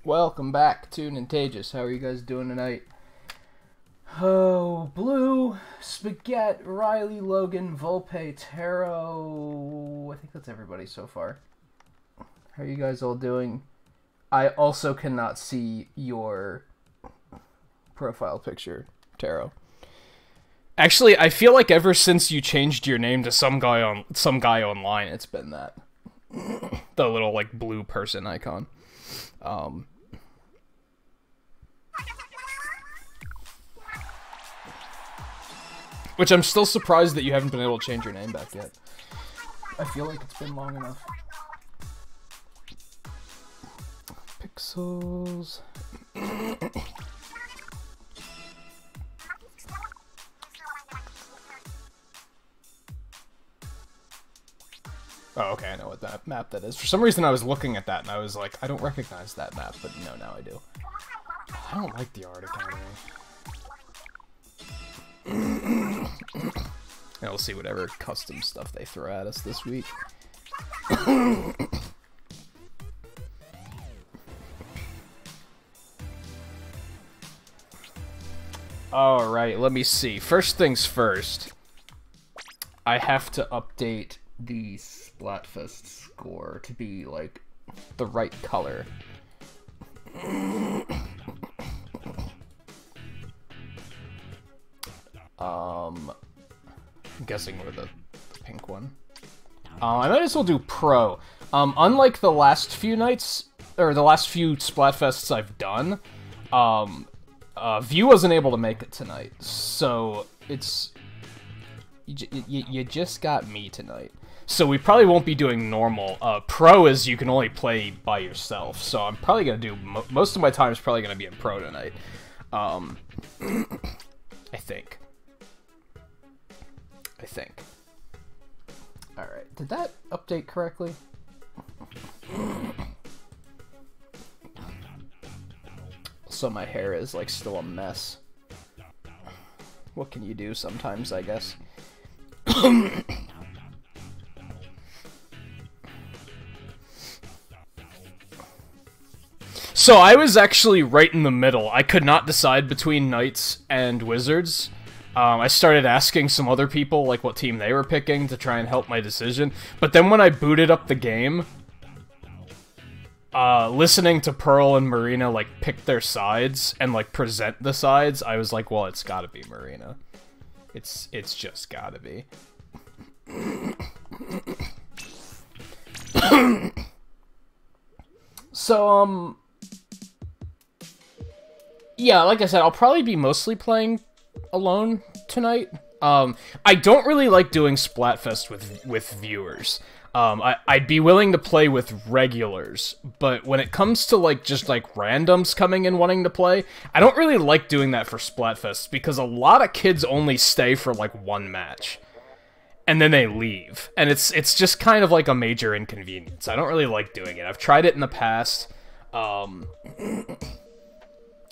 Welcome back to Nintagious. How are you guys doing tonight? Oh, Blue, Spaghetti, Riley, Logan, Volpe, Taro. I think that's everybody so far. How are you guys all doing? I also cannot see your profile picture, Taro. Actually, I feel like ever since you changed your name to some guy online, it's been that. The little like blue person icon. Which I'm still surprised that you haven't been able to change your name back yet. I feel like it's been long enough. Pixels. Oh, okay, I know what that map that is. For some reason I was looking at that and I was like, I don't recognize that map, but no, now I do. I don't like the Art Academy. And we'll see whatever custom stuff they throw at us this week. Alright, let me see. First things first. I have to update the Splatfest score to be, like, the right color. I'm guessing we're the pink one. I might as well do Pro. Unlike the last few nights, or the last few Splatfests I've done, View wasn't able to make it tonight, so it's... You just got me tonight. So we probably won't be doing normal. Pro is you can only play by yourself, so I'm probably going to do... most of my time is probably going to be in Pro tonight. I think. Alright, did that update correctly? So my hair is, like, still a mess. What can you do sometimes, I guess? So I was actually right in the middle. I could not decide between Knights and Wizards. I started asking some other people, like, what team they were picking to try and help my decision. But then when I booted up the game, listening to Pearl and Marina, like, pick their sides and, like, present the sides, I was like, well, it's gotta be Marina. It's just gotta be. So, yeah, like I said, I'll probably be mostly playing alone tonight. I don't really like doing Splatfest with viewers. I'd be willing to play with regulars, but when it comes to, like, just, like, randoms coming in wanting to play, I don't really like doing that for Splatfest, because a lot of kids only stay for, like, one match. And then they leave. And it's just kind of like a major inconvenience. I don't really like doing it. I've tried it in the past.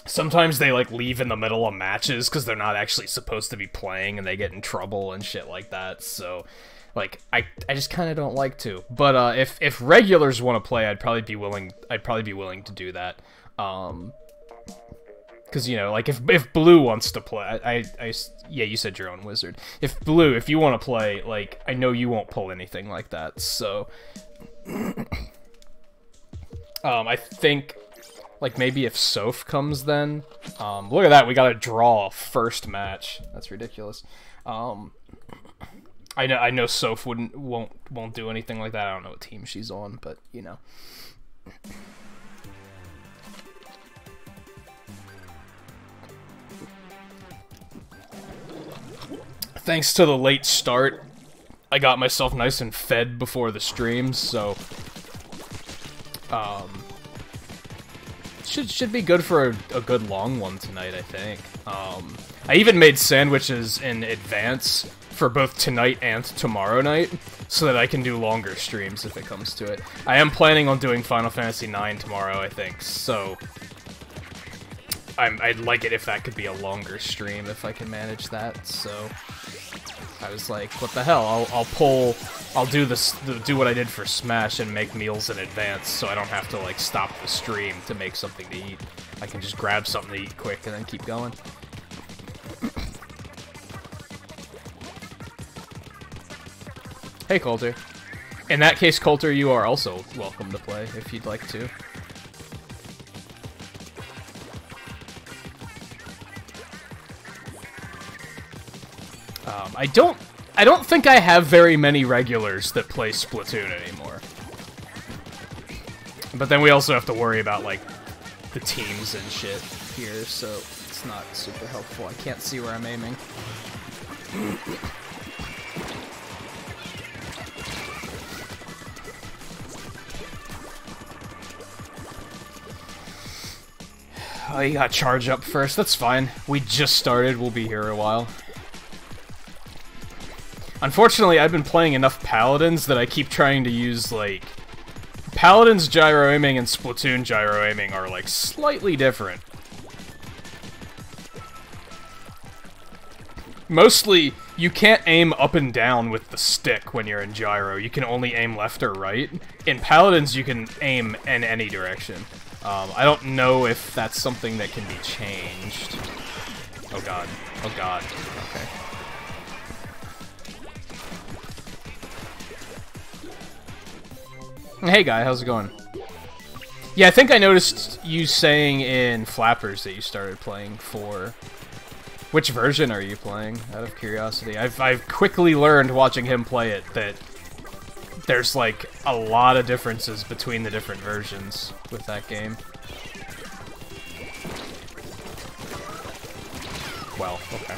Sometimes they, like, leave in the middle of matches because they're not actually supposed to be playing and they get in trouble and shit like that. So, like, I just kind of don't like to. But if regulars want to play, I'd probably be willing to do that. Because, you know, like, if Blue wants to play, yeah, you said your own Wizard. If Blue, if you want to play, like, I know you won't pull anything like that, so... I think, like, maybe if Soph comes then... look at that, we got a draw first match. That's ridiculous. I know Soph won't do anything like that. I don't know what team she's on, but, you know. Thanks to the late start, I got myself nice and fed before the stream, so should be good for a good long one tonight, I think. I even made sandwiches in advance for both tonight and tomorrow night, so that I can do longer streams if it comes to it. I am planning on doing Final Fantasy IX tomorrow, I think, so I'd like it if that could be a longer stream, if I can manage that, so... I was like, what the hell? I'll do this, do what I did for Smash and make meals in advance, so I don't have to like stop the stream to make something to eat. I can just grab something to eat quick and then keep going. Hey, Coulter. In that case, Coulter, you are also welcome to play if you'd like to. I don't think I have very many regulars that play Splatoon anymore. But then we also have to worry about, like, the teams and shit here, so it's not super helpful. I can't see where I'm aiming. Oh, you gotta charge up first. That's fine. We just started. We'll be here a while. Unfortunately, I've been playing enough Paladins that I keep trying to use, like... Paladins gyro aiming and Splatoon gyro aiming are, like, slightly different. Mostly, you can't aim up and down with the stick when you're in gyro. You can only aim left or right. In Paladins, you can aim in any direction. I don't know if that's something that can be changed. Oh god. Oh god. Okay. Hey guy, how's it going? Yeah, I think I noticed you saying in Flappers that you started playing for... Which version are you playing, out of curiosity? I've quickly learned watching him play it that there's like a lot of differences between the different versions with that game. Well, okay.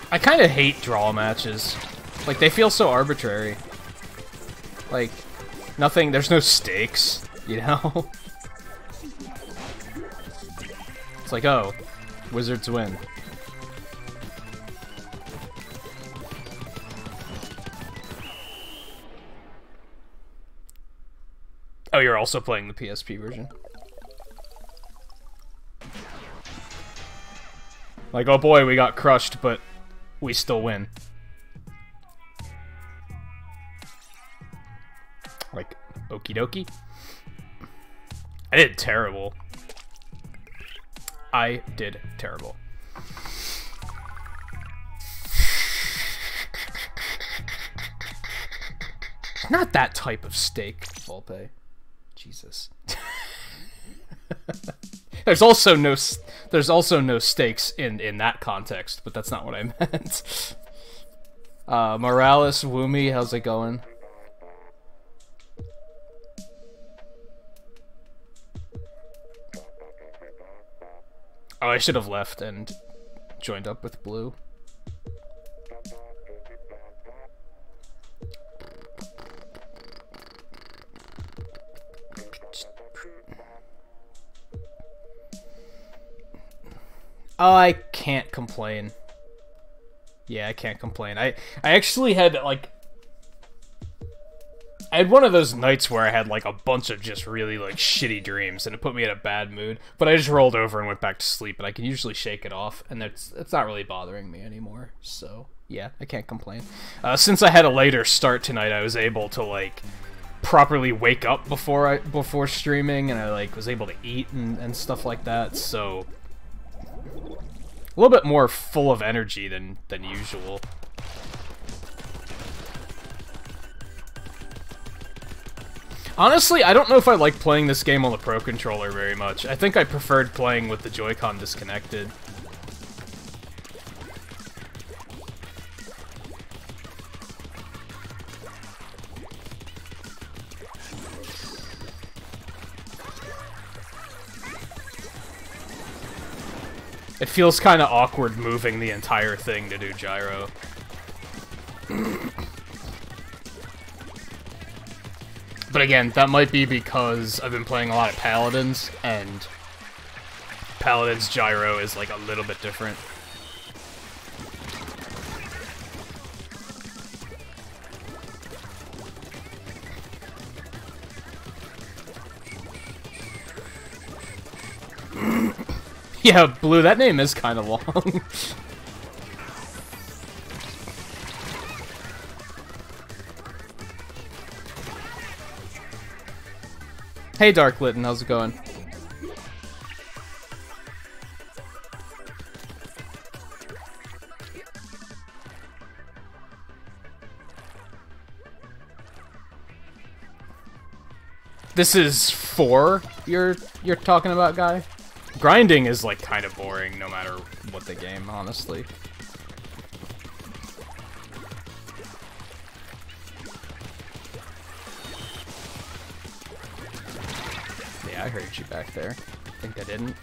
I kind of hate draw matches. Like, they feel so arbitrary. Like, nothing, there's no stakes, you know? It's like, oh, Wizards win. Oh, you're also playing the PSP version? Like, oh boy, we got crushed, but we still win. Like, okie dokie. I did terrible. I did terrible. Not that type of steak, Volpe. Jesus. There's also no stakes in that context, but that's not what I meant. Morales, Woomy, how's it going? Oh, I should have left and joined up with Blue. Oh, I can't complain. Yeah, I can't complain. I actually had, like... I had one of those nights where I had, like, a bunch of just really, like, shitty dreams, and it put me in a bad mood. But I just rolled over and went back to sleep, and I can usually shake it off, and it's not really bothering me anymore. So, yeah, I can't complain. Since I had a later start tonight, I was able to, like, properly wake up before streaming, and I, like, was able to eat and stuff like that, so... A little bit more full of energy than usual. Honestly, I don't know if I like playing this game on the Pro Controller very much. I think I preferred playing with the Joy-Con disconnected. It feels kind of awkward moving the entire thing to do gyro. But again, that might be because I've been playing a lot of Paladins, and Paladins gyro is like a little bit different. Yeah, Blue, that name is kind of long. Hey, Dark Litten, how's it going? This is 4 you're talking about, guy? Grinding is like kind of boring no matter what the game, honestly. Yeah, I heard you back there. Think I didn't.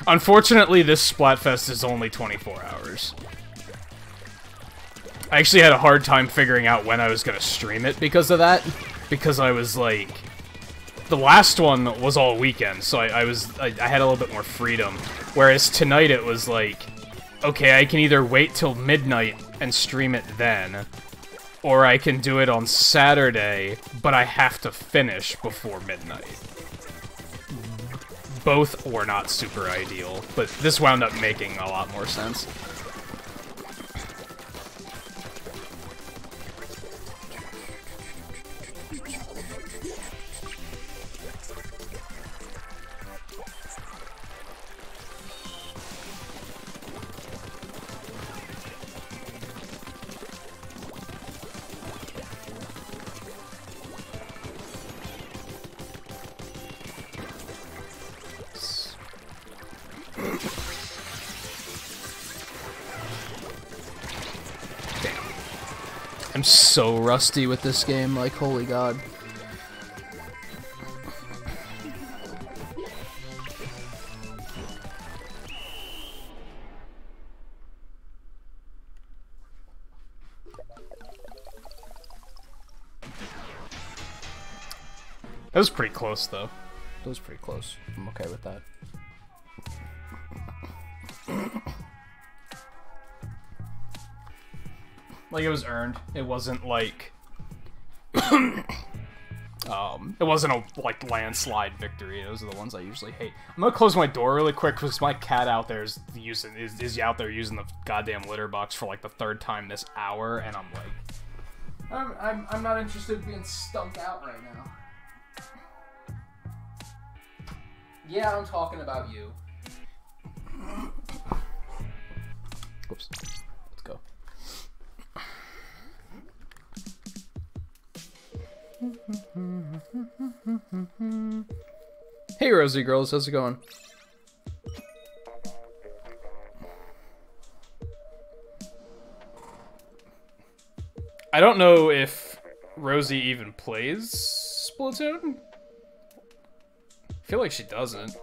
Unfortunately, this Splatfest is only 24 hours. I actually had a hard time figuring out when I was gonna stream it because of that. Because I was like... The last one was all weekend, so I had a little bit more freedom. Whereas tonight it was like... Okay, I can either wait till midnight and stream it then, or I can do it on Saturday, but I have to finish before midnight. Both were not super ideal, but this wound up making a lot more sense. I'm so rusty with this game, like, holy god. That was pretty close, though. That was pretty close. I'm okay with that. Like, it was earned. It wasn't like... it wasn't a, like, landslide victory. Those are the ones I usually hate. I'm gonna close my door really quick because my cat out there is out there using the goddamn litter box for, like, the 3rd time this hour, and I'm like... I'm not interested in being stunk out right now. Yeah, I'm talking about you. Whoops. Let's go. Hey, Rosie girls, how's it going? I don't know if Rosie even plays Splatoon. I feel like she doesn't.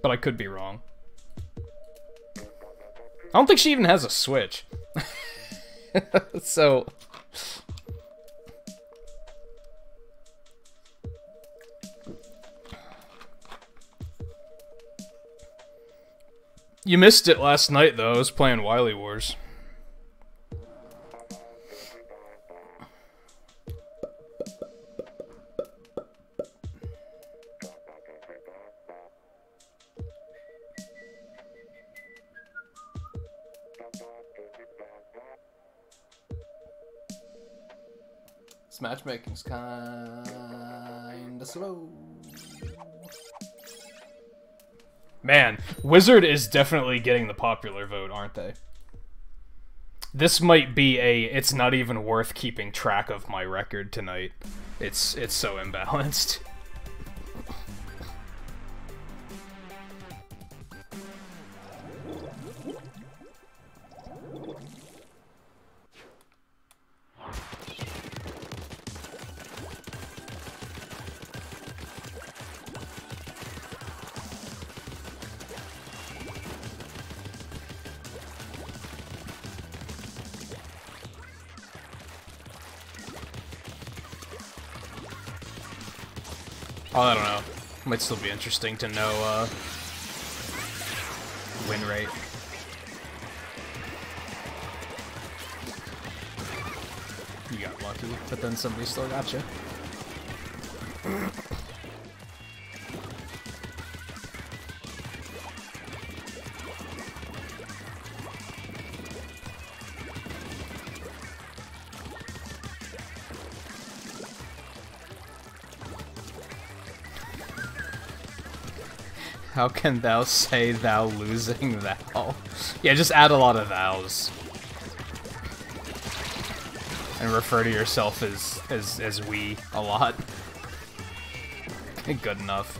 But I could be wrong. I don't think she even has a Switch. So... You missed it last night, though. I was playing Wily Wars. This matchmaking's kinda slow. Man, Wizard is definitely getting the popular vote, aren't they? This might be a it's not even worth keeping track of my record tonight. It's so imbalanced. Oh, I don't know. Might still be interesting to know, win rate. You got lucky, but then somebody still got you. How can thou say thou losing thou? Yeah, just add a lot of thous. And refer to yourself as we a lot. Good enough.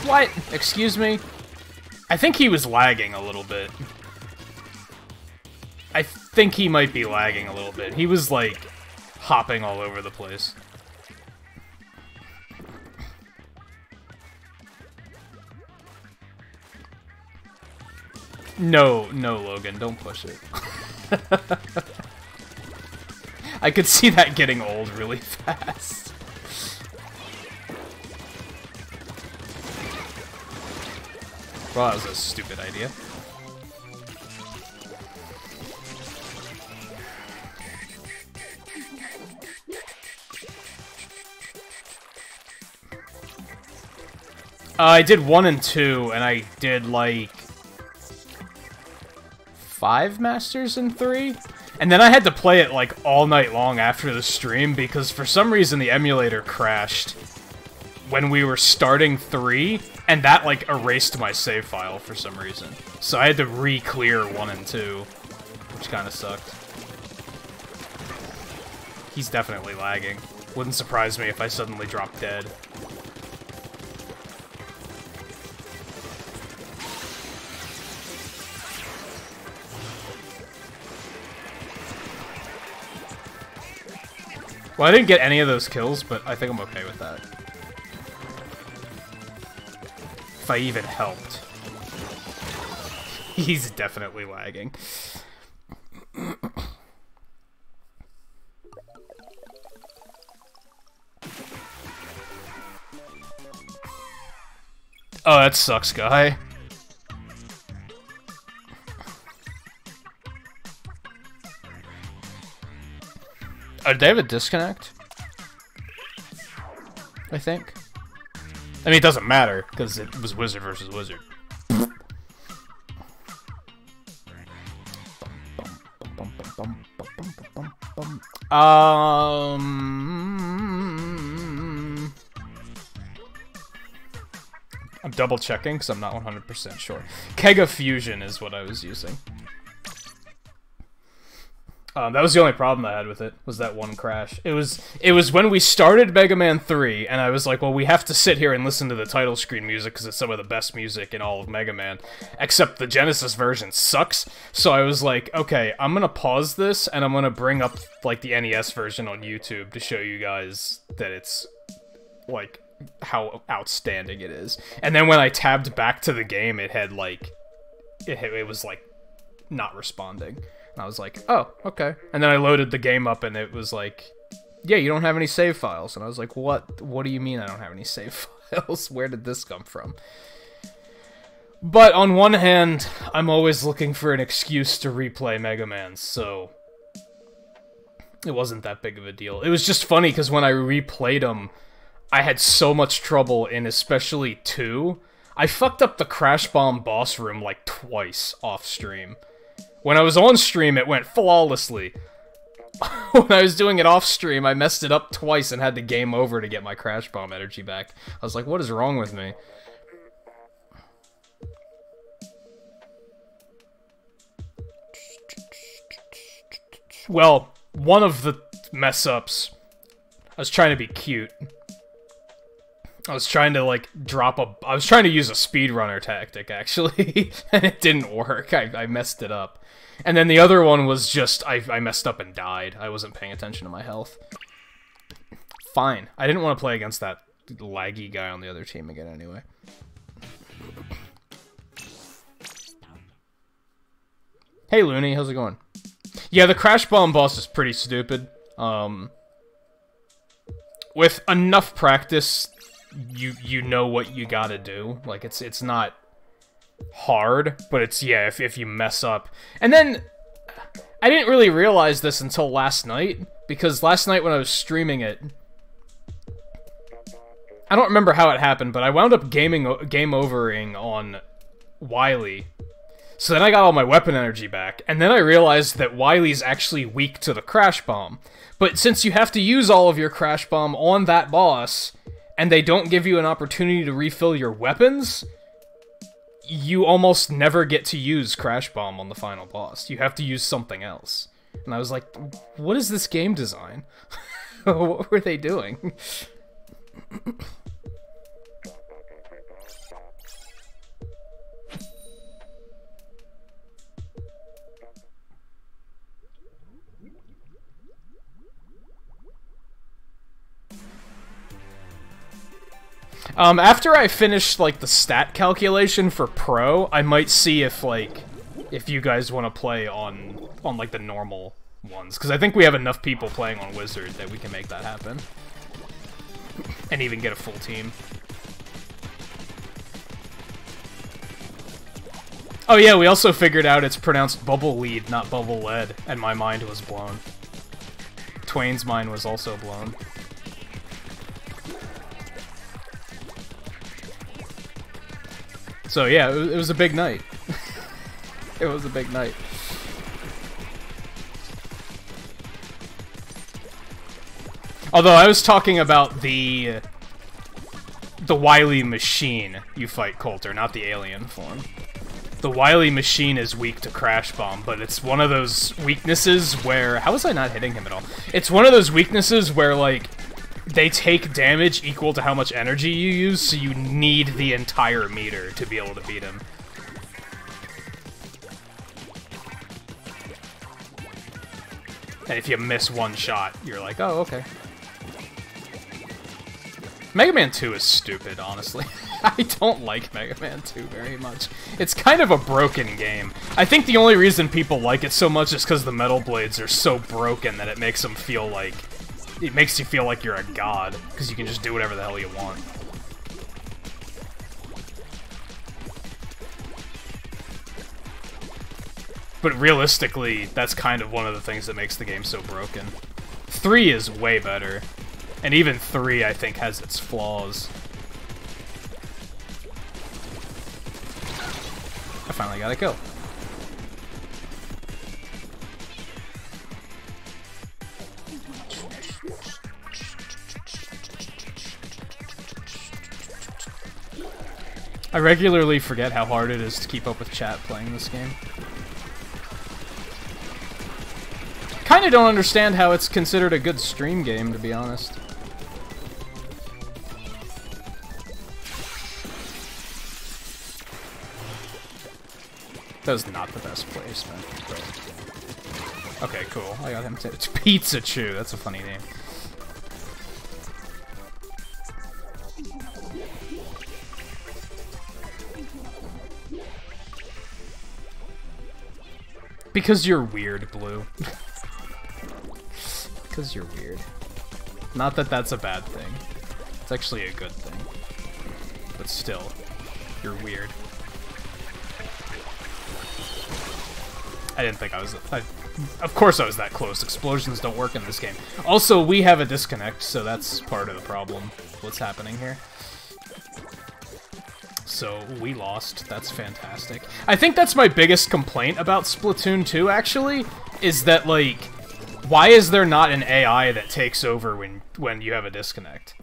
What? Excuse me? I think he was lagging a little bit. I think he might be lagging a little bit. He was, like, hopping all over the place. No, Logan, don't push it. I could see that getting old really fast. Well, that was a stupid idea. I did 1 and 2, and I did, like, 5 Masters in 3? And then I had to play it, like, all night long after the stream, because for some reason the emulator crashed when we were starting 3, and that, like, erased my save file for some reason. So I had to re-clear 1 and 2, which kind of sucked. He's definitely lagging. Wouldn't surprise me if I suddenly dropped dead. Well, I didn't get any of those kills, but I think I'm okay with that. If I even helped. He's definitely lagging. Oh, that sucks, guy. Did they have a disconnect? I think. I mean, it doesn't matter, because it was Wizard versus Wizard. I'm double checking, because I'm not 100% sure. Keg of Fusion is what I was using. That was the only problem I had with it, was that one crash. It was when we started Mega Man 3, and I was like, well, we have to sit here and listen to the title screen music, because it's some of the best music in all of Mega Man, except the Genesis version sucks, so I was like, okay, I'm gonna pause this, and I'm gonna bring up, like, the NES version on YouTube to show you guys that it's, like, how outstanding it is. And then when I tabbed back to the game, it had, like, it was, like, not responding. And I was like, oh, okay. And then I loaded the game up, and it was like, yeah, you don't have any save files. And I was like, what? What do you mean I don't have any save files? Where did this come from? But on one hand, I'm always looking for an excuse to replay Mega Man, so it wasn't that big of a deal. It was just funny, because when I replayed them, I had so much trouble in especially 2. I fucked up the Crash Bomb boss room, like, twice off-stream. When I was on stream, it went flawlessly. When I was doing it off stream, I messed it up twice and had to game over to get my Crash Bomb energy back. I was like, what is wrong with me? Well, one of the mess-ups, I was trying to be cute. I was trying to, like, I was trying to use a speedrunner tactic, actually, and it didn't work. I messed it up. And then the other one was just, I messed up and died. I wasn't paying attention to my health. Fine. I didn't want to play against that laggy guy on the other team again anyway. Hey, Looney, how's it going? Yeah, the Crash Bomb boss is pretty stupid. With enough practice, you know what you gotta do. Like, it's not hard, but it's, yeah, if you mess up. And then, I didn't really realize this until last night, because last night when I was streaming it, I don't remember how it happened, but I wound up game overing on Wily. So then I got all my weapon energy back, and then I realized that Wily's actually weak to the Crash Bomb. But since you have to use all of your Crash Bomb on that boss, and they don't give you an opportunity to refill your weapons, you almost never get to use Crash Bomb on the final boss. You have to use something else. And I was like, what is this game design? What were they doing? After I finish, like, the stat calculation for Pro, I might see if, like, if you guys want to play on, like, the normal ones. Because I think we have enough people playing on Wizard that we can make that happen. And even get a full team. Oh yeah, we also figured out it's pronounced Bubble Lead, not Bubble Lead, and my mind was blown. Twain's mind was also blown. So yeah, it was a big night. It was a big night. Although I was talking about the Wily machine you fight, Coulter, not the alien form. The Wily machine is weak to Crash Bomb, but it's one of those weaknesses where... How was I not hitting him at all? It's one of those weaknesses where, like, they take damage equal to how much energy you use, so you need the entire meter to be able to beat him. And if you miss one shot, you're like, oh, okay. Mega Man 2 is stupid, honestly. I don't like Mega Man 2 very much. It's kind of a broken game. I think the only reason people like it so much is because the Metal Blades are so broken that it makes them feel like... It makes you feel like you're a god, because you can just do whatever the hell you want. But realistically, that's kind of one of the things that makes the game so broken. 3 is way better. And even 3, I think, has its flaws. I finally got a kill. I regularly forget how hard it is to keep up with chat playing this game. Kinda don't understand how it's considered a good stream game, to be honest. That was not the best placement, but... Okay, cool. I got him too. It's Pizza Chew. That's a funny name. Because you're weird, Blue. Because you're weird. Not that that's a bad thing. It's actually a good thing. But still, you're weird. I didn't think I was... of course I was that close. Explosions don't work in this game. Also, we have a disconnect, so that's part of the problem. What's happening here? So, we lost. That's fantastic. I think that's my biggest complaint about Splatoon 2, actually, is that, like, why is there not an AI that takes over when you have a disconnect?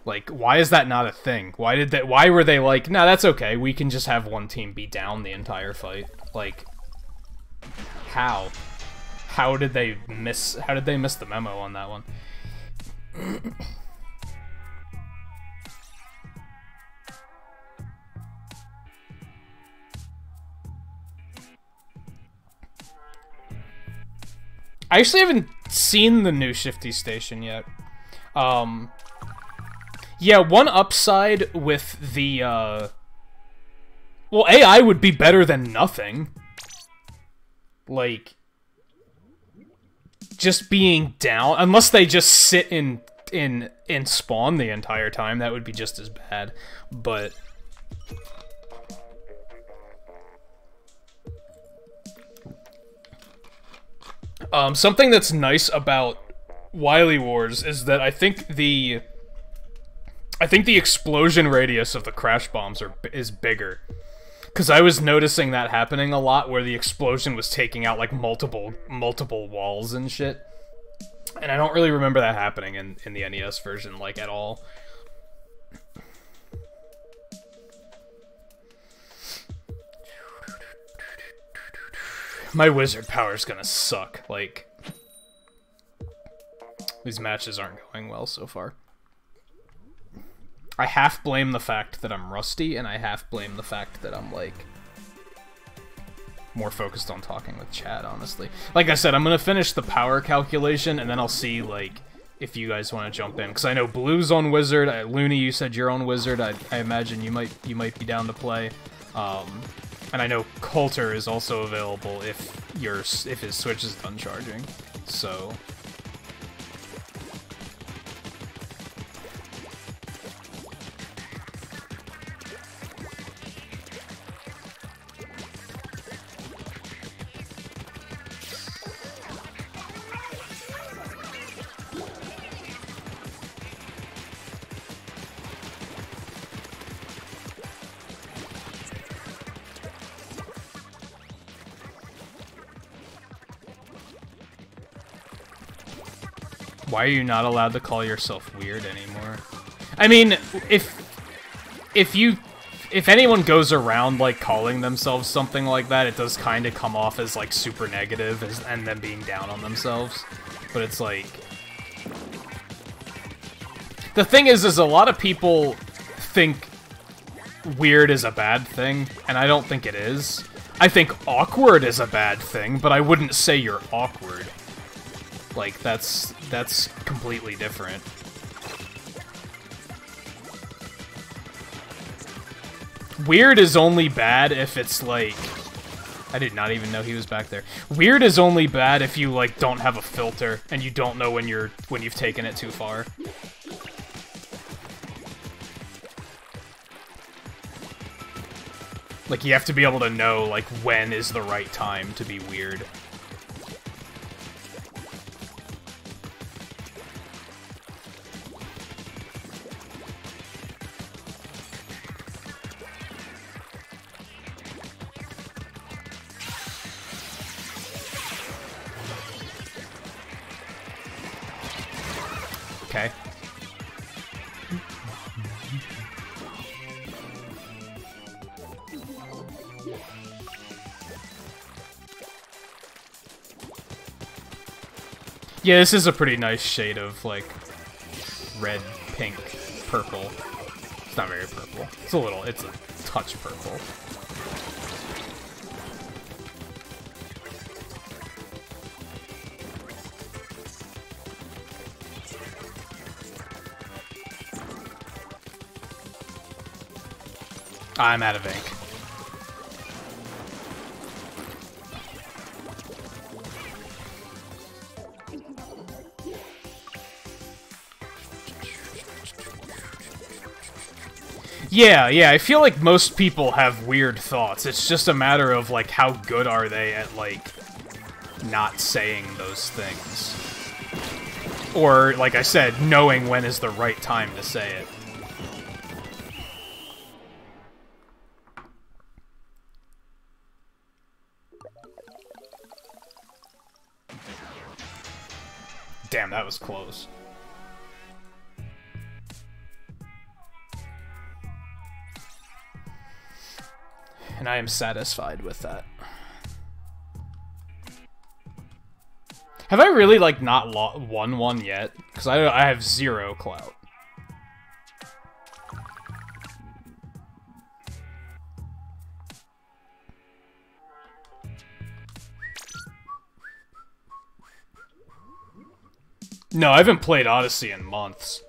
Like, why is that not a thing? Why were they like, nah, that's okay, we can just have one team be down the entire fight? Like, how? How did they miss the memo on that one? I actually haven't seen the new Shifty Station yet. Yeah, one upside with the, well, AI would be better than nothing. like, just being down, unless they just sit in spawn the entire time, that would be just as bad, but... something that's nice about Wily Wars is that I think the explosion radius of the crash bombs is bigger. Because I was noticing that happening a lot, where the explosion was taking out, like, multiple walls and shit. And I don't really remember that happening in the NES version, like, at all. My wizard power's gonna suck, like... These matches aren't going well so far. I half blame the fact that I'm rusty, and I half blame the fact that I'm, like, more focused on talking with chat, honestly. Like I said, I'm gonna finish the power calculation, and then I'll see, like, if you guys want to jump in. Because I know Blue's on Wizard, Looney, you said you're on Wizard, I imagine you might be down to play. And I know Coulter is also available if his Switch is done charging, so... Why are you not allowed to call yourself weird anymore? I mean, if anyone goes around, like, calling themselves something like that, it does kind of come off as, like, super negative and them being down on themselves. But it's like... The thing is a lot of people think weird is a bad thing, and I don't think it is. I think awkward is a bad thing, but I wouldn't say you're awkward. Like, that's completely different. Weird is only bad if it's like... I did not even know he was back there. Weird is only bad if you, like, don't have a filter and you don't know when you've taken it too far. Like, you have to be able to know, like, when is the right time to be weird. Okay. Yeah, this is a pretty nice shade of, like, red, pink, purple. It's not very purple. It's a touch purple. I'm out of ink. Yeah, I feel like most people have weird thoughts. It's just a matter of, like, how good are they at, like, not saying those things. Or, like I said, knowing when is the right time to say it. Damn, that was close. And I am satisfied with that. Have I really, like, not won one yet? Because I have 0 clout. No, I haven't played Odyssey in months.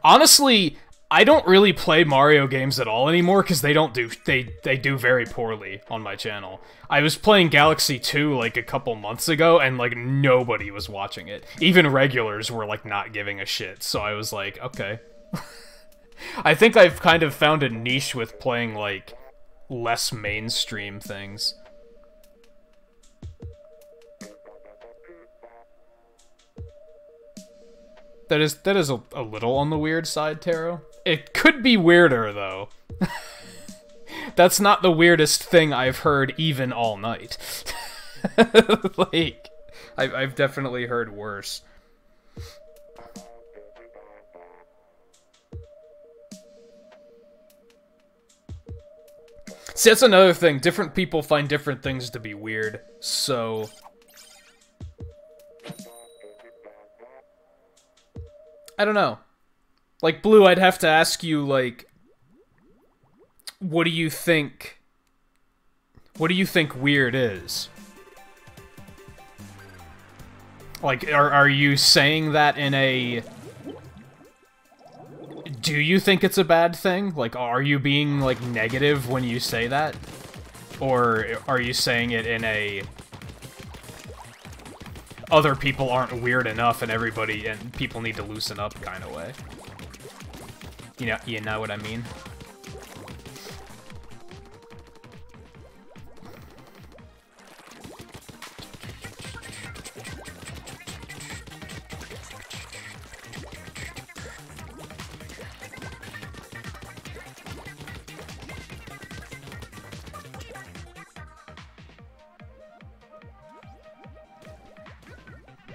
Honestly, I don't really play Mario games at all anymore because they do very poorly on my channel. I was playing Galaxy 2 like a couple months ago and like nobody was watching it. Even regulars were like not giving a shit. So I was like, okay. I think I've kind of found a niche with playing like less mainstream things. That is a little on the weird side, Taro. It could be weirder, though. That's not the weirdest thing I've heard even all night. Like, I've definitely heard worse. See, that's another thing. Different people find different things to be weird, so... I don't know. Like, Blue, I'd have to ask you, like... What do you think weird is? Like, are you saying that in a... Do you think it's a bad thing? Like, are you being, like, negative when you say that? Or are you saying it in a... Other people aren't weird enough and people need to loosen up kind of way? You know what I mean?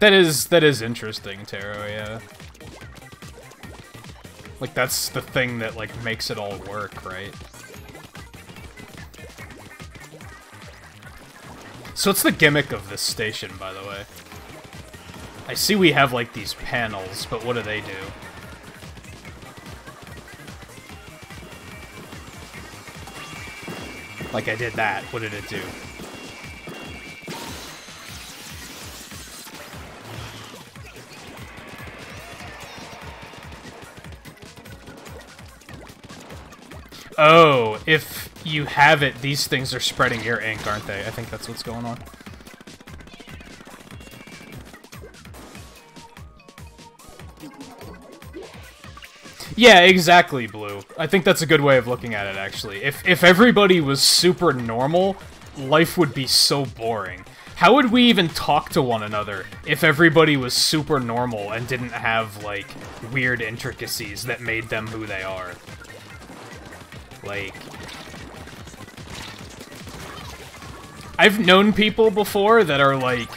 That is interesting, Taro, yeah. Like, that's the thing that, like, makes it all work, right? So what's the gimmick of this station, by the way? I see we have, like, these panels, but what do they do? Like, I did that. What did it do? Oh, if you have it, these things are spreading your ink, aren't they? I think that's what's going on. Yeah, exactly, Blue. I think that's a good way of looking at it, actually. If everybody was super normal, life would be so boring. How would we even talk to one another if everybody was super normal and didn't have, like, weird intricacies that made them who they are? Like... I've known people before that are like,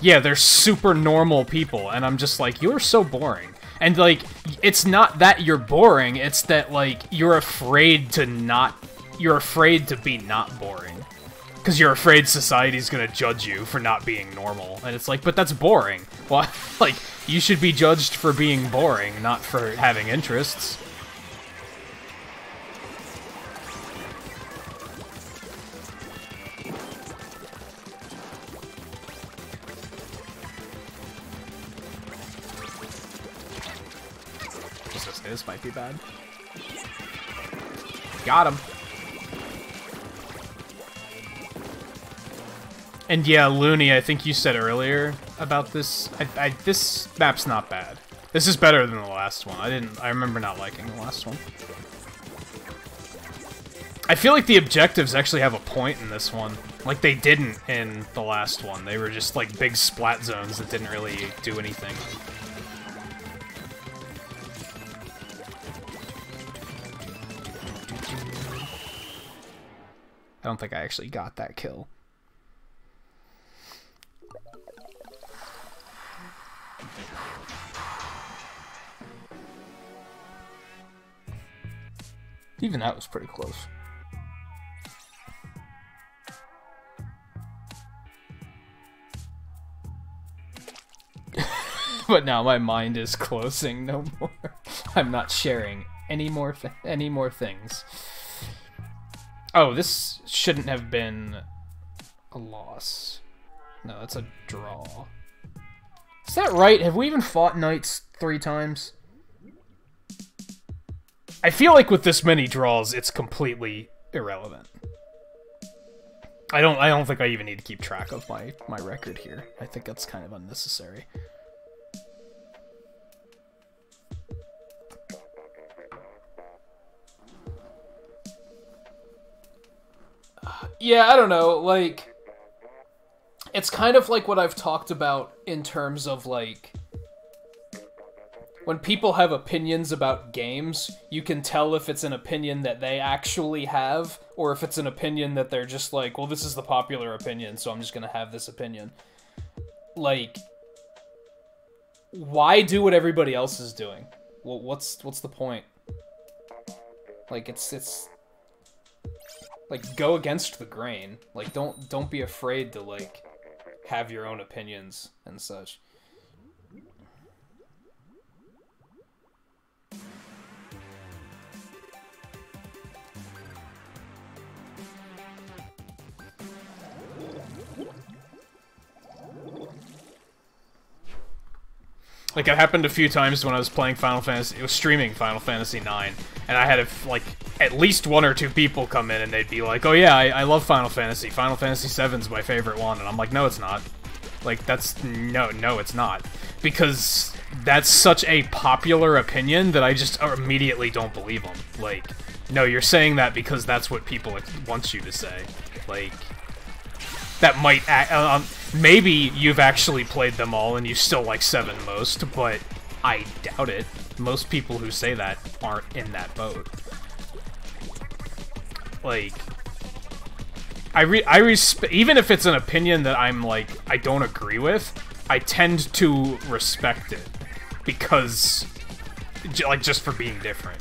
yeah, they're super normal people, and I'm just like, you're so boring. And, like, it's not that you're boring, it's that, like, you're afraid to be not boring. Because you're afraid society's gonna judge you for not being normal. And it's like, but that's boring. Well, like, you should be judged for being boring, not for having interests. This might be bad. Got him. And yeah, Looney, I think you said earlier about this. This map's not bad. This is better than the last one. I remember not liking the last one. I feel like the objectives actually have a point in this one. Like they didn't in the last one. They were just like big splat zones that didn't really do anything. I don't think I actually got that kill. Even that was pretty close. But now my mind is closing no more. I'm not sharing any more things. Oh, this shouldn't have been a loss. No, that's a draw. Is that right? Have we even fought knights 3 times? I feel like with this many draws, it's completely irrelevant. I don't think I even need to keep track of my record here. I think that's kind of unnecessary. Yeah, I don't know, like, it's kind of like what I've talked about in terms of, like, when people have opinions about games, you can tell if it's an opinion that they actually have, or if it's an opinion that they're just like, well, this is the popular opinion, so I'm just gonna have this opinion. Like, why do what everybody else is doing? Well, what's the point? Like, it's like, go against the grain. Like, don't be afraid to, like, have your own opinions and such. Like, it happened a few times when I was playing Final Fantasy, it was streaming Final Fantasy IX, and I had, like, at least one or two people come in and they'd be like, oh yeah, I love Final Fantasy VII's my favorite one, and I'm like, no, it's not. Like, that's, no, it's not. Because that's such a popular opinion that I just immediately don't believe them. Like, no, you're saying that because that's what people want you to say. Like, that might maybe you've actually played them all and you still like 7 most, but I doubt it. Most people who say that aren't in that boat. Like, even if it's an opinion that I'm like, I don't agree with, I tend to respect it. Because, like, just for being different.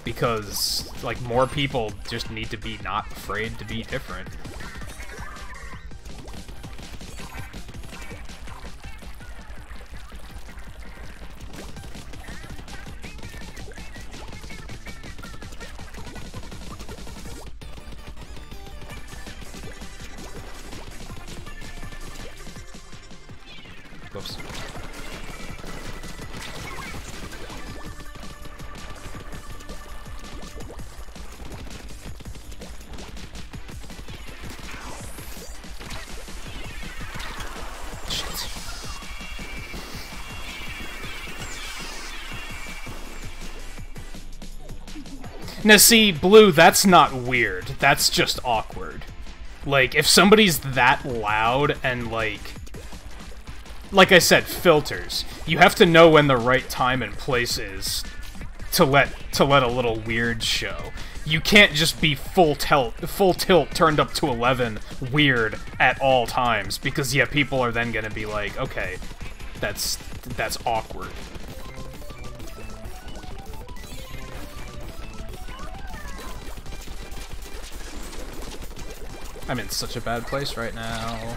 Because, like, more people just need to be not afraid to be different. Whoops. Now see, Blue, that's not weird. That's just awkward. Like, if somebody's that loud and, like I said, filters. You have to know when the right time and place is to let a little weird show. You can't just be full tilt turned up to 11 weird at all times, because yeah, people are then gonna be like, okay, that's awkward. I'm in such a bad place right now.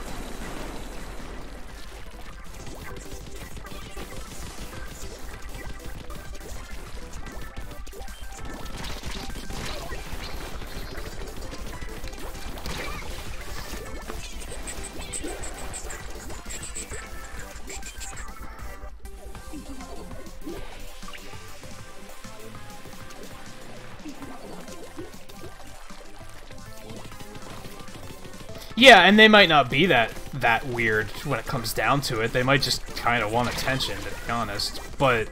Yeah, and they might not be that weird when it comes down to it. They might just kind of want attention, to be honest. But,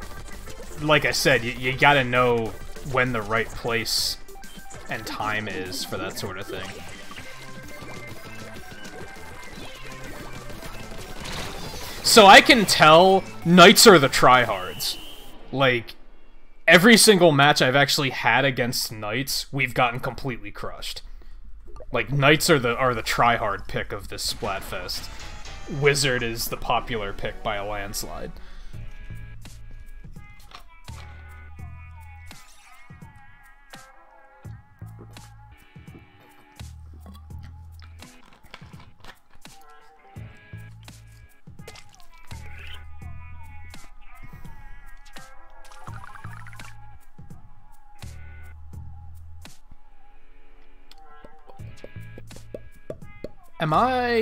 like I said, you gotta know when the right place and time is for that sort of thing. So I can tell Knights are the tryhards. Like, every single match I've actually had against Knights, we've gotten completely crushed. Like, Knights are the try-hard pick of this Splatfest. Wizard is the popular pick by a landslide.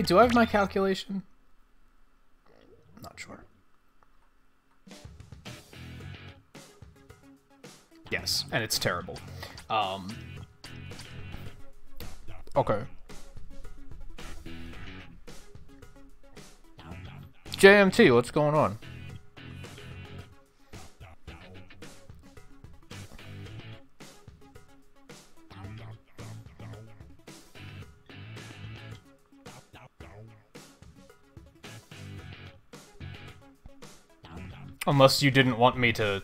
Do I have my calculation? Not sure. Yes, and it's terrible. Okay. JMT, what's going on? Unless you didn't want me to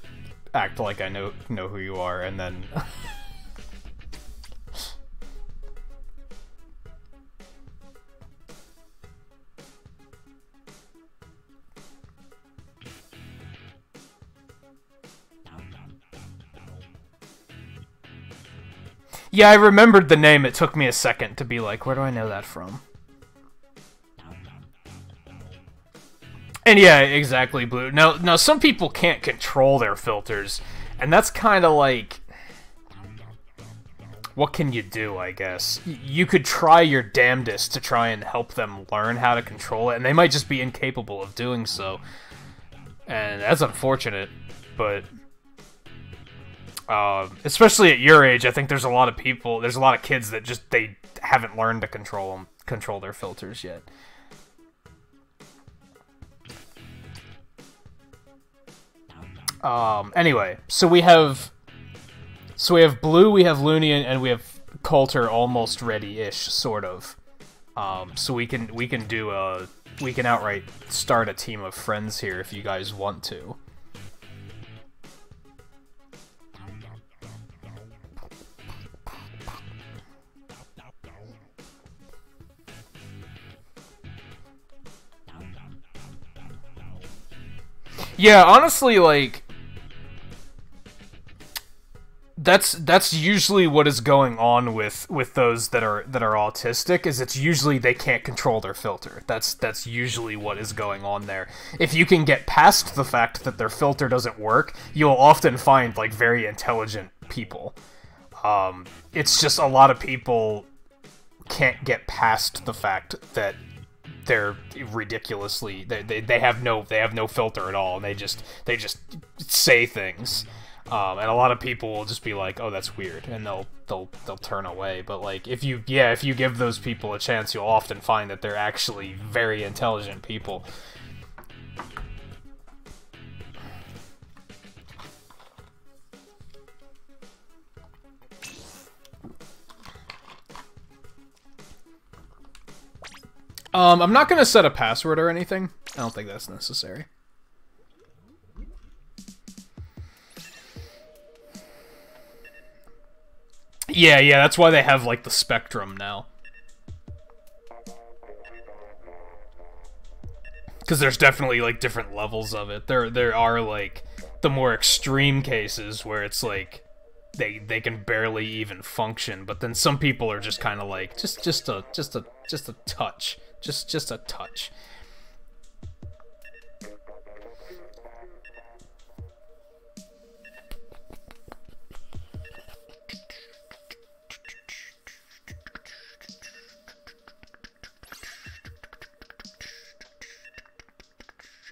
act like I know who you are, and then... Yeah, I remembered the name. It took me a second to be like, where do I know that from? And yeah, exactly, Blue. Now, some people can't control their filters, and that's kind of like... What can you do, I guess? You could try your damnedest to try and help them learn how to control it, and they might just be incapable of doing so. And that's unfortunate, but... especially at your age, I think there's a lot of kids that just, they haven't learned to control their filters yet. Anyway, so we have Blue, we have Looney, and we have Coulter almost ready-ish, sort of. So we can outright start a team of friends here if you guys want to. Yeah, honestly, like, that's usually what is going on with those that are autistic, is it's usually they can't control their filter. That's usually what is going on there. If you can get past the fact that their filter doesn't work, you'll often find, like, very intelligent people. It's just a lot of people can't get past the fact that they're ridiculously they have no filter at all, and they just say things, and a lot of people will just be like, oh, that's weird, and they'll turn away. But like, if you give those people a chance, you'll often find that they're actually very intelligent people. I'm not gonna set a password or anything. I don't think that's necessary. Yeah, that's why they have, like, the spectrum now. Because there's definitely, like, different levels of it. There are, like, the more extreme cases where it's, like, they can barely even function, but then some people are just kind of like, just a touch. Just a touch.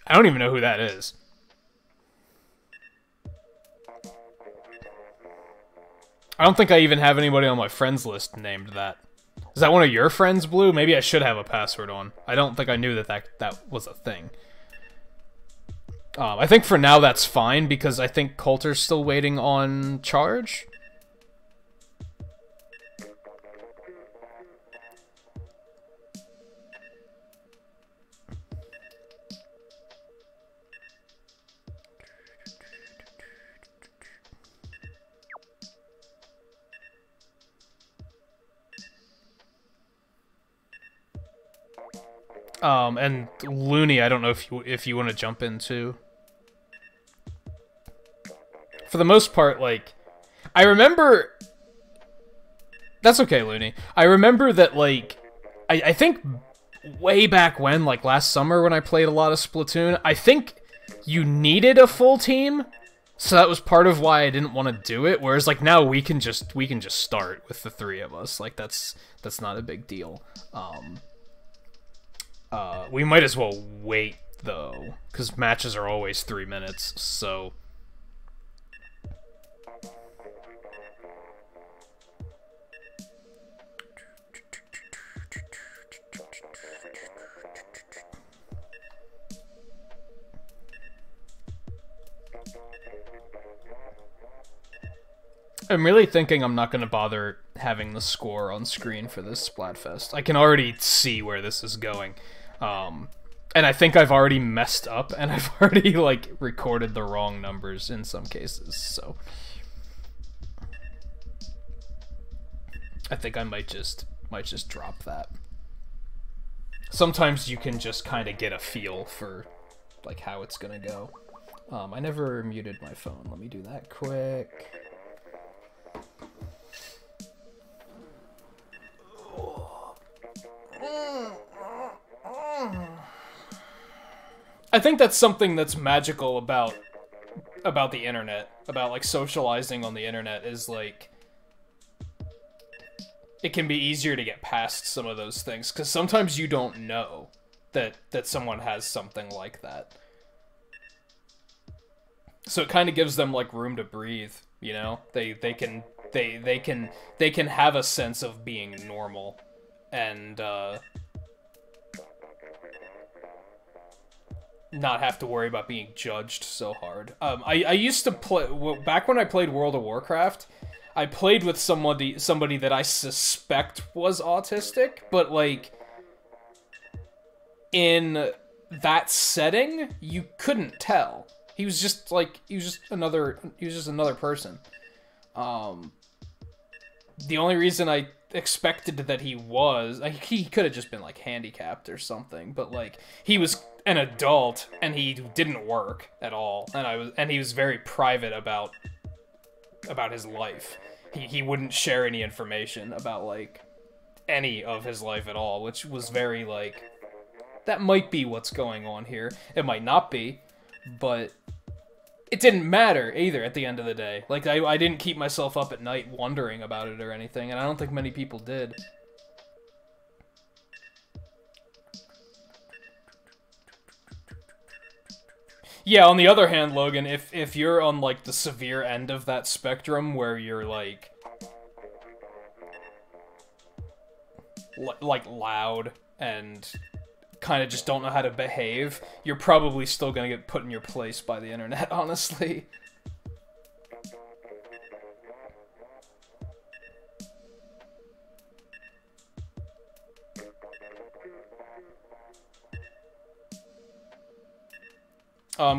I don't even know who that is. I don't think I even have anybody on my friends list named that. Is that one of your friends, Blue? Maybe I should have a password on. I don't think I knew that was a thing. I think for now that's fine, because I think Coulter's still waiting on charge. And Looney, I don't know if you want to jump in too. For the most part, like, I remember... That's okay, Looney. I remember that, like, I think way back when, like last summer when I played a lot of Splatoon, I think you needed a full team, so that was part of why I didn't want to do it. Whereas, like, now we can just start with the three of us. Like, that's not a big deal. We might as well wait, though, because matches are always 3 minutes, so... I'm really thinking I'm not going to bother having the score on screen for this Splatfest. I can already see where this is going. And I think I've already messed up, and I've already, like, recorded the wrong numbers in some cases, so... I think I might just drop that. Sometimes you can just kind of get a feel for, like, how it's gonna go. I never muted my phone. Let me do that quick. I think that's something that's magical about the internet, about, like, socializing on the internet, is, like, it can be easier to get past some of those things, because sometimes you don't know that someone has something like that. So it kind of gives them, like, room to breathe, you know? They can have a sense of being normal, and, not have to worry about being judged so hard. I used to play, back when I played World of Warcraft, I played with somebody that I suspect was autistic, but, like, in that setting, you couldn't tell. He was just another person. The only reason I expected that he was, like, he could have just been, like, handicapped or something, but, like, he was an adult and he didn't work at all, and he was very private about his life. He wouldn't share any information about, like, any of his life at all, which was very, like, that might be what's going on here. It might not be, but it didn't matter either at the end of the day. Like, I didn't keep myself up at night wondering about it or anything, and I don't think many people did. Yeah, on the other hand, Logan, if you're on, like, the severe end of that spectrum where you're, like, loud and kind of just don't know how to behave, you're probably still gonna get put in your place by the internet, honestly.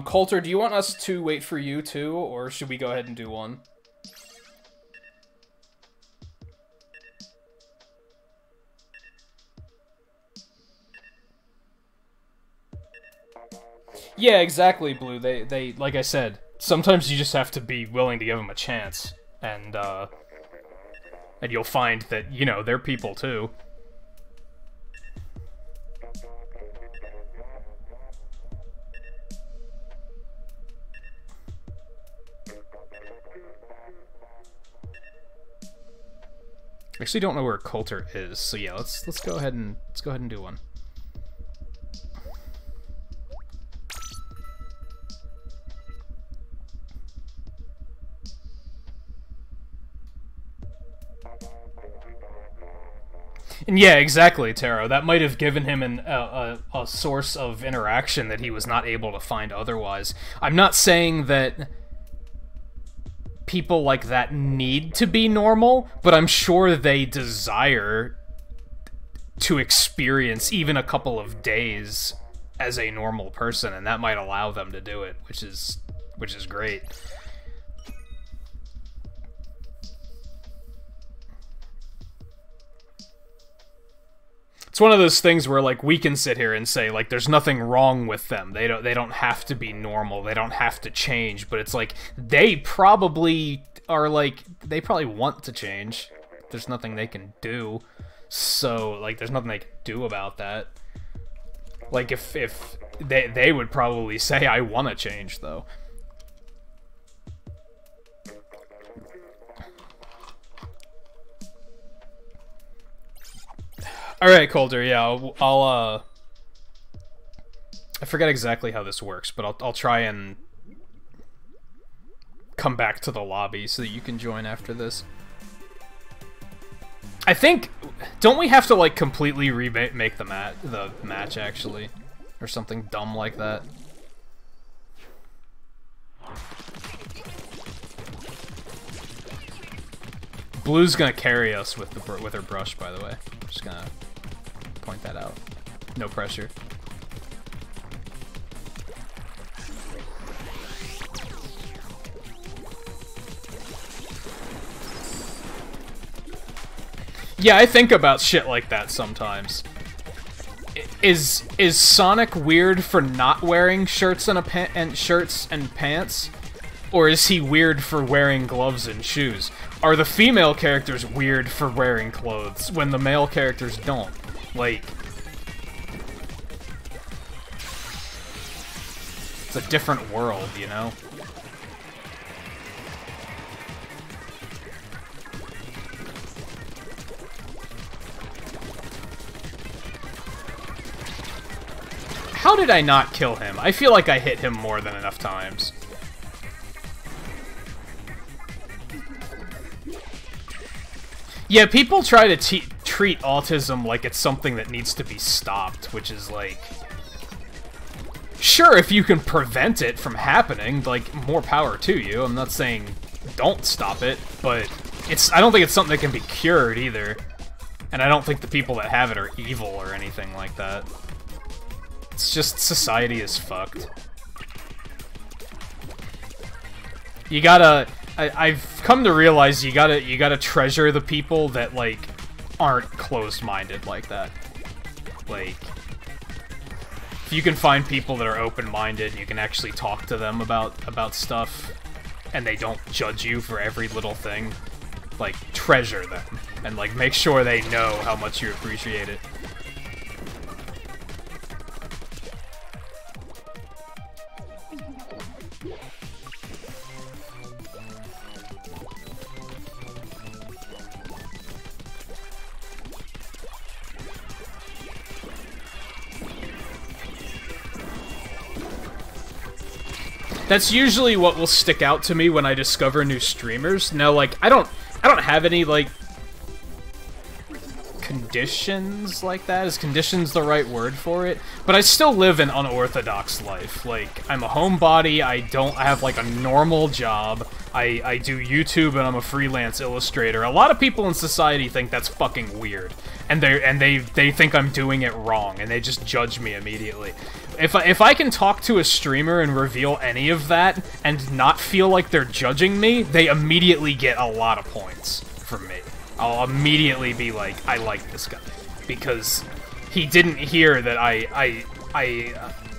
Coulter, do you want us to wait for you too, or should we go ahead and do one? Yeah, exactly, Blue. They like I said, sometimes you just have to be willing to give them a chance, and you'll find that, you know, they're people too. I actually don't know where Coulter is, so yeah, let's go ahead and do one. And yeah, exactly, Taro. That might have given him a source of interaction that he was not able to find otherwise. I'm not saying that people like that need to be normal, but I'm sure they desire to experience even a couple of days as a normal person, and that might allow them to do it, which is great. It's one of those things where, like, we can sit here and say, like, there's nothing wrong with them. They don't have to be normal. They don't have to change. But it's like, they probably are, like, they probably want to change. There's nothing they can do. So, like, there's nothing they can do about that. Like, if they would probably say, I want to change, though. Alright, Coulter, yeah, I'll I forget exactly how this works, but I'll try and come back to the lobby so that you can join after this. I think, don't we have to, like, completely remake the match, actually? Or something dumb like that? Blue's gonna carry us with her brush, by the way. I'm just gonna point that out. No pressure. Yeah, I think about shit like that sometimes. Is Sonic weird for not wearing shirts and shirts and pants, or is he weird for wearing gloves and shoes? Are the female characters weird for wearing clothes when the male characters don't? Like, it's a different world, you know? How did I not kill him? I feel like I hit him more than enough times. Yeah, people try to treat autism like it's something that needs to be stopped, which is like... Sure, if you can prevent it from happening, like, more power to you. I'm not saying don't stop it, but I don't think it's something that can be cured either. And I don't think the people that have it are evil or anything like that. It's just society is fucked. You gotta... I've come to realize you gotta treasure the people that, like, aren't closed-minded like that. Like, if you can find people that are open-minded, you can actually talk to them about stuff, and they don't judge you for every little thing, like, treasure them, and, like, make sure they know how much you appreciate it. That's usually what will stick out to me when I discover new streamers. Now, like, I don't have any, like, conditions like that. Is conditions the right word for it? But I still live an unorthodox life. Like, I'm a homebody, I don't have, like, a normal job, I do YouTube and I'm a freelance illustrator. A lot of people in society think that's fucking weird. And they think I'm doing it wrong, and they just judge me immediately. If I can talk to a streamer and reveal any of that, and not feel like they're judging me, they immediately get a lot of points from me. I'll immediately be like, I like this guy. Because he didn't hear that I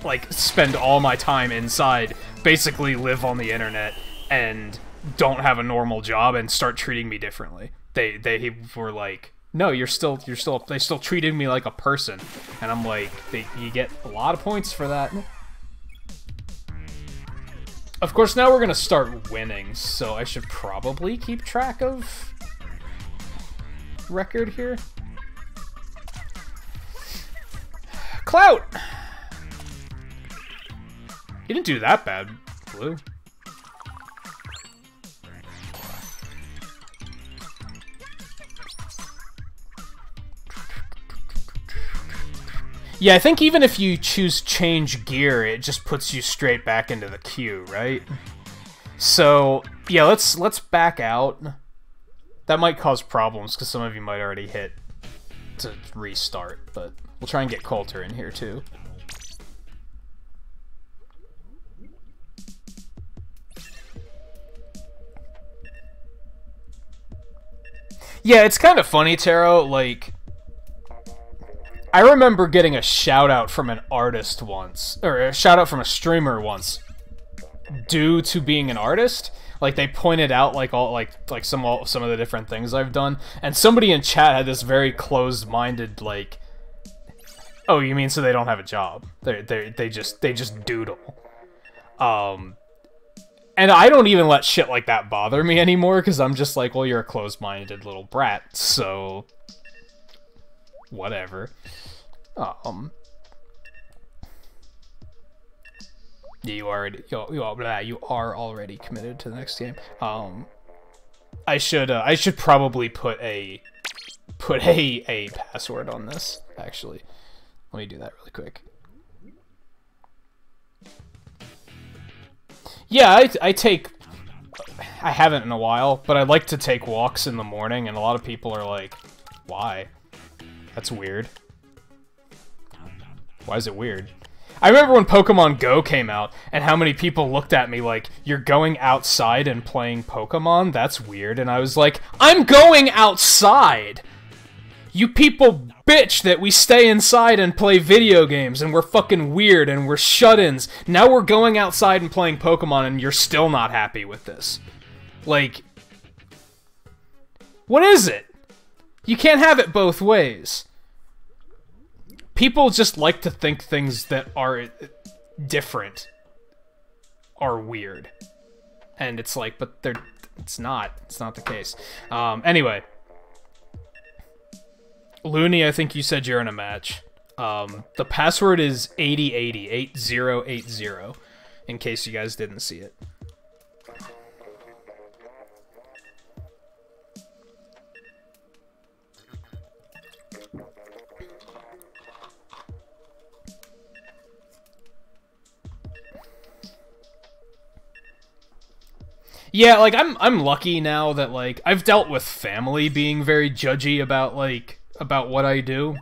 like, spend all my time inside, basically live on the internet, and don't have a normal job, and start treating me differently. They were like... No, they still treated me like a person, and I'm like, you get a lot of points for that. Of course, now we're gonna start winning, so I should probably keep track of record here. Clout! You didn't do that bad, Blue. Yeah, I think even if you choose change gear, it just puts you straight back into the queue, right? So, yeah, let's back out. That might cause problems, because some of you might already hit to restart, but we'll try and get Coulter in here, too. Yeah, it's kind of funny, Taro, like... I remember getting a shout-out from an artist once, or a shout-out from a streamer once, due to being an artist. Like, they pointed out, like, some of the different things I've done, and somebody in chat had this very closed-minded, like, oh, you mean so they don't have a job? They just doodle. And I don't even let shit like that bother me anymore, because I'm just like, well, you're a closed-minded little brat, so... whatever. You are already committed to the next game. I should probably put a password on this, actually. Let me do that really quick. Yeah, I take I haven't in a while, but I like to take walks in the morning, and a lot of people are like, why? That's weird. Why is it weird? I remember when Pokemon Go came out, and how many people looked at me like, you're going outside and playing Pokemon? That's weird. And I was like, I'm going outside! You people bitch that we stay inside and play video games, and we're fucking weird, and we're shut-ins. Now we're going outside and playing Pokemon, and you're still not happy with this. Like, what is it? You can't have it both ways. People just like to think things that are different are weird. And it's like, but it's not. It's not the case. Anyway. Looney, I think you said you're in a match. The password is 8080, 8080, in case you guys didn't see it. Yeah, like, I'm lucky now that, like, I've dealt with family being very judgy about, like, about what I do.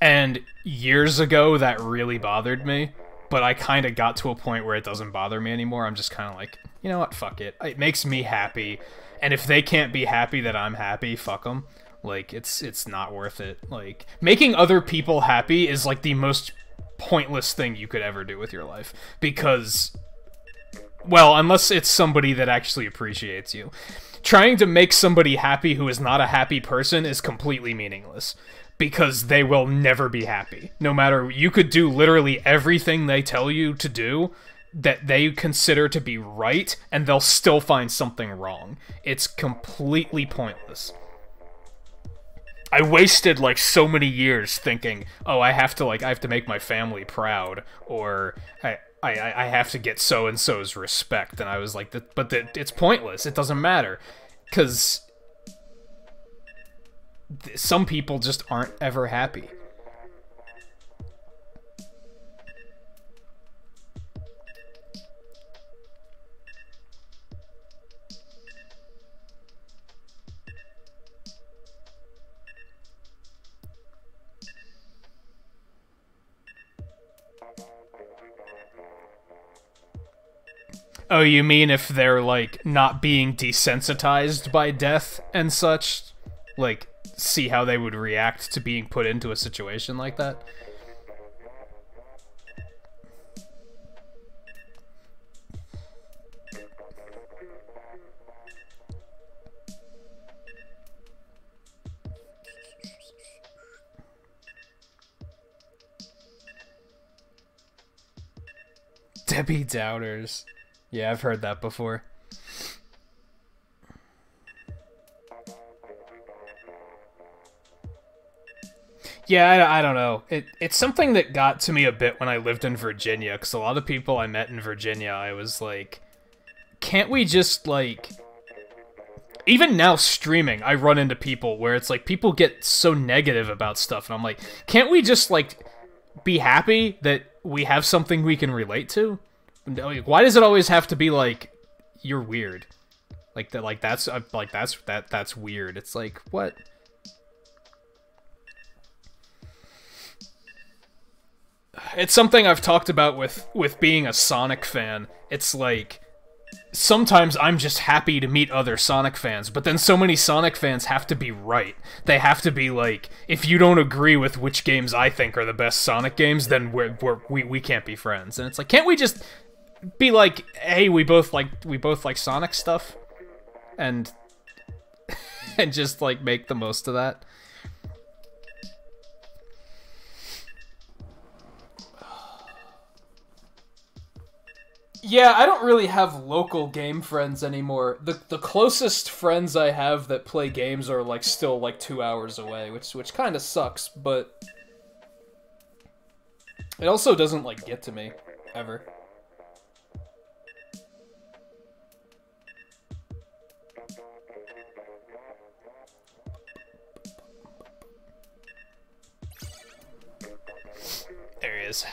And years ago, that really bothered me. But I kind of got to a point where it doesn't bother me anymore. I'm just kind of like, you know what, fuck it. It makes me happy. And if they can't be happy that I'm happy, fuck them. Like, it's not worth it. Like, making other people happy is, like, the most pointless thing you could ever do with your life. Because... well, unless it's somebody that actually appreciates you. Trying to make somebody happy who is not a happy person is completely meaningless. Because they will never be happy. No matter, you could do literally everything they tell you to do that they consider to be right, and they'll still find something wrong. It's completely pointless. I wasted, like, so many years thinking, oh, I have to make my family proud, or I have to get so-and-so's respect, and I was like, but it's pointless, it doesn't matter, because some people just aren't ever happy. Oh, you mean if they're, like, not being desensitized by death and such? Like, see how they would react to being put into a situation like that? Debbie Downers. Yeah, I've heard that before. Yeah, I don't know. It's something that got to me a bit when I lived in Virginia, because a lot of people I met in Virginia, I was like, can't we just, like... Even now streaming, I run into people where it's like, people get so negative about stuff, and I'm like, can't we just, like, be happy that we have something we can relate to? Why does it always have to be like, you're weird? Like that, that's weird. It's like, what? It's something I've talked about with being a Sonic fan. It's like, sometimes I'm just happy to meet other Sonic fans, but then so many Sonic fans have to be right. They have to be like, if you don't agree with which games I think are the best Sonic games, then we can't be friends. And it's like, can't we just be like, hey, we both like Sonic stuff, and and just, like, make the most of that? Yeah, I don't really have local game friends anymore. The closest friends I have that play games are, like, still, like, 2 hours away, which kind of sucks, but it also doesn't, like, get to me ever. There he is.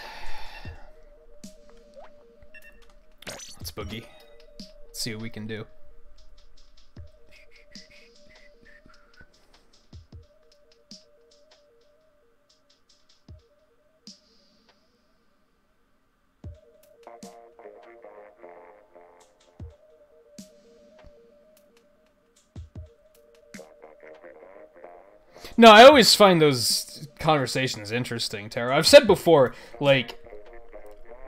Alright, let's boogie. Let's see what we can do. No, I always find those conversations interesting, Tara. I've said before, like,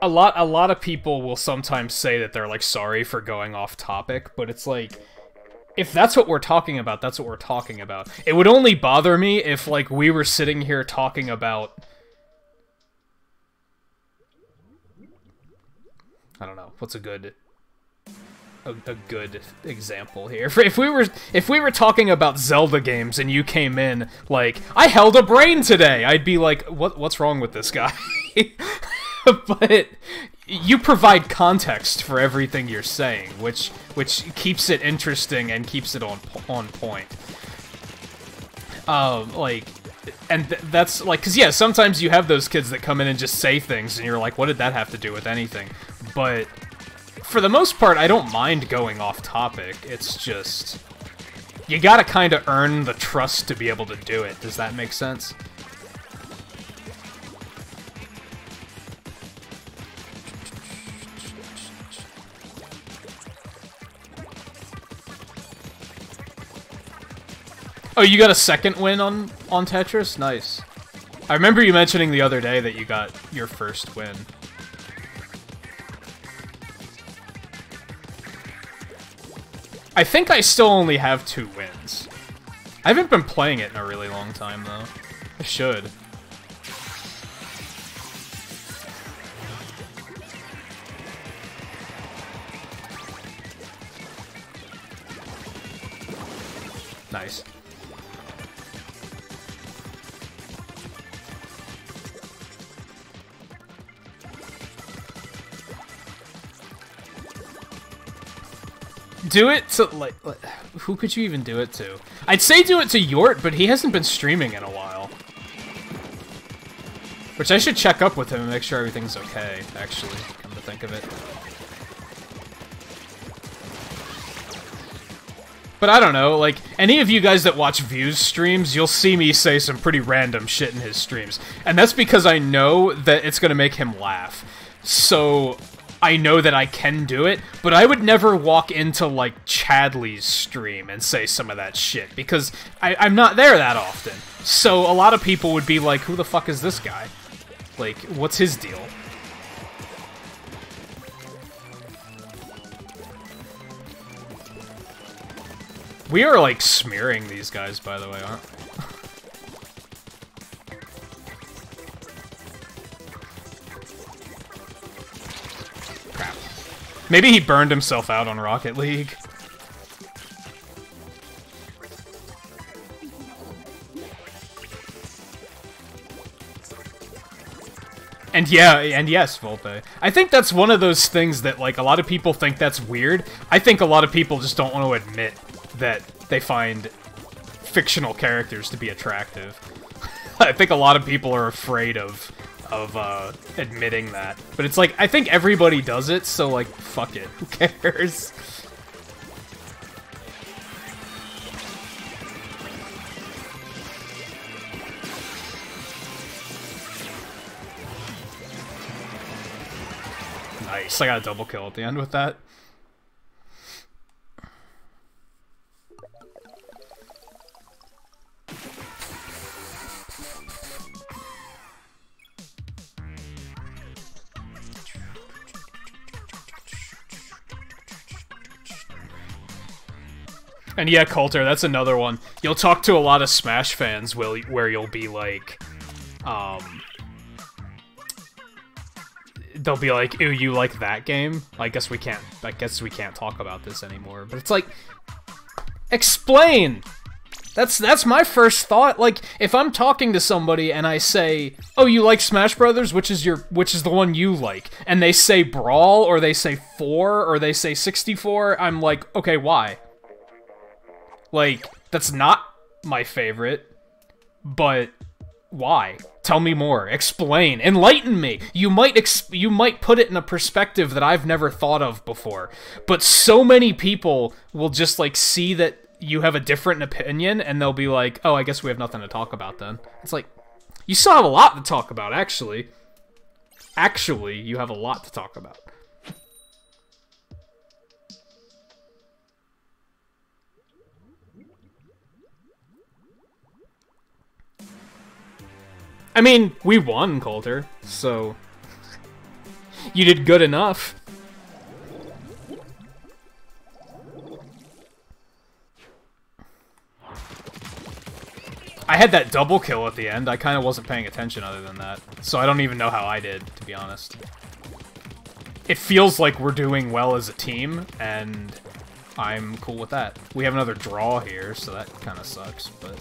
a lot of people will sometimes say that they're, like, sorry for going off topic, but it's like, if that's what we're talking about, that's what we're talking about. It would only bother me if, like, we were sitting here talking about... I don't know, what's a good example here? If we were talking about Zelda games and you came in like, I held a brain today, I'd be like, what's wrong with this guy? But you provide context for everything you're saying, which keeps it interesting and keeps it on point. Like, and that's like, cause yeah, sometimes you have those kids that come in and just say things, and you're like, what did that have to do with anything? But for the most part, I don't mind going off topic. It's just, you gotta kind of earn the trust to be able to do it. Does that make sense? Oh, you got a second win on Tetris? Nice. I remember you mentioning the other day that you got your first win. I think I still only have 2 wins. I haven't been playing it in a really long time, though. I should. Nice. Do it to, like, who could you even do it to? I'd say do it to Yort, but he hasn't been streaming in a while. Which I should check up with him and make sure everything's okay, actually, come to think of it. But I don't know, like, any of you guys that watch Views streams, you'll see me say some pretty random shit in his streams. And that's because I know that it's gonna make him laugh. So I know that I can do it, but I would never walk into, like, Chadley's stream and say some of that shit, because I'm not there that often. So a lot of people would be like, who the fuck is this guy? Like, what's his deal? We are, like, smearing these guys, by the way, aren't we? Crap. Maybe he burned himself out on Rocket League. And yeah, and yes, Volpe. I think that's one of those things that, like, a lot of people think that's weird. I think a lot of people just don't want to admit that they find fictional characters to be attractive. I think a lot of people are afraid of admitting that. But it's like, I think everybody does it, so, like, fuck it. Who cares? Nice, I got a double kill at the end with that. And yeah, Coulter, that's another one. You'll talk to a lot of Smash fans where you'll be like, they'll be like, "Ooh, you like that game? I guess we can't talk about this anymore." But it's like, explain. That's my first thought. Like, if I'm talking to somebody and I say, "Oh, you like Smash Brothers? Which is the one you like?" And they say Brawl, or they say 4, or they say 64, I'm like, okay, why? Like, that's not my favorite, but Why? Tell me more. Explain. Enlighten me. You might put it in a perspective that I've never thought of before. But so many people will just, like, see that you have a different opinion, and they'll be like, oh, I guess we have nothing to talk about then. It's like, you still have a lot to talk about, actually. Actually, you have a lot to talk about. I mean, we won, Coulter, so you did good enough. I had that double kill at the end. I kind of wasn't paying attention other than that, so I don't even know how I did, to be honest. It feels like we're doing well as a team, and I'm cool with that. We have another draw here, so that kind of sucks, but...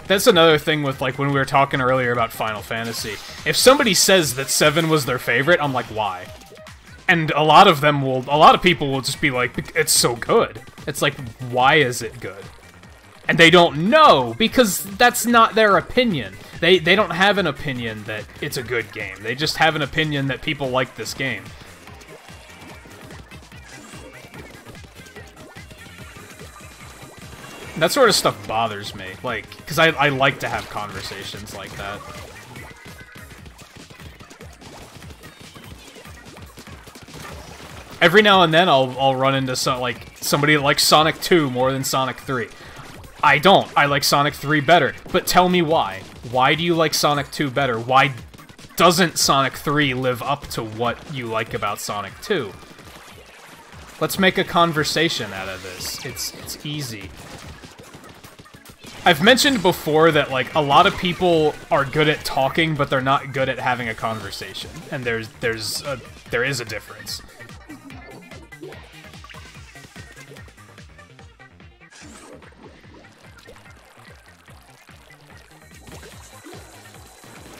That's another thing with, like, when we were talking earlier about Final Fantasy. If somebody says that 7 was their favorite, I'm like, why? And a lot of people will just be like, it's so good. It's like, why is it good? And they don't know, because that's not their opinion. They don't have an opinion that it's a good game. They just have an opinion that people like this game. That sort of stuff bothers me, like, because I like to have conversations like that. Every now and then I'll run into somebody that likes Sonic 2 more than Sonic 3. I don't. I like Sonic 3 better. But tell me why. Why do you like Sonic 2 better? Why doesn't Sonic 3 live up to what you like about Sonic 2? Let's make a conversation out of this. It's easy. I've mentioned before that, like, a lot of people are good at talking, but they're not good at having a conversation. And there is a difference.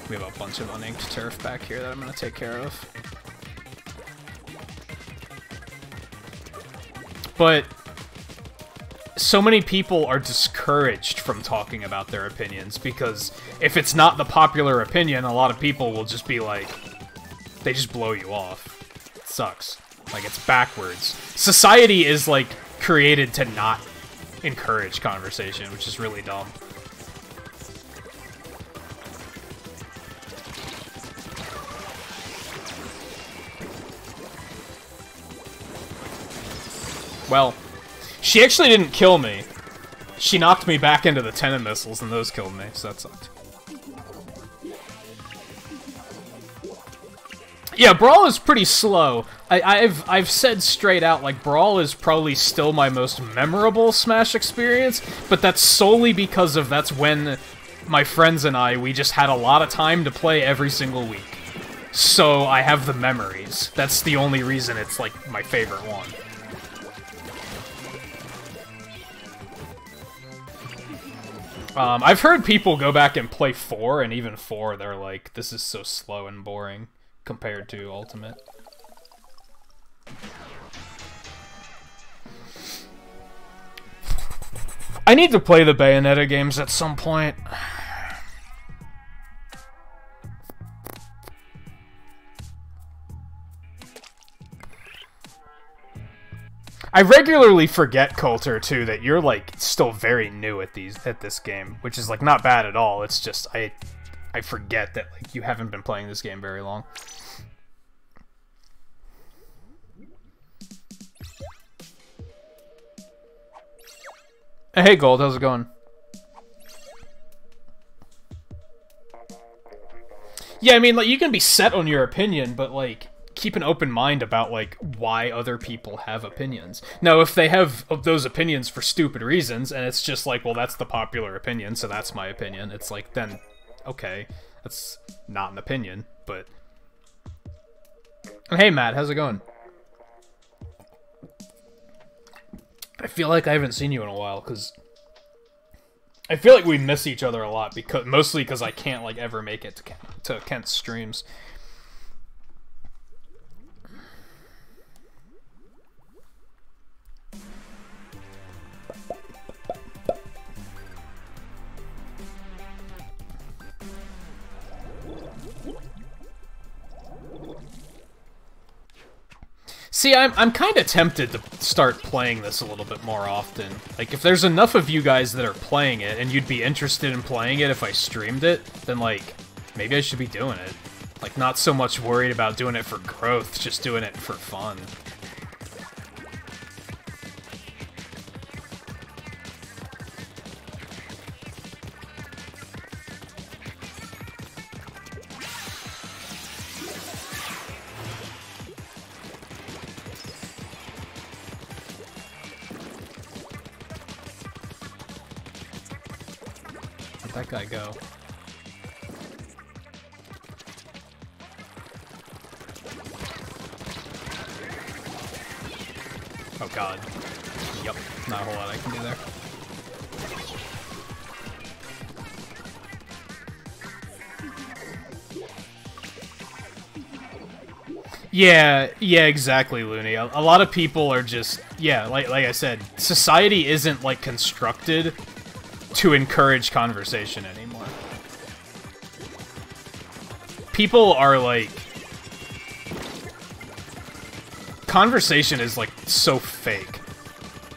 We have a bunch of uninked turf back here that I'm going to take care of. But so many people are discouraged from talking about their opinions, because if it's not the popular opinion, a lot of people will just be like, they just blow you off. It sucks. Like, it's backwards. Society is, like, created to not encourage conversation, which is really dumb. Well, she actually didn't kill me. She knocked me back into the tenon missiles, and those killed me, so that sucked. Yeah, Brawl is pretty slow. I've said straight out, like, Brawl is probably still my most memorable Smash experience, but that's solely because that's when my friends and we just had a lot of time to play every single week. So I have the memories. That's the only reason it's, like, my favorite one. I've heard people go back and play 4, and even 4, they're like, this is so slow and boring compared to Ultimate. I need to play the Bayonetta games at some point. I regularly forget, Coulter, too, that you're, like, still very new at this game, which is, like, not bad at all. It's just, I forget that, like, you haven't been playing this game very long. Hey, Gold, how's it going? Yeah, I mean, like, you can be set on your opinion, but, like, keep an open mind about, like, why other people have opinions. Now, if they have those opinions for stupid reasons, and it's just like, well, that's the popular opinion, so that's my opinion, it's like, then, okay, that's not an opinion, but... And hey, Matt, how's it going? I feel like I haven't seen you in a while, because I feel like we miss each other a lot, because mostly because I can't like ever make it to Kent's streams. See, I'm kind of tempted to start playing this a little bit more often. Like, if there's enough of you guys that are playing it, and you'd be interested in playing it if I streamed it, then, like, maybe I should be doing it. Like, not so much worried about doing it for growth, just doing it for fun. That guy go. Oh god. Yep, not a whole lot I can do there. Yeah, exactly, Looney. A lot of people are just, yeah, like I said, society isn't, like, constructed to encourage conversation anymore. People are like... Conversation is like so fake.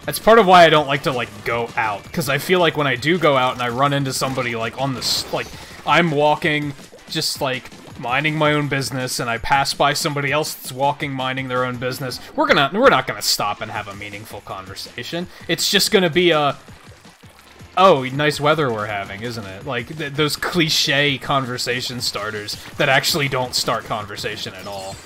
That's part of why I don't like to like go out, because I feel like when I do go out and I run into somebody like on the... like, I'm walking, just like minding my own business, and I pass by somebody else that's walking, minding their own business, we're not gonna stop and have a meaningful conversation. It's just gonna be a... oh, nice weather we're having, isn't it? Like, those cliche conversation starters that actually don't start conversation at all.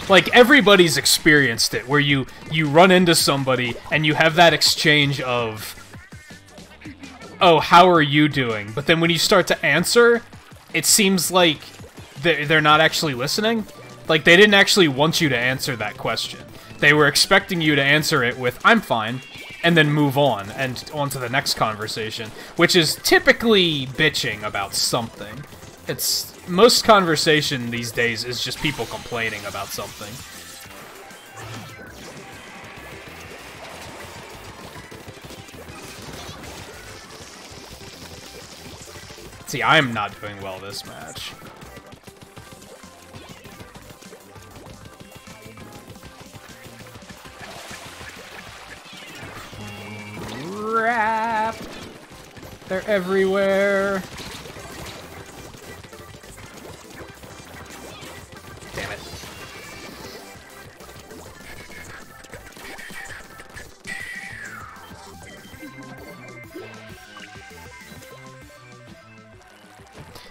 Like, everybody's experienced it, where you run into somebody and you have that exchange of, oh, how are you doing? But then when you start to answer, it seems like they're not actually listening. Like, they didn't actually want you to answer that question. They were expecting you to answer it with, I'm fine, and then move on, and on to the next conversation, which is typically bitching about something. It's... most conversation these days is just people complaining about something. See, I'm not doing well this match. Crap! They're everywhere. Damn it.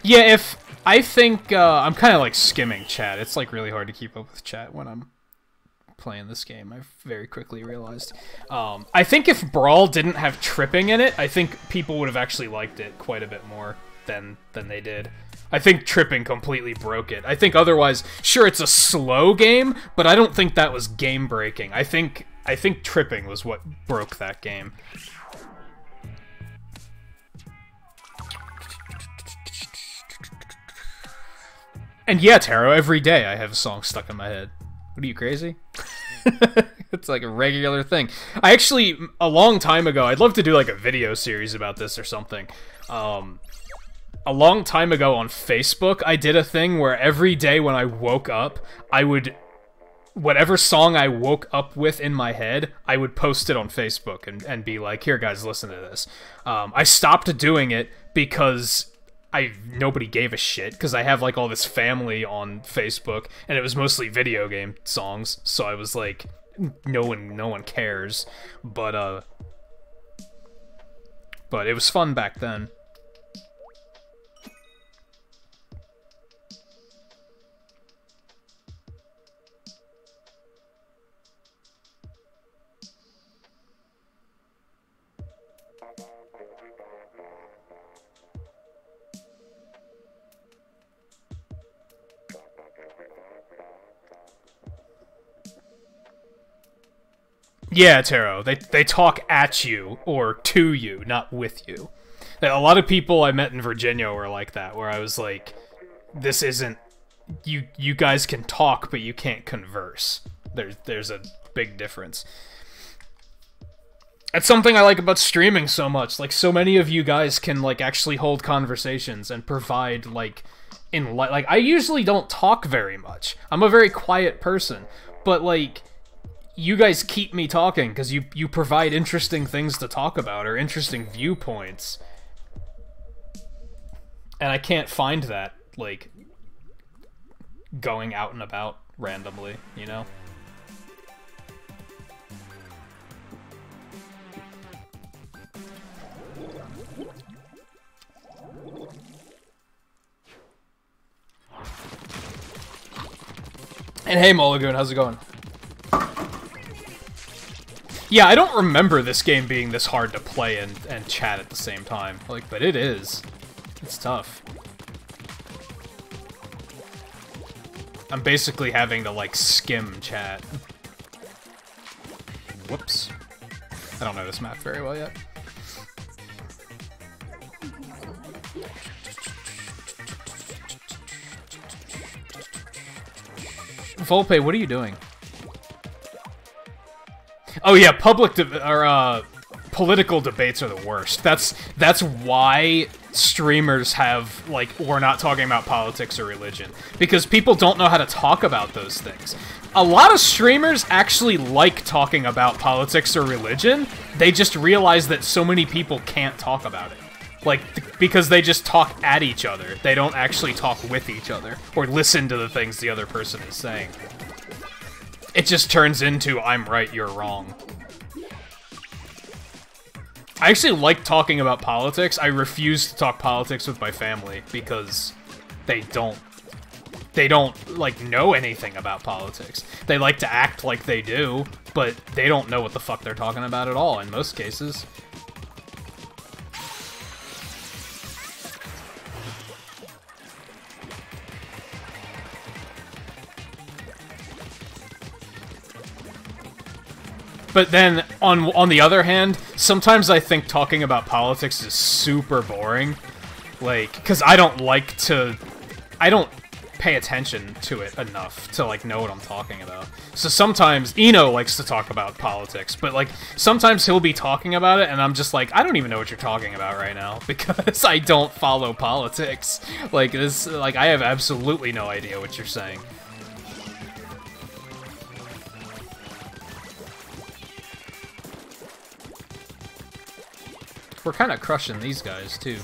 Yeah, if... I think, I'm kind of like skimming chat. It's like really hard to keep up with chat when I'm playing this game, I've very quickly realized. I think if Brawl didn't have tripping in it, I think people would have actually liked it quite a bit more than they did. I think tripping completely broke it. I think otherwise, sure, it's a slow game, but I don't think that was game-breaking. I think tripping was what broke that game. And yeah, Taro, every day I have a song stuck in my head. What are you, crazy? It's like a regular thing. I actually, a long time ago, I'd love to do like a video series about this or something. A long time ago on Facebook, I did a thing where every day when I woke up, I would... whatever song I woke up with in my head, I would post it on Facebook and be like, here guys, listen to this. I stopped doing it because... nobody gave a shit, because I have, like, all this family on Facebook, and it was mostly video game songs, so I was like, no one cares, but it was fun back then. Yeah, Taro. They talk at you or to you, not with you. A lot of people I met in Virginia were like that, where I was like, this isn't... You guys can talk, but you can't converse. There's a big difference. That's something I like about streaming so much. Like, so many of you guys can, like, actually hold conversations and provide, like... Like, I usually don't talk very much. I'm a very quiet person. But, like... You guys keep me talking, because you provide interesting things to talk about, or interesting viewpoints. And I can't find that, like, going out and about randomly, you know? And hey, Mulligan, how's it going? Yeah, I don't remember this game being this hard to play and chat at the same time. Like, but it is. It's tough. I'm basically having to, like, skim chat. Whoops. I don't know this map very well yet. Volpe, what are you doing? Oh yeah, political debates are the worst. That's why streamers have, like, we're not talking about politics or religion. Because people don't know how to talk about those things. A lot of streamers actually like talking about politics or religion. They just realize that so many people can't talk about it. Like, because they just talk at each other. They don't actually talk with each other, or listen to the things the other person is saying. It just turns into, I'm right, you're wrong. I actually like talking about politics. I refuse to talk politics with my family, because they don't, like, know anything about politics. They like to act like they do, but they don't know what the fuck they're talking about at all, in most cases. But then, on the other hand, sometimes I think talking about politics is super boring. Like, because I don't pay attention to it enough to, like, know what I'm talking about. So sometimes, Eno likes to talk about politics, but, like, sometimes he'll be talking about it, and I'm just like, I don't even know what you're talking about right now, because I don't follow politics. Like, I have absolutely no idea what you're saying. We're kind of crushing these guys, too.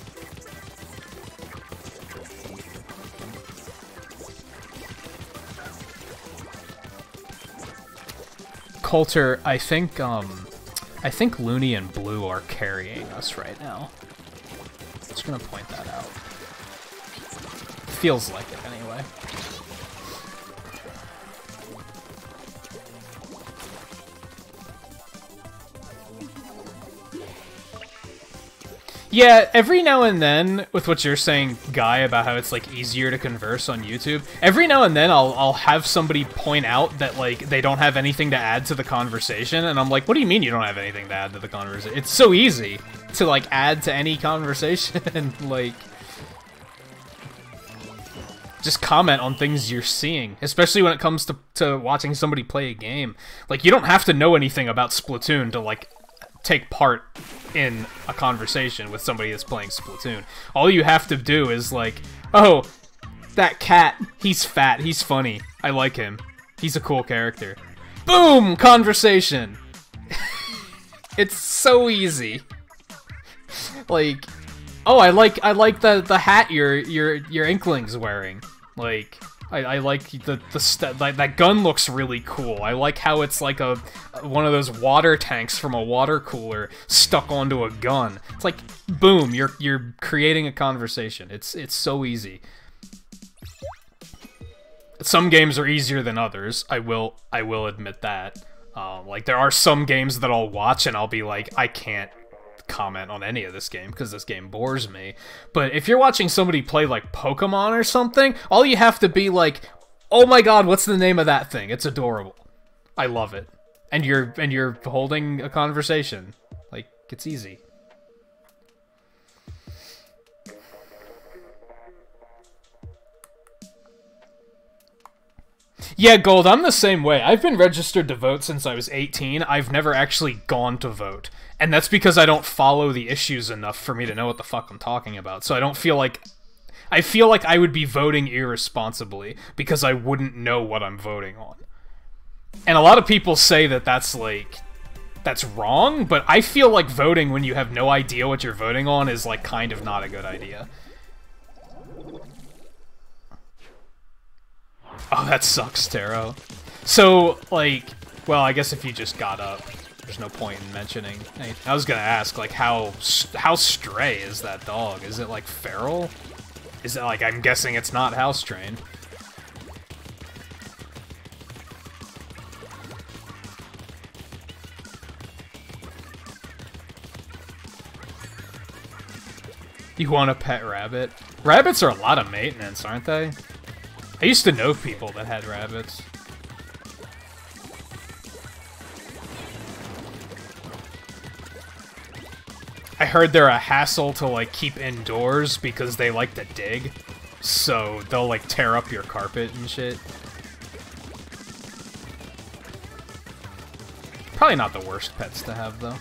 Coulter, I think Looney and Blue are carrying us right now. Just gonna point that out. Feels like it, anyway. Yeah, every now and then, with what you're saying, Guy, about how it's, like, easier to converse on YouTube, every now and then I'll have somebody point out that, like, they don't have anything to add to the conversation, and I'm like, what do you mean you don't have anything to add to the conversation? It's so easy to, like, add to any conversation, and, like, just comment on things you're seeing, especially when it comes to watching somebody play a game. Like, you don't have to know anything about Splatoon to, like, take part in a conversation with somebody that's playing Splatoon. All you have to do is, like, oh, that cat, he's fat, he's funny, I like him, he's a cool character. Boom! Conversation! It's so easy. Like, oh, I like the hat your Inkling's wearing. Like, I like that gun looks really cool. I like how it's like one of those water tanks from a water cooler stuck onto a gun. It's like, boom, you're creating a conversation. It's so easy. Some games are easier than others. I will admit that. Like, there are some games that I'll watch and I'll be like, I can't comment on any of this game because this game bores me. But if you're watching somebody play, like, Pokemon or something, all you have to be like, oh my god, what's the name of that thing? It's adorable. I love it. And you're holding a conversation. Like, it's easy. Yeah, Gold, I'm the same way. I've been registered to vote since I was 18. I've never actually gone to vote. And that's because I don't follow the issues enough for me to know what the fuck I'm talking about. So I don't feel like... I feel like I would be voting irresponsibly because I wouldn't know what I'm voting on. And a lot of people say that that's, like... that's wrong, but I feel like voting when you have no idea what you're voting on is, like, kind of not a good idea. Oh, that sucks, Taro. So, like, well, I guess if you just got up, there's no point in mentioning. I was gonna ask, like, how stray is that dog? Is it, like, feral? Is it, like, I'm guessing it's not house trained. You want a pet rabbit? Rabbits are a lot of maintenance, aren't they? I used to know people that had rabbits. I heard they're a hassle to, like, keep indoors because they like to dig. So they'll, like, tear up your carpet and shit. Probably not the worst pets to have, though.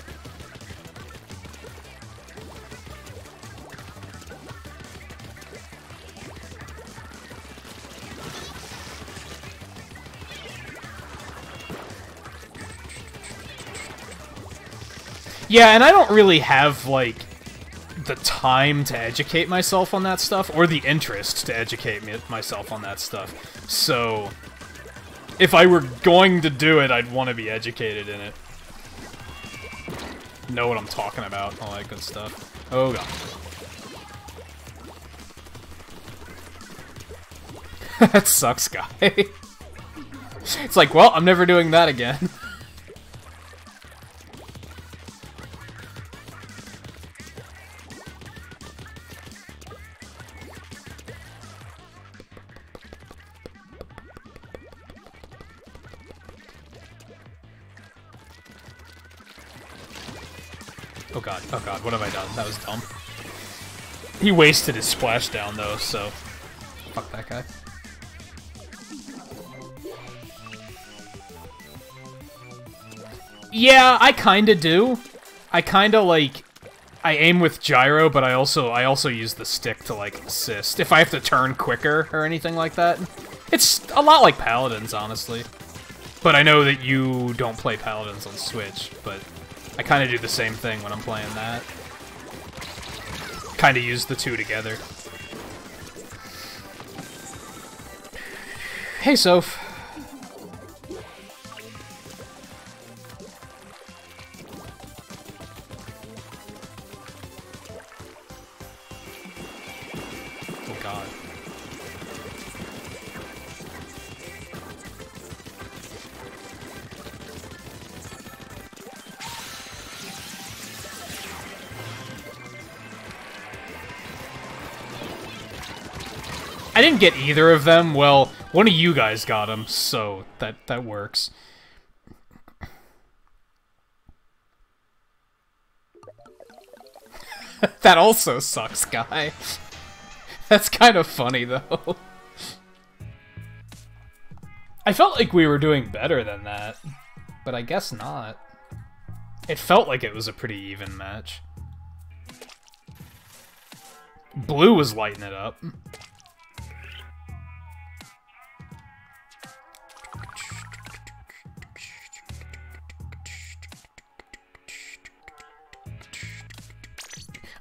Yeah, and I don't really have, like, the time to educate myself on that stuff, or the interest to educate myself on that stuff. So, if I were going to do it, I'd want to be educated in it. Know what I'm talking about, all that good stuff. Oh god. That sucks, guy. It's like, well, I'm never doing that again. Oh god, what have I done? That was dumb. He wasted his splashdown though, so... fuck that guy. Yeah, I kinda do. I kinda, like... I aim with gyro, but I also use the stick to, like, assist. If I have to turn quicker or anything like that. It's a lot like Paladins, honestly. But I know that you don't play Paladins on Switch, but... I kind of do the same thing when I'm playing that. Kind of use the two together. Hey, Soph. Oh, God. I didn't get either of them. Well, one of you guys got them, so that works. That also sucks, guy. That's kind of funny, though. I felt like we were doing better than that, but I guess not. It felt like it was a pretty even match. Blue was lighting it up.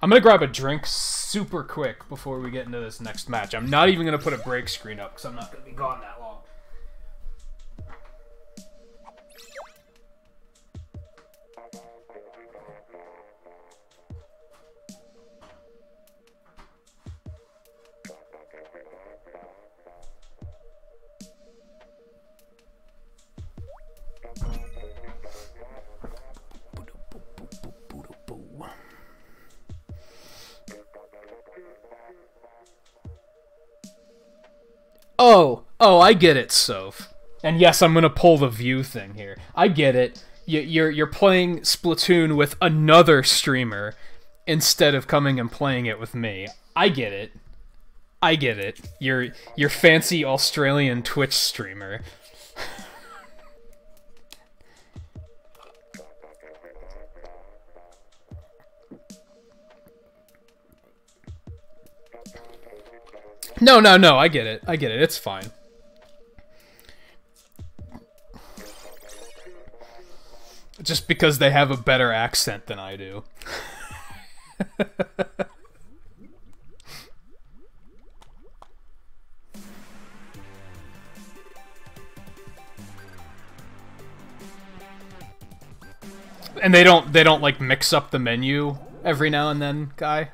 I'm gonna grab a drink super quick before we get into this next match. I'm not even gonna put a break screen up because I'm not gonna be gone that long. Oh, I get it, Soph. And yes, I'm gonna pull the view thing here. I get it. You're playing Splatoon with another streamer instead of coming and playing it with me. I get it. I get it. You're fancy Australian Twitch streamer. No, I get it. I get it. It's fine. Just because they have a better accent than I do. And they don't like mix up the menu every now and then, guy?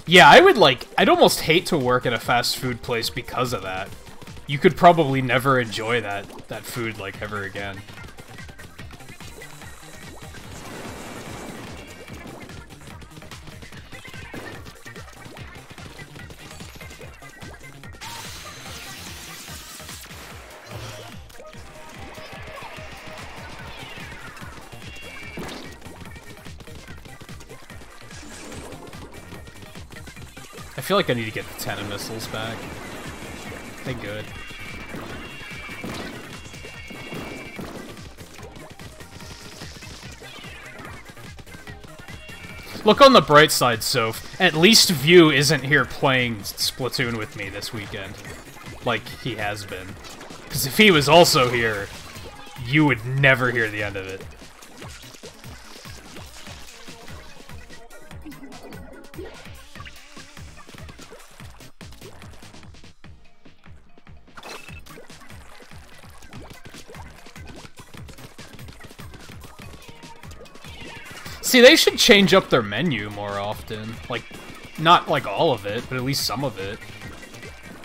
Yeah, I'd almost hate to work at a fast food place because of that. You could probably never enjoy that food, like, ever again. I feel like I need to get the 10 missiles back. They're good. Look on the bright side, Soph. At least View isn't here playing Splatoon with me this weekend. Like he has been. Because if he was also here, you would never hear the end of it. See, they should change up their menu more often. Like, not like all of it, but at least some of it.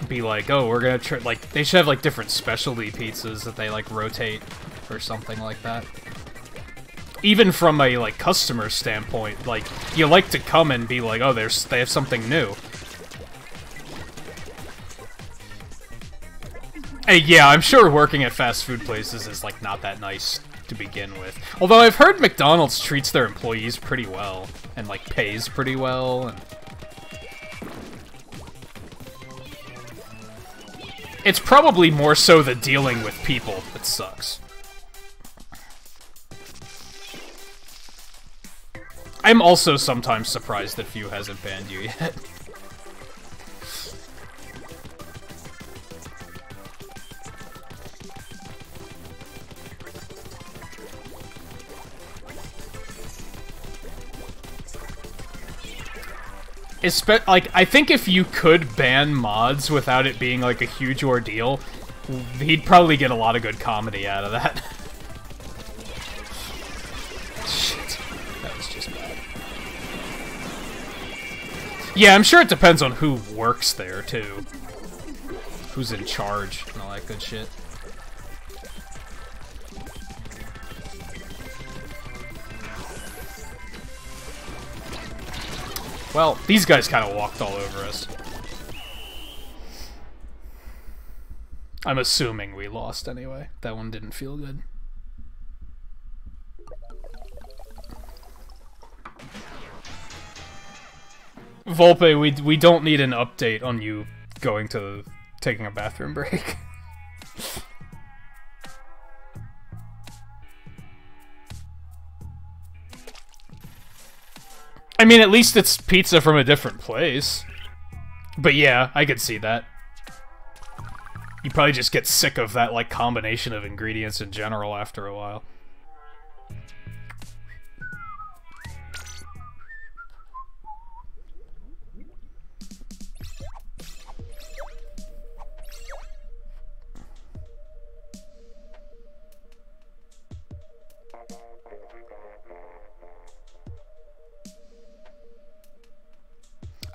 Be like, oh, we're gonna try, like, they should have like different specialty pizzas that they like rotate or something like that. Even from a like customer standpoint, like, you like to come and be like, oh, they have something new. Hey, yeah, I'm sure working at fast food places is like not that nice to begin with. Although I've heard McDonald's treats their employees pretty well, and like pays pretty well, and it's probably more so the dealing with people that sucks. I'm also sometimes surprised that View hasn't banned you yet. Like, I think if you could ban mods without it being, like, a huge ordeal, he'd probably get a lot of good comedy out of that. Shit. That was just bad. Yeah, I'm sure it depends on who works there, too. Who's in charge and all that good shit. Well, these guys kind of walked all over us. I'm assuming we lost anyway. That one didn't feel good. Volpe, we don't need an update on you going to taking a bathroom break. I mean, at least it's pizza from a different place. But yeah, I could see that. You probably just get sick of that, like, combination of ingredients in general after a while.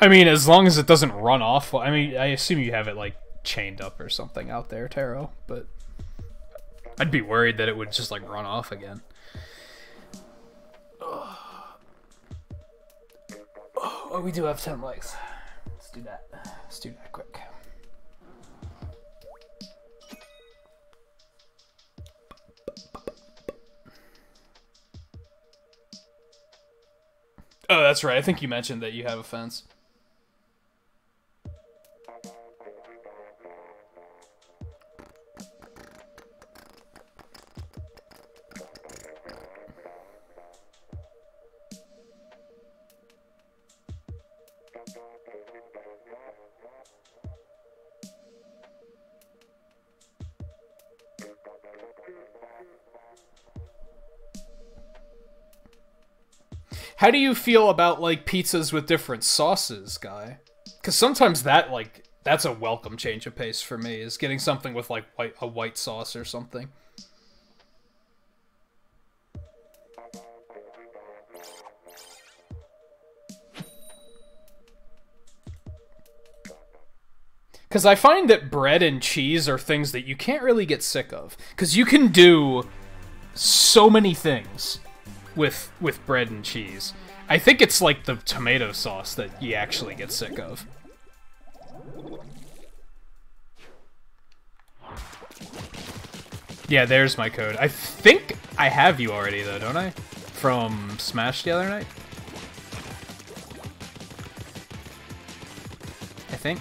I mean, as long as it doesn't run off. I mean, I assume you have it, like, chained up or something out there, Taro, but I'd be worried that it would just, like, run off again. Oh, we do have 10 likes. Let's do that. Let's do that quick. Oh, that's right. I think you mentioned that you have a fence. How do you feel about, like, pizzas with different sauces, Guy? Because sometimes that, like, that's a welcome change of pace for me, is getting something with, like, a white sauce or something. Because I find that bread and cheese are things that you can't really get sick of. Because you can do so many things with bread and cheese. I think it's like the tomato sauce that you actually get sick of. Yeah, there's my code. I think I have you already though, don't I? From Smash the other night? I think.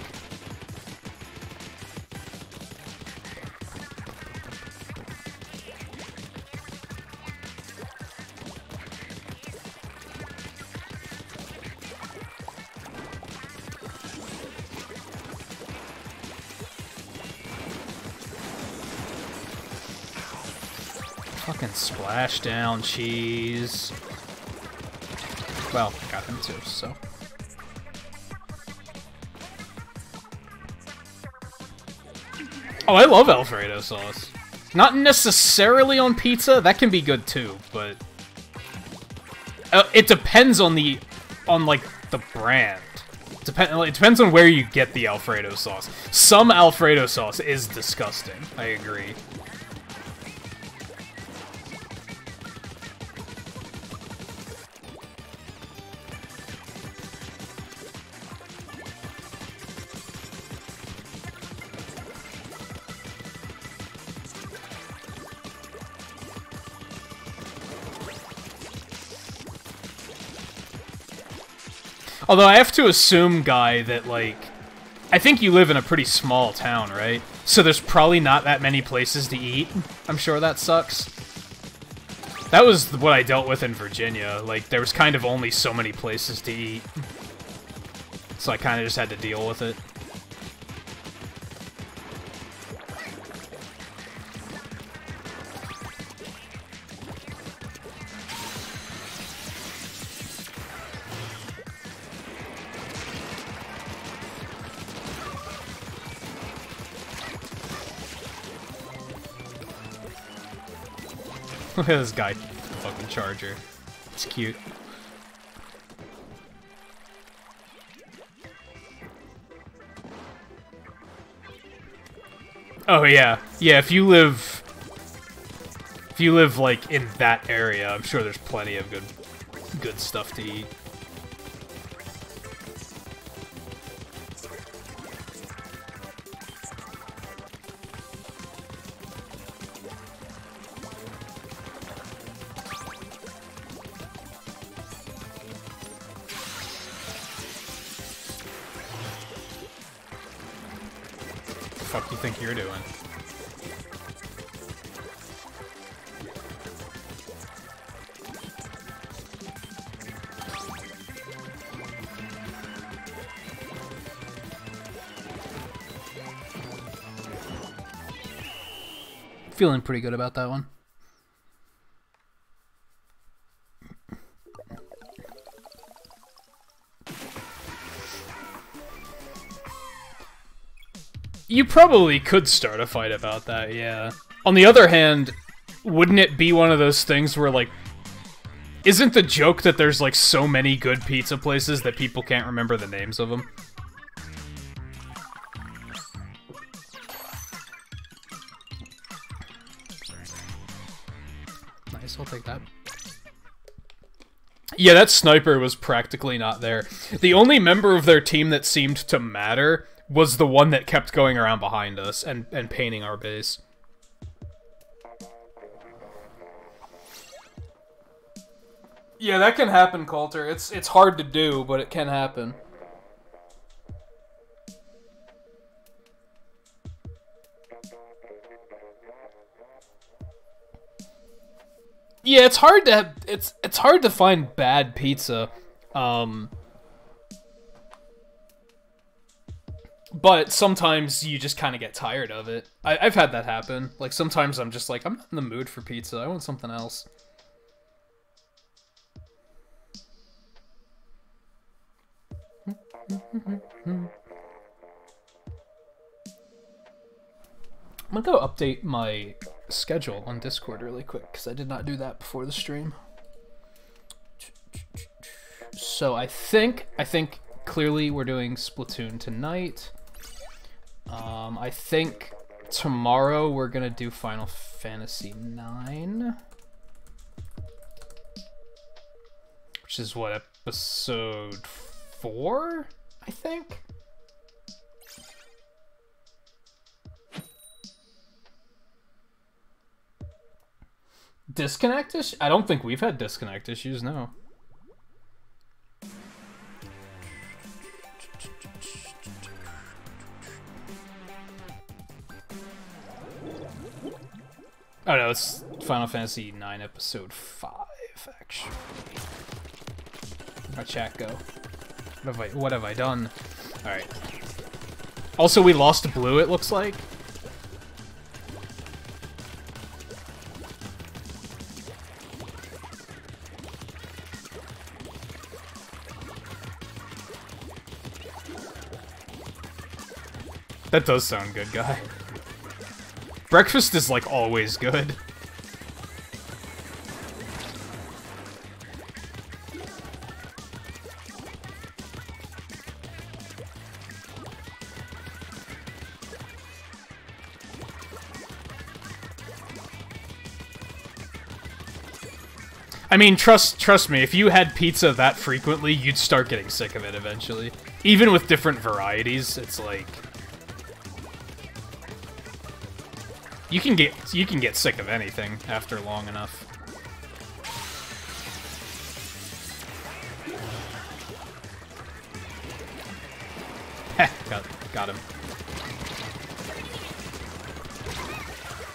Fucking splash down cheese. Well, got him too, so. Oh, I love Alfredo sauce. Not necessarily on pizza, that can be good too, but it depends on like the brand. It depends on where you get the Alfredo sauce. Some Alfredo sauce is disgusting. I agree. Although I have to assume, Guy, that, like, I think you live in a pretty small town, right? So there's probably not that many places to eat. I'm sure that sucks. That was what I dealt with in Virginia. Like, there was kind of only so many places to eat. So I kind of just had to deal with it. Look at this guy, fucking charger. It's cute. Oh yeah, yeah. If you live like in that area, I'm sure there's plenty of good stuff to eat. What the fuck do you think you're doing? Feeling pretty good about that one. You probably could start a fight about that, yeah. On the other hand, wouldn't it be one of those things where, like, isn't the joke that there's, like, so many good pizza places that people can't remember the names of them? Nice, I'll take that. Yeah, that sniper was practically not there. The only member of their team that seemed to matter was the one that kept going around behind us and painting our base. Yeah, that can happen, Coulter. It's hard to do, but it can happen. Yeah, it's hard to it's hard to find bad pizza. But sometimes you just kind of get tired of it. I've had that happen. Like, sometimes I'm just like, I'm not in the mood for pizza. I want something else. I'm gonna go update my schedule on Discord really quick, because I did not do that before the stream. So I think clearly we're doing Splatoon tonight. I think tomorrow we're gonna do Final Fantasy IX. Which is what, episode 4, I think? Disconnect issue? I don't think we've had disconnect issues, no. Oh no, it's Final Fantasy IX episode 5, actually. Where'd my chat go? What have I done? Alright. Also, we lost blue, it looks like. That does sound good, guy. Breakfast is, like, always good. I mean, trust me, if you had pizza that frequently, you'd start getting sick of it eventually. Even with different varieties, it's like... You can get sick of anything after long enough. Heh, got him.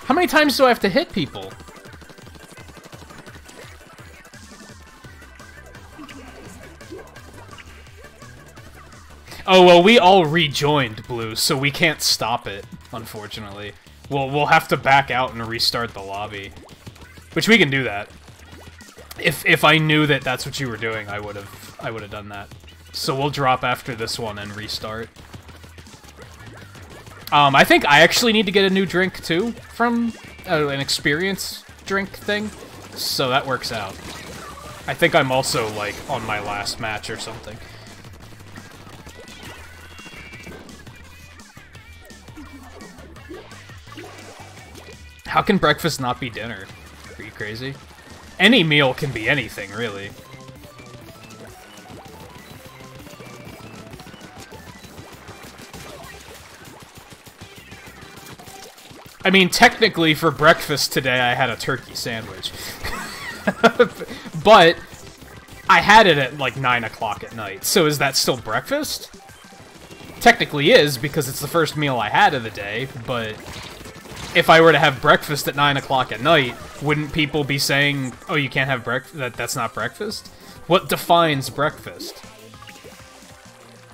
How many times do I have to hit people? Oh, well, we all rejoined Blue, so we can't stop it, unfortunately. We'll have to back out and restart the lobby. Which we can do that. If I knew that that's what you were doing, I would have done that. So we'll drop after this one and restart. I think I actually need to get a new drink too from an experience drink thing. So that works out. I think I'm also like on my last match or something. How can breakfast not be dinner? Are you crazy? Any meal can be anything, really. I mean, technically, for breakfast today, I had a turkey sandwich. But I had it at, like, 9 o'clock at night. So is that still breakfast? Technically is, because it's the first meal I had of the day, but... If I were to have breakfast at 9 o'clock at night, wouldn't people be saying, oh, you can't have breakfast? That's not breakfast? What defines breakfast?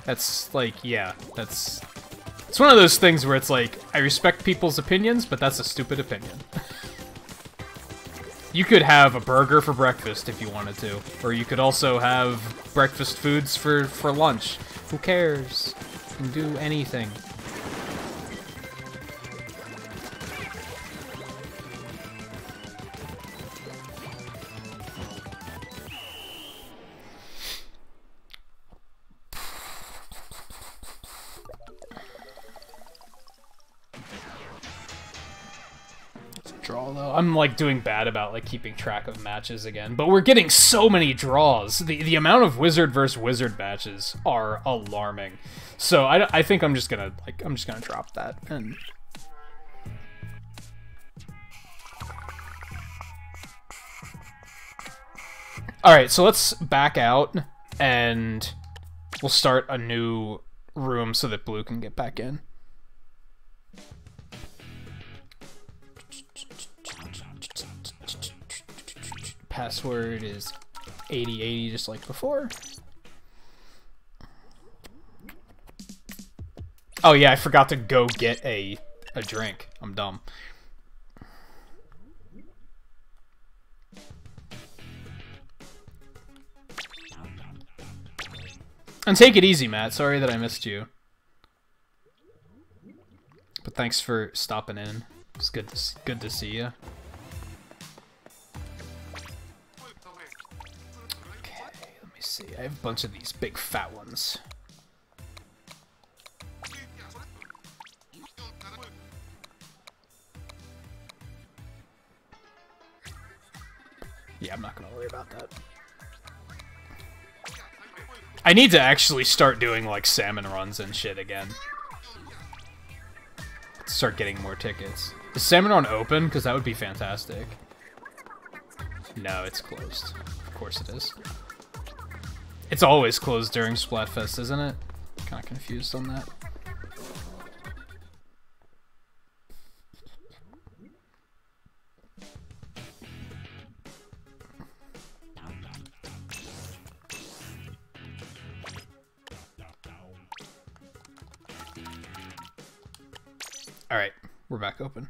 That's, like, yeah, that's... It's one of those things where it's like, I respect people's opinions, but that's a stupid opinion. You could have a burger for breakfast if you wanted to. Or you could also have breakfast foods for lunch. Who cares? You can do anything. draw, though. I'm, like, doing bad about, like, keeping track of matches again. But we're getting so many draws. The amount of Wizard versus Wizard matches are alarming. So I think I'm just gonna, like, drop that. And... Alright, so let's back out, and we'll start a new room so that Blue can get back in. Password is 8080, just like before. Oh yeah, I forgot to go get a drink. I'm dumb. And take it easy, Matt. Sorry that I missed you. But thanks for stopping in. It's good to see you. Okay, let me see. I have a bunch of these big fat ones. Yeah, I'm not gonna worry about that. I need to actually start doing, like, salmon runs and shit again. Start getting more tickets. Is salmon run open? Because that would be fantastic. No, it's closed. Of course it is. It's always closed during Splatfest, isn't it? Kind of confused on that. Alright, we're back open.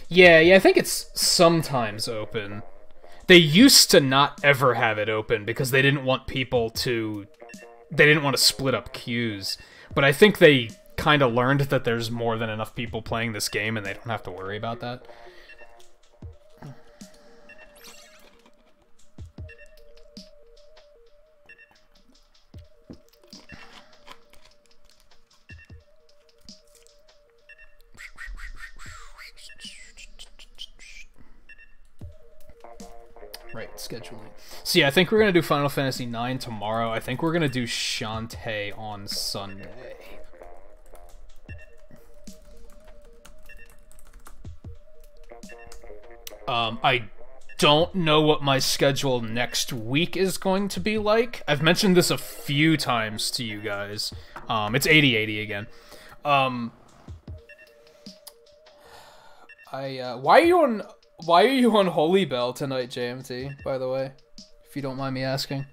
Yeah, I think it's sometimes open. They used to not ever have it open because they didn't want people to... They didn't want to split up queues. But I think they kind of learned that there's more than enough people playing this game and they don't have to worry about that. Right, scheduling. So yeah, I think we're going to do Final Fantasy IX tomorrow. I think we're going to do Shantae on Sunday. I don't know what my schedule next week is going to be like. I've mentioned this a few times to you guys. It's 8080 again. Why are you on Holy Bell tonight, JMT, by the way? If you don't mind me asking.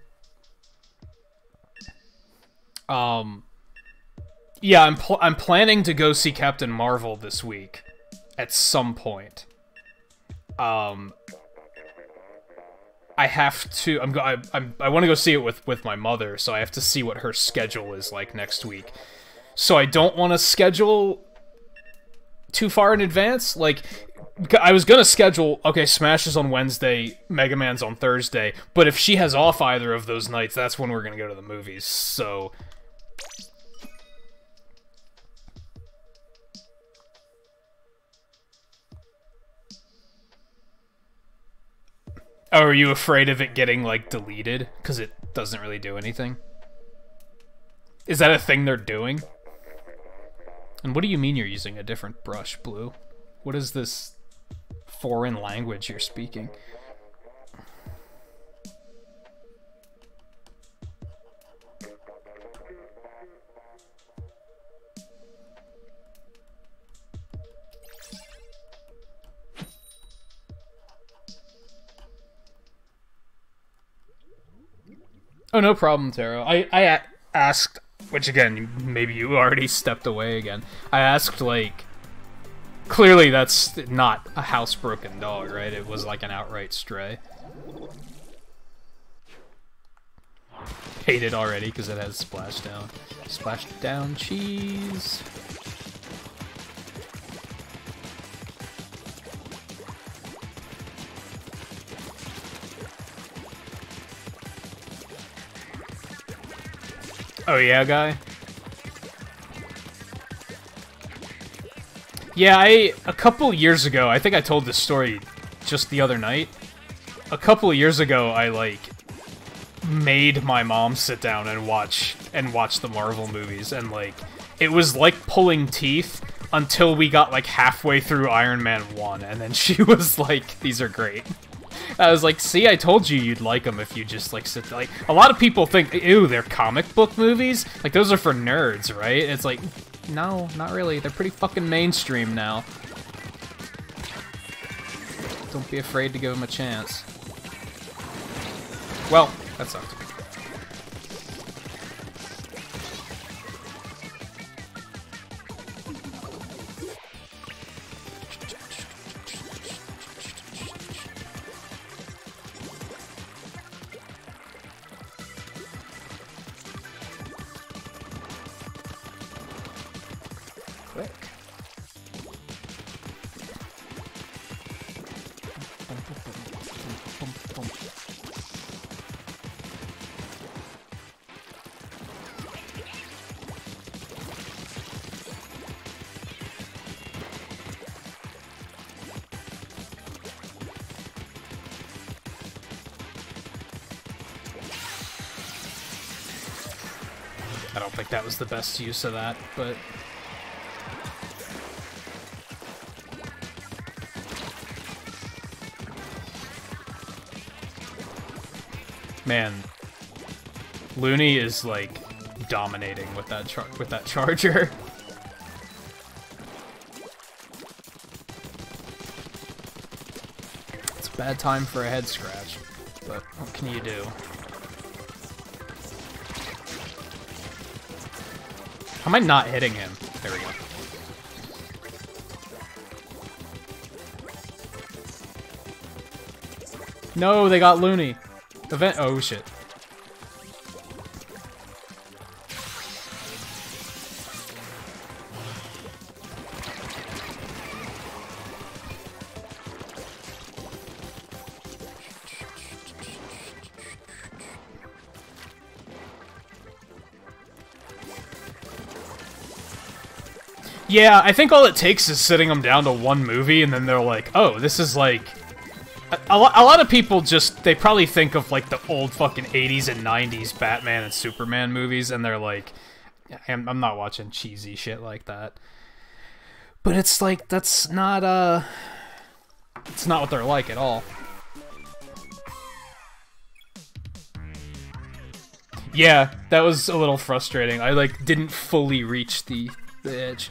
Yeah, I'm planning to go see Captain Marvel this week at some point. I have to. I want to go see it with my mother, so I have to see what her schedule is like next week. So I don't want to schedule too far in advance. Like, I was gonna schedule, okay, Smash is on Wednesday, Mega Man's on Thursday, but if she has off either of those nights, that's when we're gonna go to the movies. So. Oh, are you afraid of it getting, like, deleted? Because it doesn't really do anything? Is that a thing they're doing? And what do you mean you're using a different brush, Blue? What is this foreign language you're speaking? Oh, no problem, Taro. I asked, which again, maybe you already stepped away again. I asked, like, clearly that's not a housebroken dog, right? It was like an outright stray. Hate it already because it has splashdown. Splashdown cheese. Oh yeah, guy? Yeah, a couple years ago, I think I told this story just the other night. A couple of years ago, I, like, made my mom sit down and watch the Marvel movies, and, like, it was like pulling teeth until we got, like, halfway through Iron Man 1, and then she was like, these are great. I was like, see, I told you you'd like them if you just, like, sit there. Like, a lot of people think, ew, they're comic book movies? Like, those are for nerds, right? It's like, no, not really. They're pretty fucking mainstream now. Don't be afraid to give them a chance. Well, that sucked. Click. I don't think that was the best use of that, but... Man, Looney is, like, dominating with that charger. It's a bad time for a head scratch, but what can you do? How am I not hitting him? There we go. No, they got Looney. Event. Oh shit. Yeah, I think all it takes is sitting them down to one movie, and then they're like, oh, this is like... A lot of people just, they probably think of, like, the old fucking 80s and 90s Batman and Superman movies, and they're like, I'm not watching cheesy shit like that. But it's like, that's not, it's not what they're like at all. Yeah, that was a little frustrating. I, like, didn't fully reach the edge.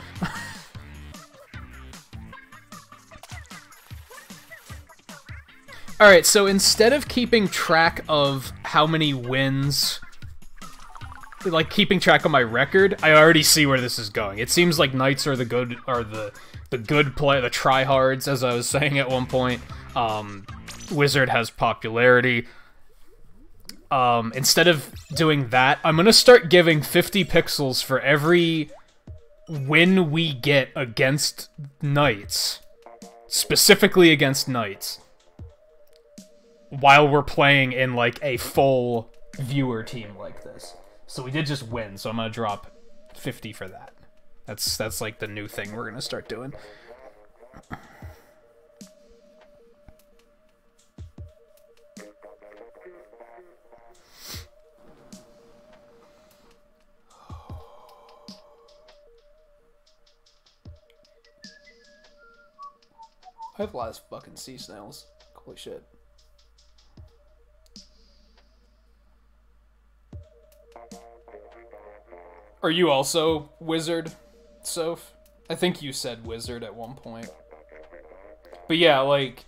Alright, so instead of keeping track of how many wins, like keeping track of my record, I already see where this is going. It seems like Knights are the good play, the tryhards, as I was saying at one point. Wizard has popularity. Instead of doing that, I'm gonna start giving 50 pixels for every win we get against Knights. Specifically against Knights. While we're playing in, like, a full viewer team like this. So we did just win, so I'm gonna drop 50 for that. That's like, the new thing we're gonna start doing. I have a lot of fucking sea snails. Holy shit. Are you also Wizard, Soph? I think you said Wizard at one point. But yeah, like...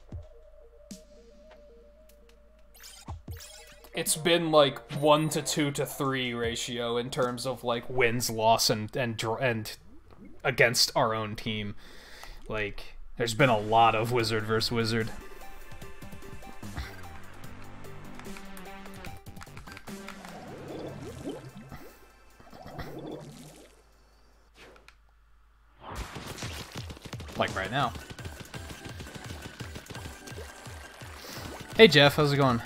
It's been like 1 to 2 to 3 ratio in terms of like wins, loss, and against our own team. Like, there's been a lot of Wizard versus Wizard. Like right now. Hey Jeff, how's it going?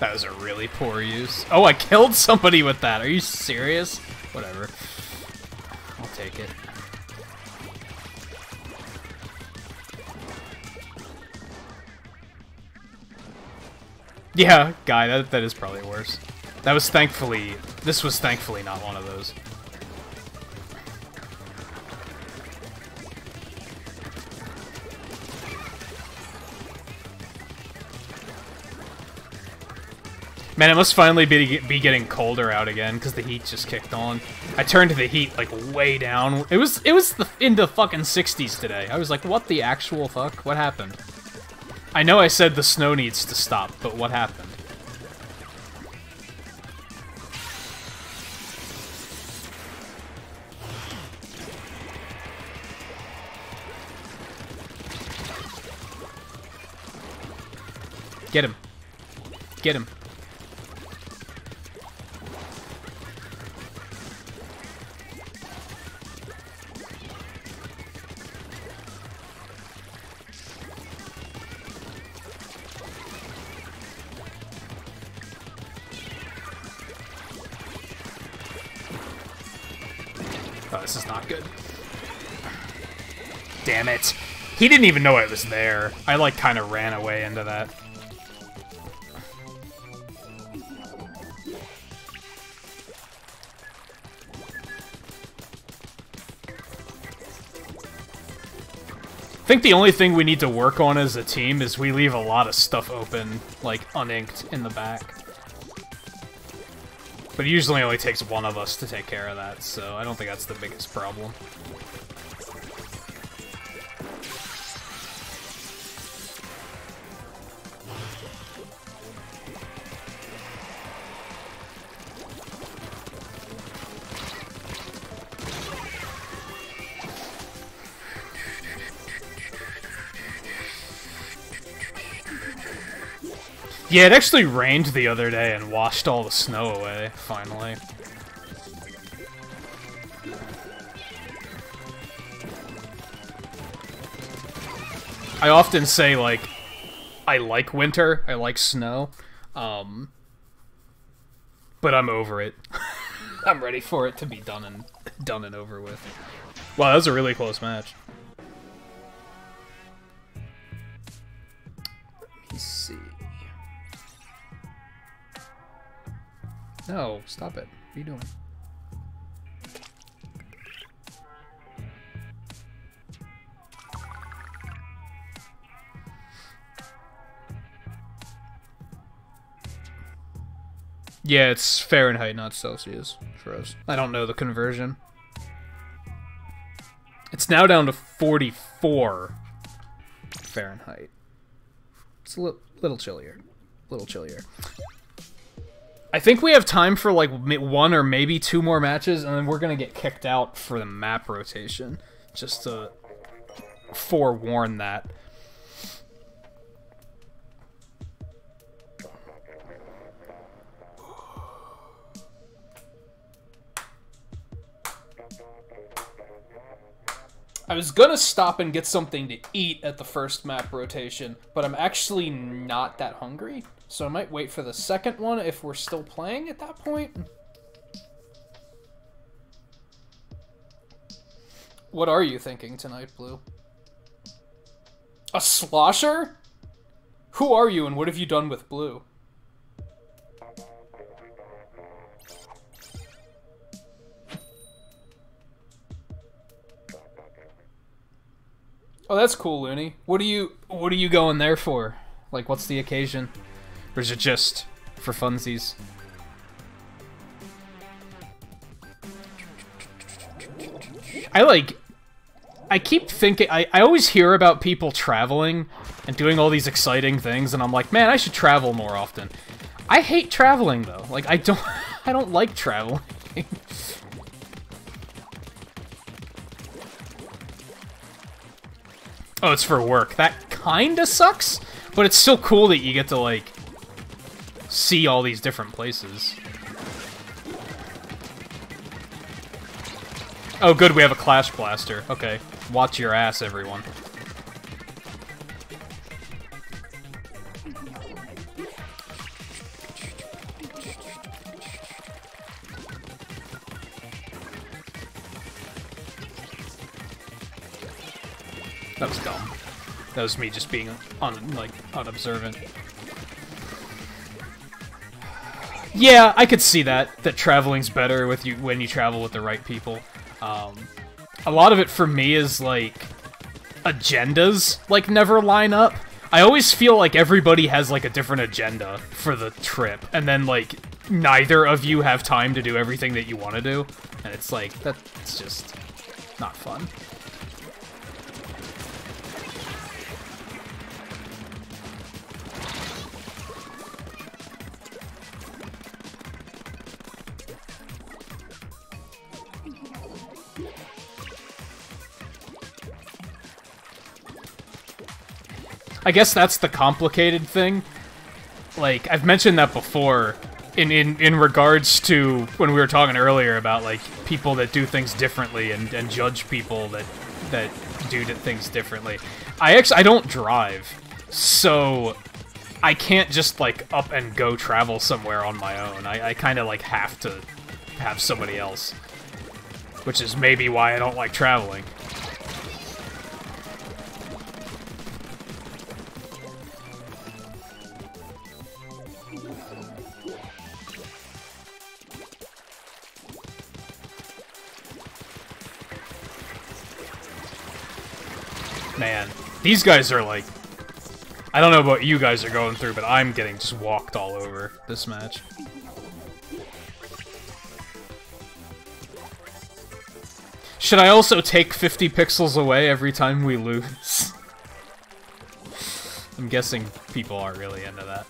That was a really poor use. Oh, I killed somebody with that. Are you serious? Whatever. I'll take it. Yeah, guy, that is probably worse. That was thankfully... This was thankfully not one of those. Man, it must finally be getting colder out again, because the heat just kicked on. I turned the heat, like, way down. It was in the fucking 60s today. I was like, what the actual fuck? What happened? I know I said the snow needs to stop, but what happened? Get him. Get him. Oh, this is not good. Damn it. He didn't even know I was there. I, like, kind of ran away into that. I think the only thing we need to work on as a team is we leave a lot of stuff open, like, uninked in the back. But it usually only takes one of us to take care of that, so I don't think that's the biggest problem. Yeah, it actually rained the other day and washed all the snow away, finally. I often say, like, I like winter, I like snow, but I'm over it. I'm ready for it to be done and over with. Wow, that was a really close match. Let me see. No, stop it. What are you doing? Yeah, it's Fahrenheit, not Celsius for us. I don't know the conversion. It's now down to 44 Fahrenheit. It's a little chillier. A little chillier. I think we have time for like one or maybe two more matches, and then we're gonna get kicked out for the map rotation. Just to forewarn that. I was gonna stop and get something to eat at the first map rotation, but I'm actually not that hungry. So I might wait for the second one if we're still playing at that point. What are you thinking tonight, Blue? A slosher? Who are you and what have you done with Blue? Oh, that's cool, Looney. What are you going there for? Like, what's the occasion? Or is it just for funsies? I keep thinking, I always hear about people traveling and doing all these exciting things, and I'm like, man, I should travel more often. I hate traveling, though. Like, I don't like traveling. Oh, it's for work. That kinda sucks, but it's still cool that you get to, like, see all these different places. Oh, good, we have a Clash Blaster. Okay, watch your ass, everyone. That was dumb. That was me just being unobservant. Yeah, I could see that traveling's better with you when you travel with the right people. A lot of it for me is like agendas like never line up. I always feel like everybody has like a different agenda for the trip, and then like neither of you have time to do everything that you want to do, and it's like that's just not fun. I guess that's the complicated thing. Like, I've mentioned that before in regards to when we were talking earlier about, like, people that do things differently and judge people that do things differently. I don't drive, so I can't just, like, up and go travel somewhere on my own. I kind of, like, have to have somebody else, which is maybe why I don't like traveling. Man, these guys are like... I don't know what you guys are going through, but I'm getting just walked all over this match. Should I also take 50 pixels away every time we lose? I'm guessing people aren't really into that.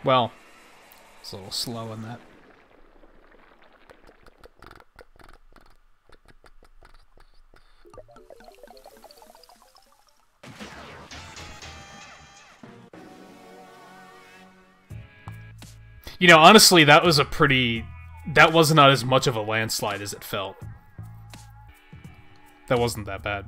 Well, it's a little slow on that. You know, honestly, that was that was not as much of a landslide as it felt. That wasn't that bad.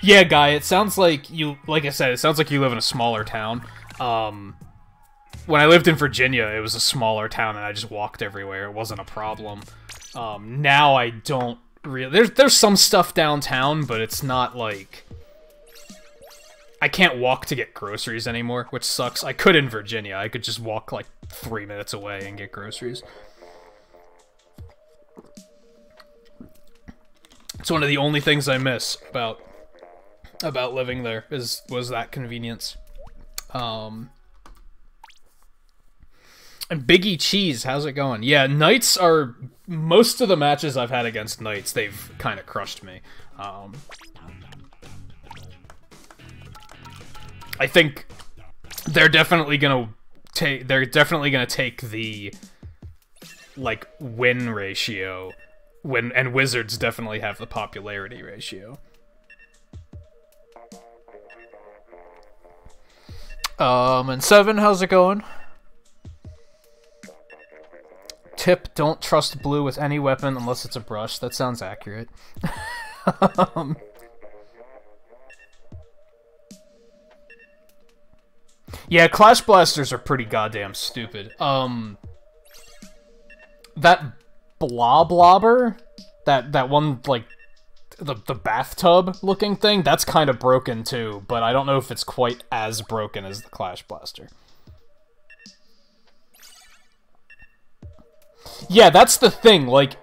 Yeah, Guy, it sounds like you, like I said, it sounds like you live in a smaller town. When I lived in Virginia, it was a smaller town and I just walked everywhere. It wasn't a problem. Now I don't really... There's some stuff downtown, but it's not like... I can't walk to get groceries anymore, which sucks. I could in Virginia. I could just walk like 3 minutes away and get groceries. It's one of the only things I miss about living there was that convenience. And Biggie Cheese, how's it going? Yeah, Knights are... Most of the matches I've had against Knights, they've kind of crushed me. I think they're definitely gonna take the like win ratio and Wizards definitely have the popularity ratio. And Seven, how's it going? Tip, don't trust blue with any weapon unless it's a brush. That sounds accurate. Yeah, Clash Blasters are pretty goddamn stupid. That Blobber, that one, like, the bathtub looking thing, that's kind of broken too, but I don't know if it's quite as broken as the Clash Blaster. Yeah, that's the thing, like,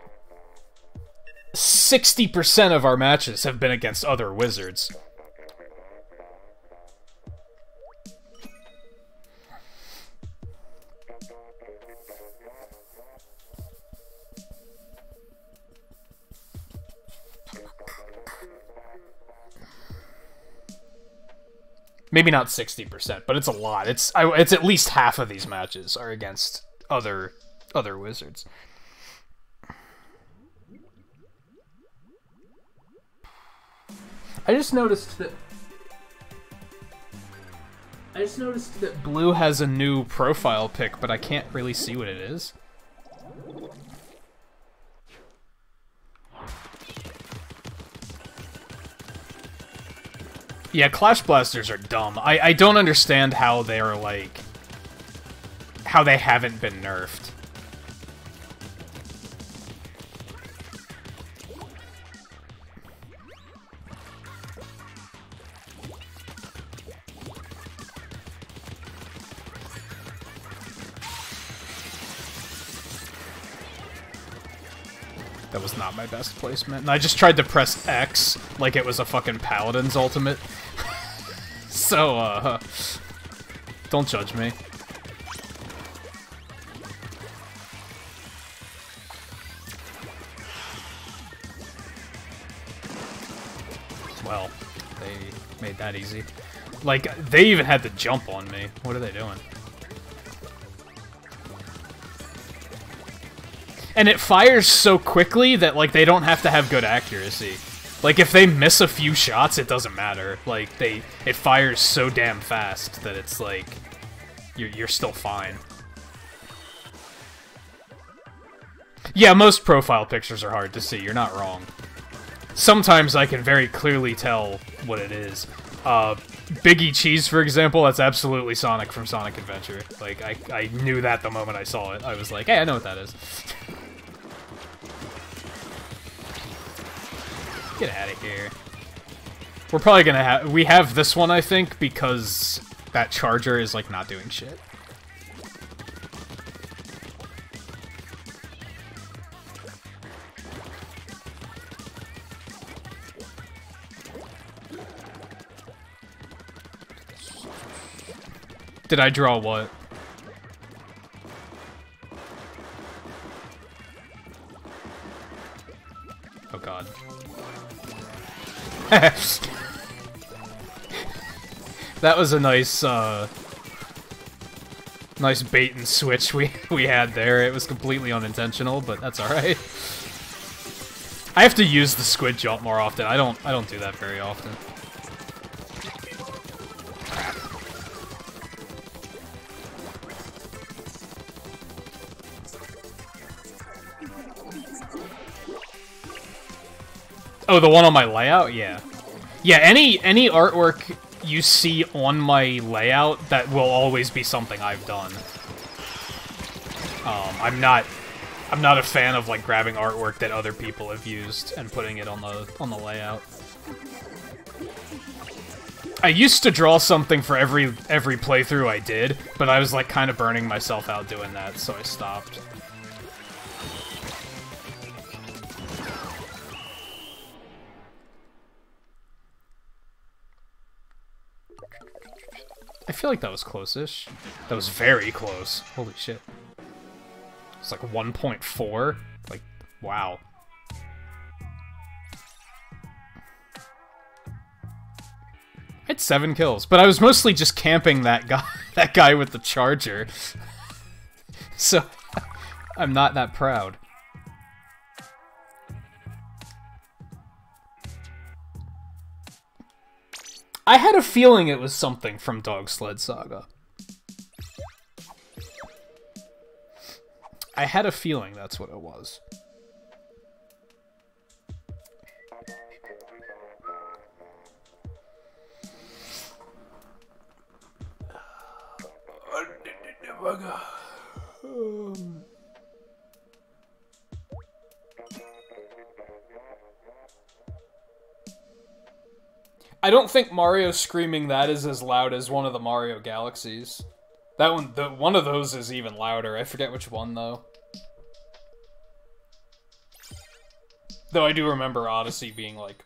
60% of our matches have been against other Wizards. Maybe not 60%, but it's a lot. It's at least half of these matches are against other Wizards. I just noticed that Blue has a new profile pic, but I can't really see what it is. Yeah, Clash Blasters are dumb. I don't understand how they're like... how they haven't been nerfed. That was not my best placement. And I just tried to press X like it was a fucking Paladin's ultimate. So, don't judge me. Well, they made that easy. Like, they even had to jump on me. What are they doing? And it fires so quickly that, like, they don't have to have good accuracy. Like, if they miss a few shots, it doesn't matter. Like, it fires so damn fast that it's, like, you're still fine. Yeah, most profile pictures are hard to see, you're not wrong. Sometimes I can very clearly tell what it is. Biggie Cheese, for example, that's absolutely Sonic from Sonic Adventure. Like, I knew that the moment I saw it. I was like, hey, I know what that is. Get out of here. We're probably gonna have... we have this one, I think, because that charger is, like, not doing shit. Did I draw what? Oh god. That was a nice, nice bait and switch we had there. It was completely unintentional, but that's alright. I have to use the squid jump more often. I don't do that very often. Oh, the one on my layout? Yeah. Yeah, any artwork you see on my layout, that will always be something I've done. I'm not a fan of, like, grabbing artwork that other people have used and putting it on the layout. I used to draw something for every playthrough I did, but I was, like, kind of burning myself out doing that, so I stopped. I feel like that was close-ish. That was very close. Holy shit. It's like 1.4? Like, wow. I had 7 kills, but I was mostly just camping that guy with the charger. So, I'm not that proud. I had a feeling it was something from Dog Sled Saga. I had a feeling that's what it was. I don't think Mario screaming that is as loud as one of the Mario Galaxies. That one, one of those is even louder. I forget which one, though. Though I do remember Odyssey being, like,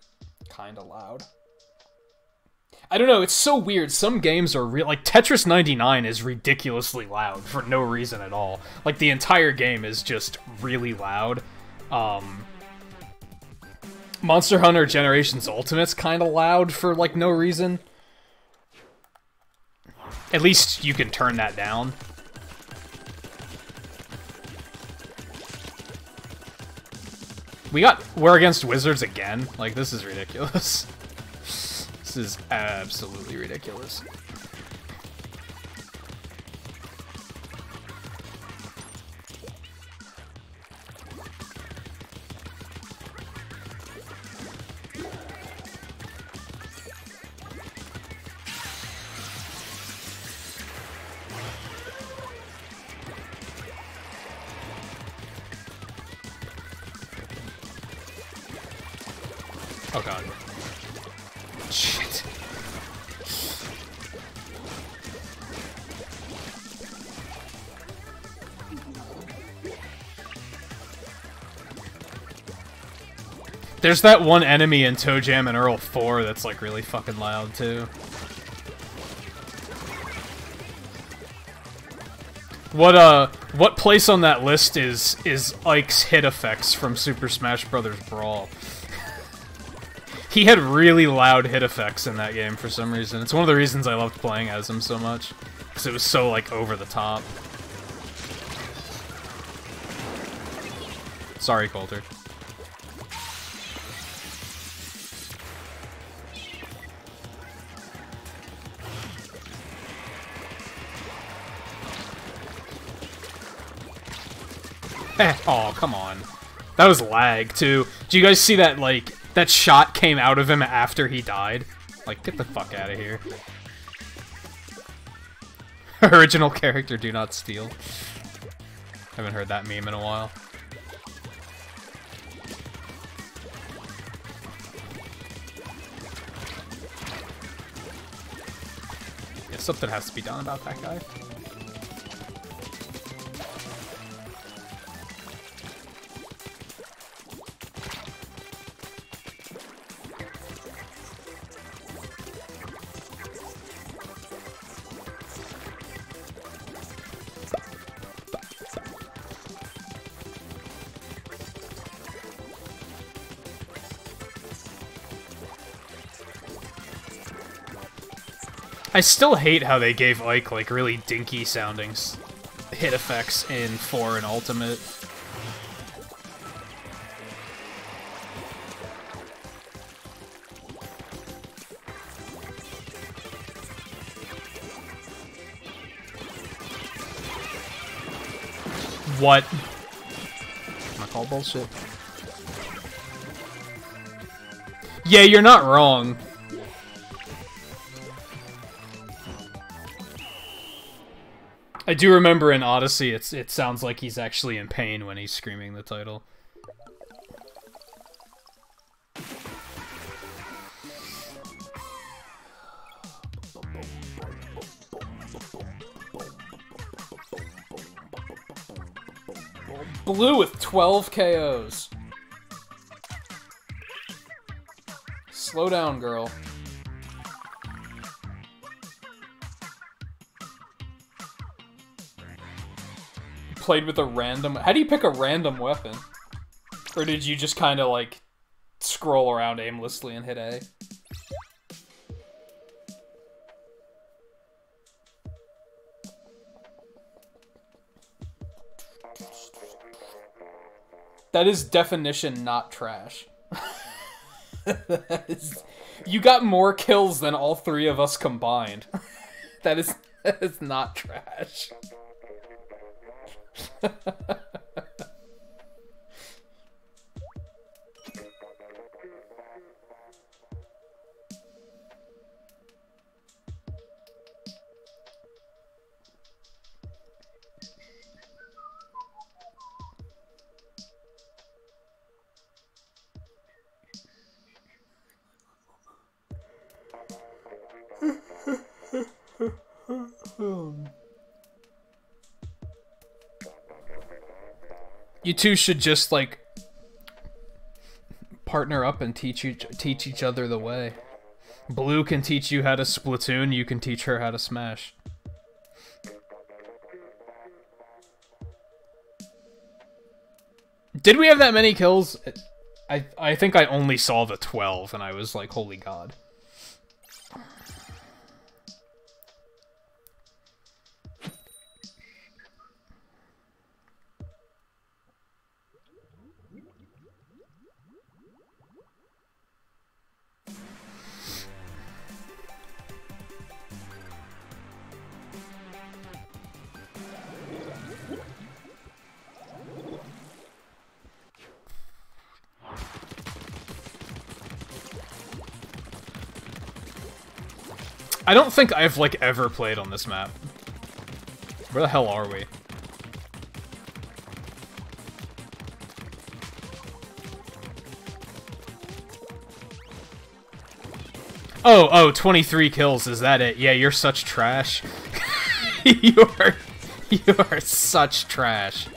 kinda loud. I don't know, it's so weird. Some games are real. Like, Tetris 99 is ridiculously loud for no reason at all. Like, the entire game is just really loud. Monster Hunter Generations Ultimate's kinda loud for, like, no reason. At least you can turn that down. We're against wizards again? Like, this is ridiculous. This is absolutely ridiculous. Oh god. Shit. There's that one enemy in Toe Jam and Earl 4 that's like really fucking loud too. What place on that list is Ike's hit effects from Super Smash Bros. Brawl? He had really loud hit effects in that game for some reason. It's one of the reasons I loved playing as him so much. Because it was so, like, over the top. Sorry, Coulter. Oh, come on. That was lag, too. Do you guys see that, like... That shot came out of him after he died. Like, get the fuck out of here. Original character, do not steal. Haven't heard that meme in a while. Yeah, something has to be done about that guy. I still hate how they gave Ike, like, really dinky sounding hit effects in 4 and Ultimate. What? I call bullshit. Yeah, you're not wrong. I do remember in Odyssey, it sounds like he's actually in pain when he's screaming the title. Blue with 12 KOs. Slow down, girl. Played with a random... How do you pick a random weapon? Or did you just kind of, like, scroll around aimlessly and hit A? That is definition not trash. You got more kills than all three of us combined. That is not trash. You two should just, like, partner up and teach each other the way. Blue can teach you how to Splatoon, you can teach her how to Smash. Did we have that many kills? I think I only saw the 12, and I was like, holy god. I don't think I've, like, ever played on this map. Where the hell are we? Oh, 23 kills, is that it? Yeah, you're such trash. you are such trash.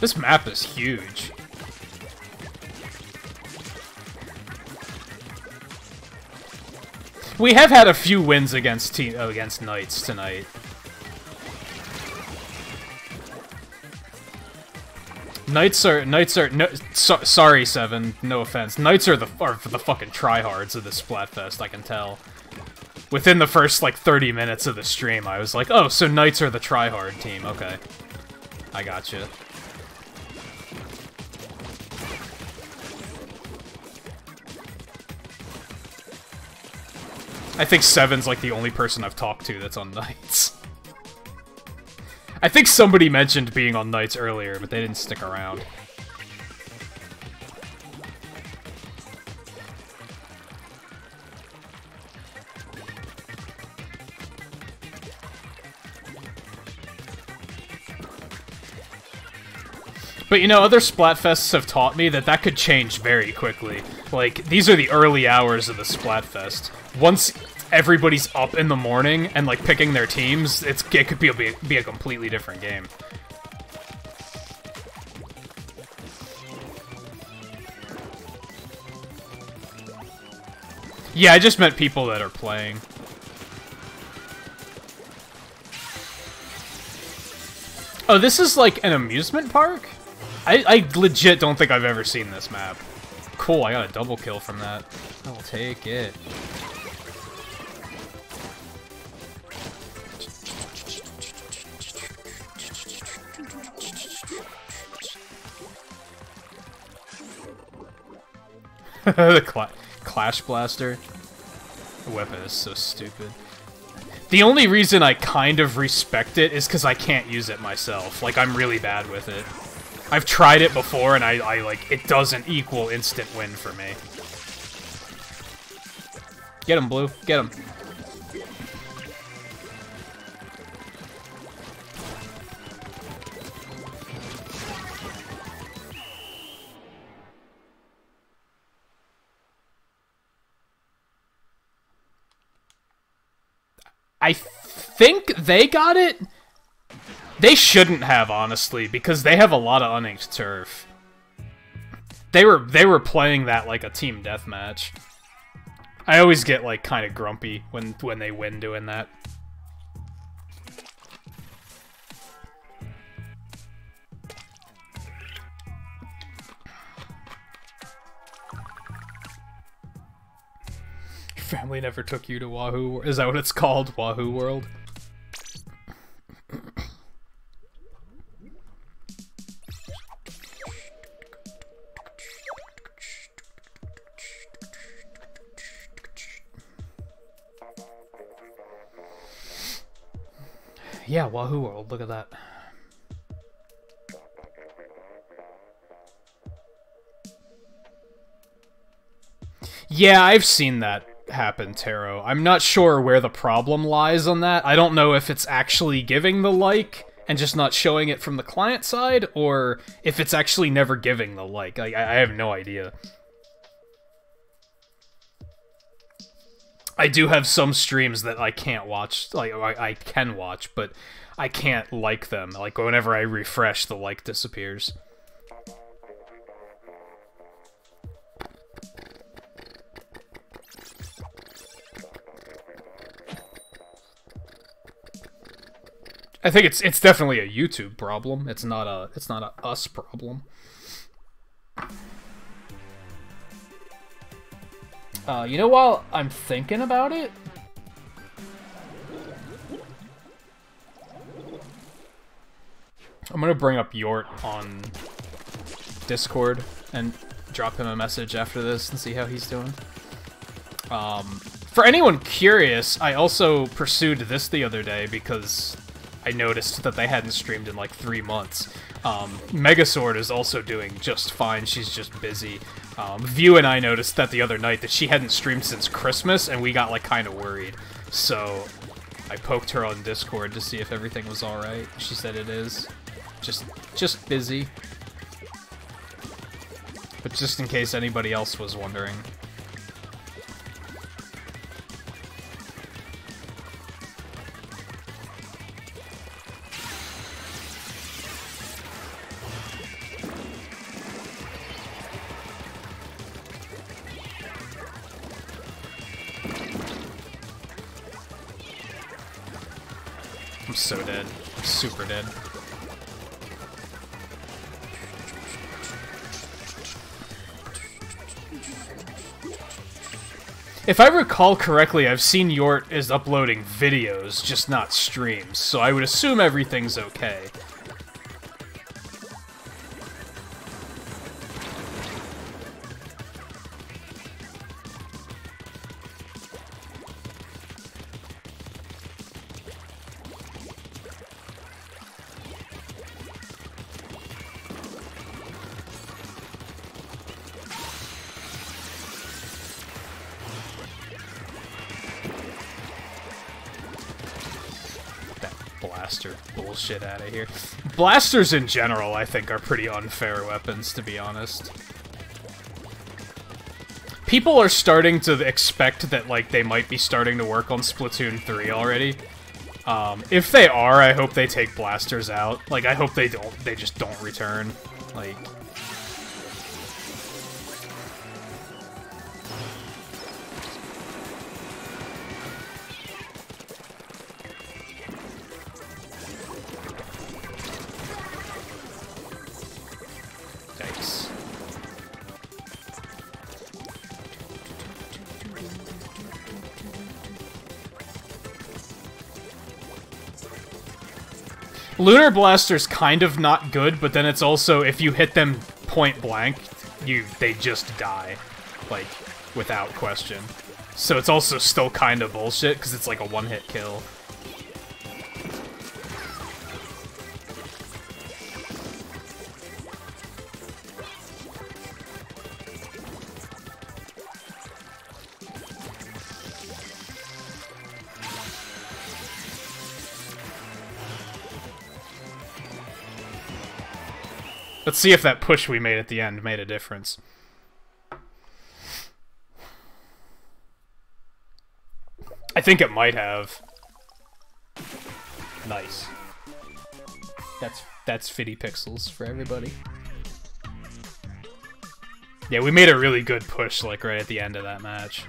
This map is huge. We have had a few wins against Knights tonight. Knights are no, sorry, Seven, no offense. Knights are the fucking tryhards of this Splatfest, I can tell. Within the first like 30 minutes of the stream, I was like, oh, so Knights are the tryhard team. Okay, I gotcha. I think Seven's like the only person I've talked to that's on Knights. I think somebody mentioned being on Knights earlier, but they didn't stick around. But you know, other Splatfests have taught me that that could change very quickly. Like, these are the early hours of the Splatfest. Once everybody's up in the morning and, like, picking their teams, it could be a completely different game. Yeah, I just meant people that are playing. Oh, this is, like, an amusement park? I legit don't think I've ever seen this map. Cool, I got a double kill from that. I'll take it. The Clash Blaster. The weapon is so stupid. The only reason I kind of respect it is because I can't use it myself. Like, I'm really bad with it. I've tried it before, and I like, it doesn't equal instant win for me. Get him, Blue. Get him. I think they got it? They shouldn't have, honestly, because they have a lot of uninked turf. They were playing that like a team deathmatch. I always get like kind of grumpy when they win doing that. Your family never took you to Wahoo. Is that what it's called? Wahoo World? Yeah, Wahoo World, look at that. Yeah, I've seen that happen, Taro. I'm not sure where the problem lies on that. I don't know if it's actually giving the like and just not showing it from the client side, or if it's actually never giving the like. I have no idea. I do have some streams that I can't watch, like, I can watch, but I can't like them. Like, whenever I refresh, the like disappears. I think it's definitely a YouTube problem. It's not a us problem. You know, while I'm thinking about it, I'm gonna bring up Yort on Discord and drop him a message after this and see how he's doing. For anyone curious, I also pursued this the other day because I noticed that they hadn't streamed in like 3 months. Megasword is also doing just fine, she's just busy. View and I noticed that the other night that she hadn't streamed since Christmas, and we got like kind of worried. So I poked her on Discord to see if everything was alright. She said it is. Just busy. But just in case anybody else was wondering. I'm so dead. Super dead. If I recall correctly, I've seen Yort is uploading videos, just not streams, so I would assume everything's okay. Blaster bullshit out of here. Blasters in general, I think, are pretty unfair weapons, to be honest. People are starting to expect that, like, they might be starting to work on Splatoon 3 already. If they are, I hope they take blasters out. Like, I hope they just don't return. Like... Lunar Blaster's kind of not good, but then it's also, if you hit them point blank, they just die. Like, without question. So it's also still kind of bullshit, because it's like a one-hit kill. Let's see if that push we made at the end made a difference. I think it might have. Nice. That's 50 pixels for everybody. Yeah, we made a really good push, like, right at the end of that match.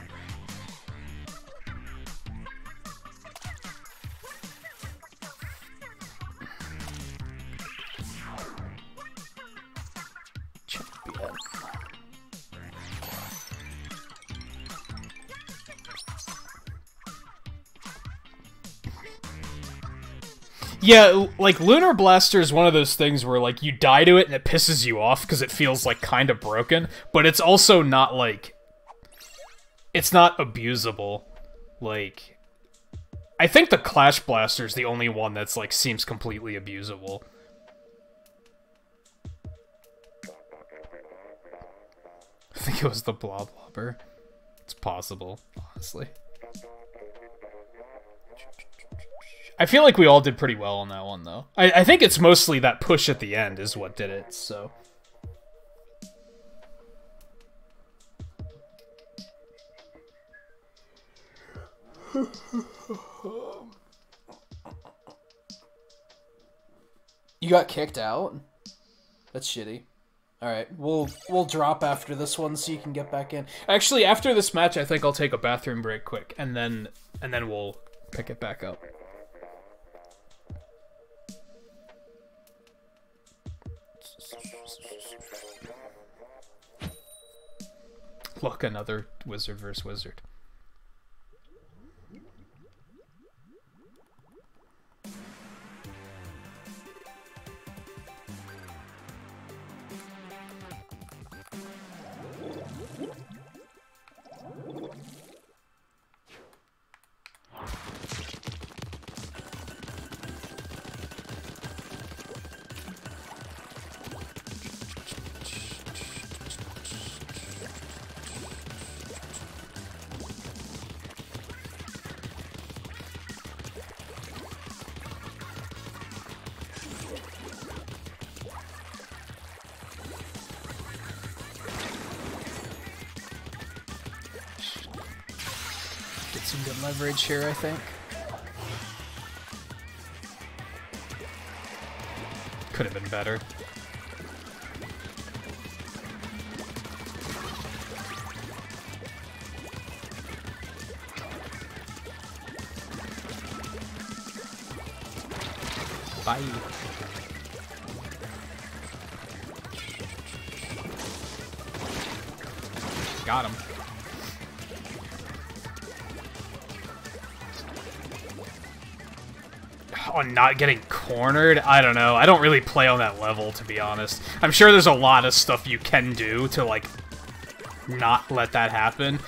Yeah, like, Lunar Blaster is one of those things where, like, you die to it and it pisses you off because it feels, like, kind of broken, but it's also not, like... It's not abusable. Like... I think the Clash Blaster is the only one that's, like, seems completely abusable. I think it was the Bloblobber. It's possible, honestly. I feel like we all did pretty well on that one, though. I think it's mostly that push at the end is what did it, so... You got kicked out? That's shitty. Alright, we'll drop after this one so you can get back in. Actually, after this match, I think I'll take a bathroom break quick, and then we'll pick it back up. Look, another wizard versus wizard. some good leverage here, I think. Could have been better. Bye. Got him. Oh, not getting cornered? I don't know. I don't really play on that level, to be honest. I'm sure there's a lot of stuff you can do to, like, not let that happen.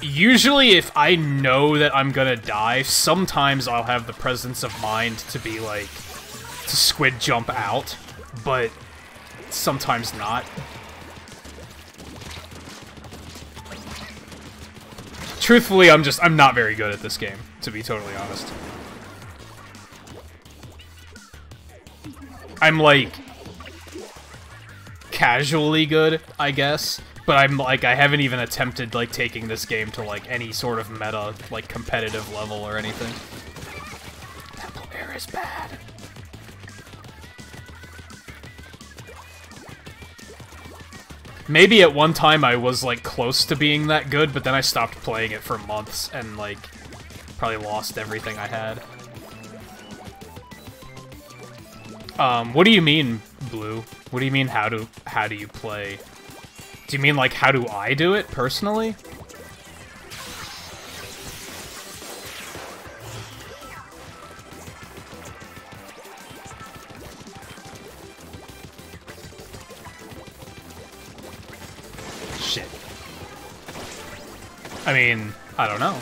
Usually, if I know that I'm gonna die, sometimes I'll have the presence of mind to be, like, to squid jump out, but sometimes not. Truthfully, I'm not very good at this game, to be totally honest. I'm, like, casually good, I guess, but I'm, like, I haven't even attempted, like, taking this game to, like, any sort of meta, like, competitive level or anything. That blue air is bad. Maybe at one time I was, like, close to being that good, but then I stopped playing it for months and, like, probably lost everything I had. What do you mean, Blue? What do you mean, how do you play? Do you mean, like, how do I do it, personally? Shit. I mean, I don't know.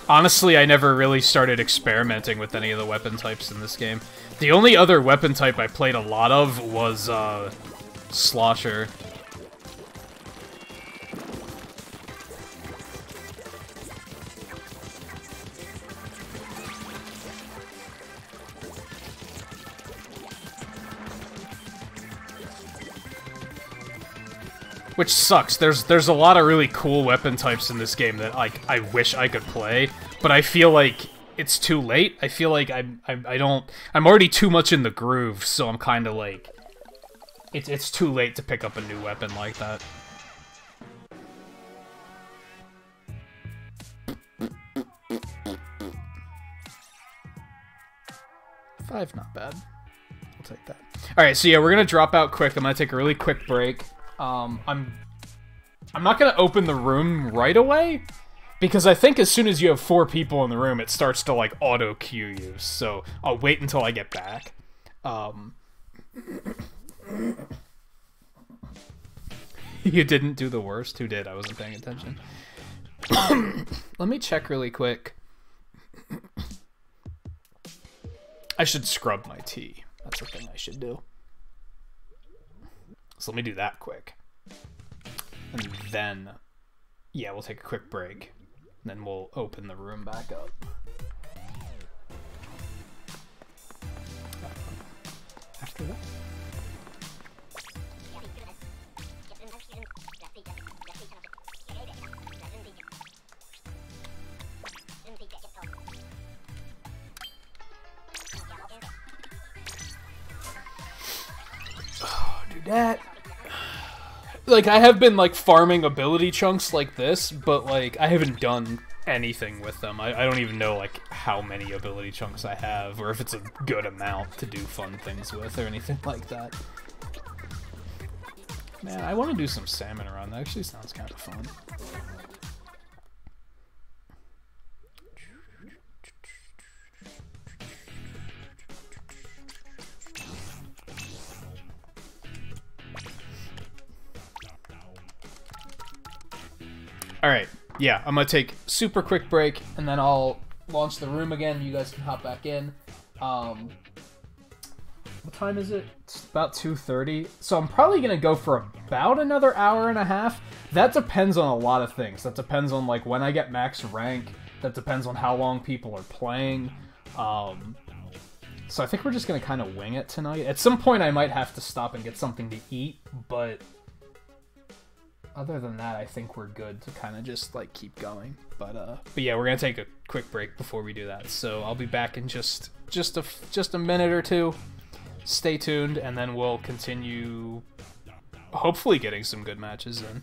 Honestly, I never really started experimenting with any of the weapon types in this game. The only other weapon type I played a lot of was, Slosher. Which sucks. There's a lot of really cool weapon types in this game that, like, I wish I could play, but I feel like it's too late. I feel like I'm already too much in the groove, so I'm kind of like, it's too late to pick up a new weapon like that. 5, not bad. I'll take that. All right, so yeah, we're gonna drop out quick. I'm gonna take a really quick break. I'm not gonna open the room right away, because I think as soon as you have 4 people in the room, it starts to, like, auto-queue you, so I'll wait until I get back. You didn't do the worst? Who did? I wasn't paying attention. Let me check really quick. I should scrub my tea. That's the thing I should do. So let me do that quick. And then, yeah, we'll take a quick break. Then we'll open the room back up. After that. Oh, do that. Like, I have been, like, farming ability chunks like this, but, like, I haven't done anything with them. I don't even know, like, how many ability chunks I have, or if it's a good amount to do fun things with, or anything like that. Man, I want to do some salmon around. That actually sounds kind of fun. Alright, yeah, I'm gonna take a super quick break, and then I'll launch the room again. You guys can hop back in. What time is it? It's about 2:30. So I'm probably gonna go for about another hour and a half. That depends on a lot of things. That depends on, like, when I get max rank. That depends on how long people are playing. So I think we're just gonna kind of wing it tonight. At some point I might have to stop and get something to eat, but other than that, I think we're good to kind of just like keep going. But yeah, we're gonna take a quick break before we do that. So I'll be back in just a minute or two. Stay tuned, and then we'll continue. Hopefully, getting some good matches in.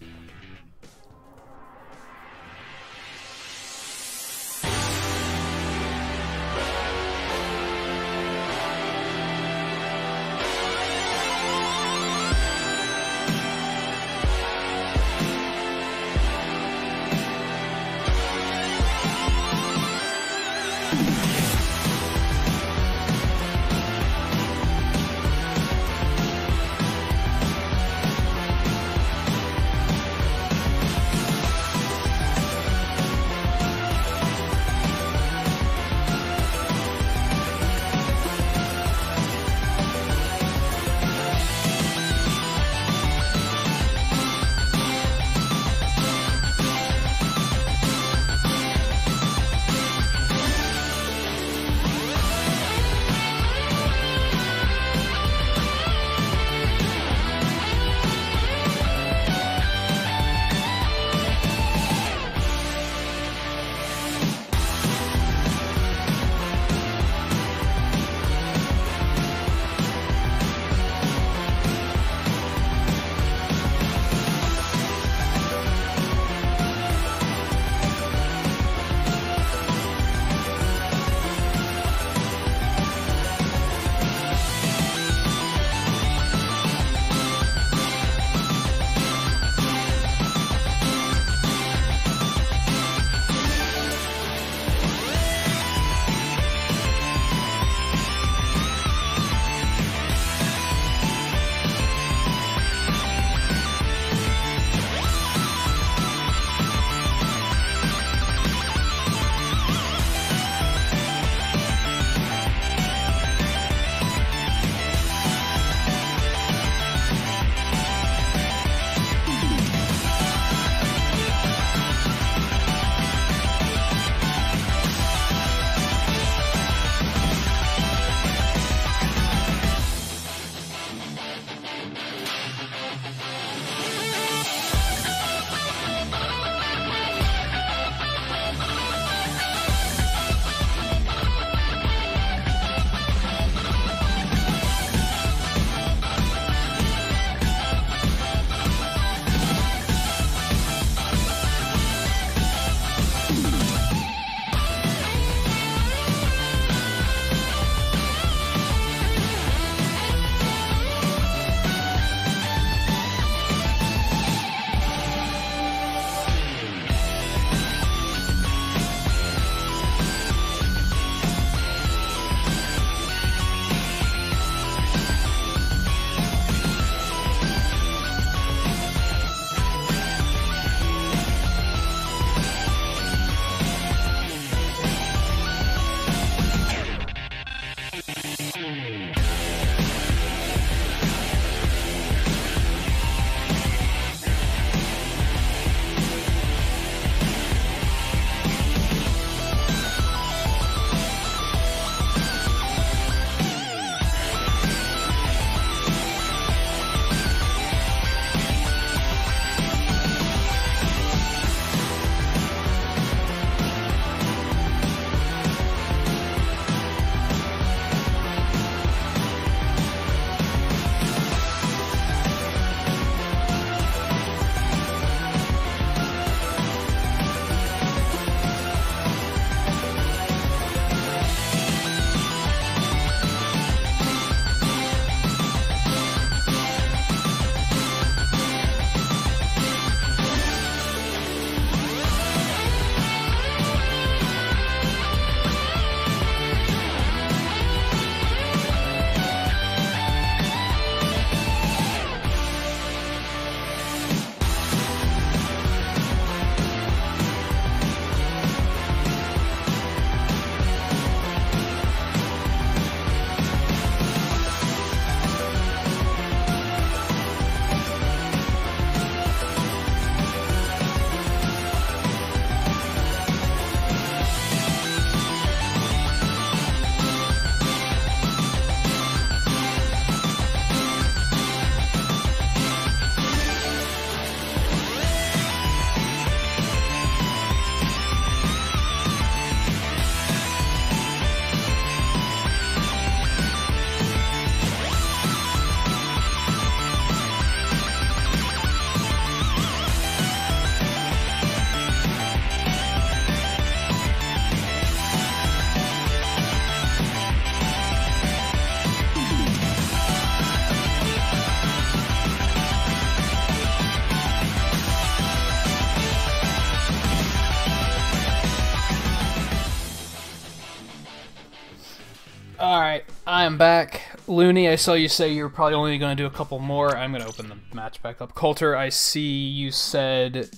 I am back. Looney, I saw you say you're probably only going to do a couple more. I'm going to open the match back up. Coulter, I see you said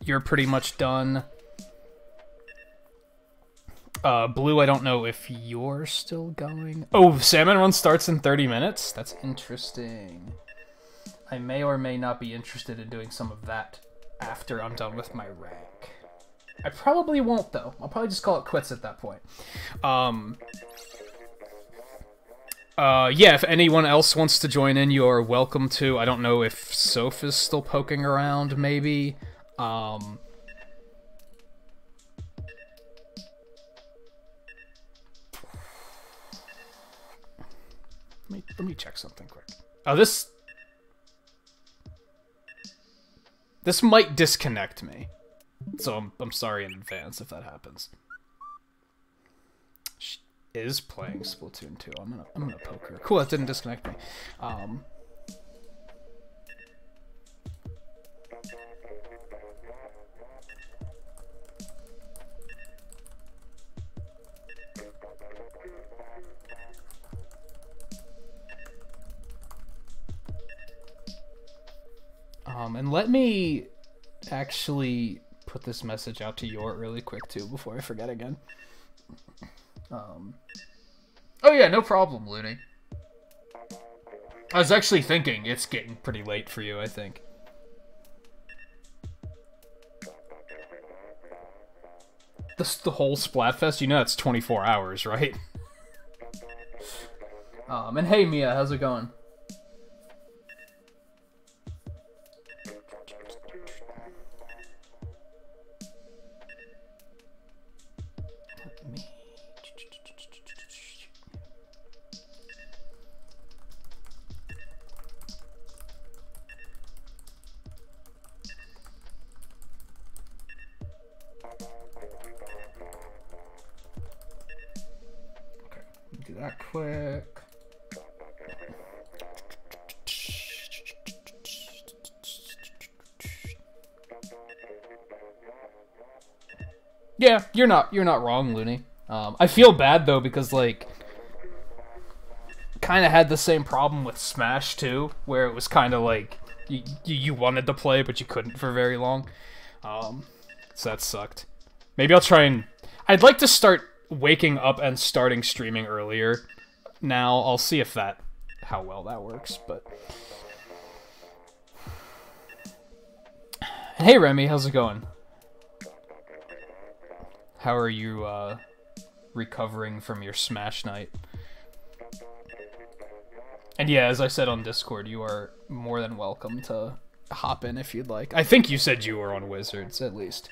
you're pretty much done. Blue, I don't know if you're still going. Oh, Salmon Run starts in 30 minutes? That's interesting. I may or may not be interested in doing some of that after I'm done with my rank. I probably won't, though. I'll probably just call it quits at that point. Yeah, if anyone else wants to join in, you are welcome to. I don't know if Soph is still poking around, maybe. Let me check something quick. Oh, this might disconnect me. So I'm sorry in advance if that happens. She is playing Splatoon 2. I'm gonna poke her. Cool, that didn't disconnect me. And let me actually put this message out to Yort really quick too before I forget again. Oh yeah, no problem, Looney. I was actually thinking it's getting pretty late for you, I think. The whole Splatfest, you know it's 24 hours, right? And hey Mia, how's it going? Do that quick. Yeah, you're not wrong, Looney. I feel bad though because like kind of had the same problem with Smash too, where it was kind of like you wanted to play but you couldn't for very long. So that sucked. Maybe I'll try and I'd like to start waking up and starting streaming earlier. Now I'll see if how well that works, but hey Remy, how's it going? How are you recovering from your Smash night? And yeah, as I said on Discord, you are more than welcome to hop in if you'd like. I think you said you were on Wizards at least.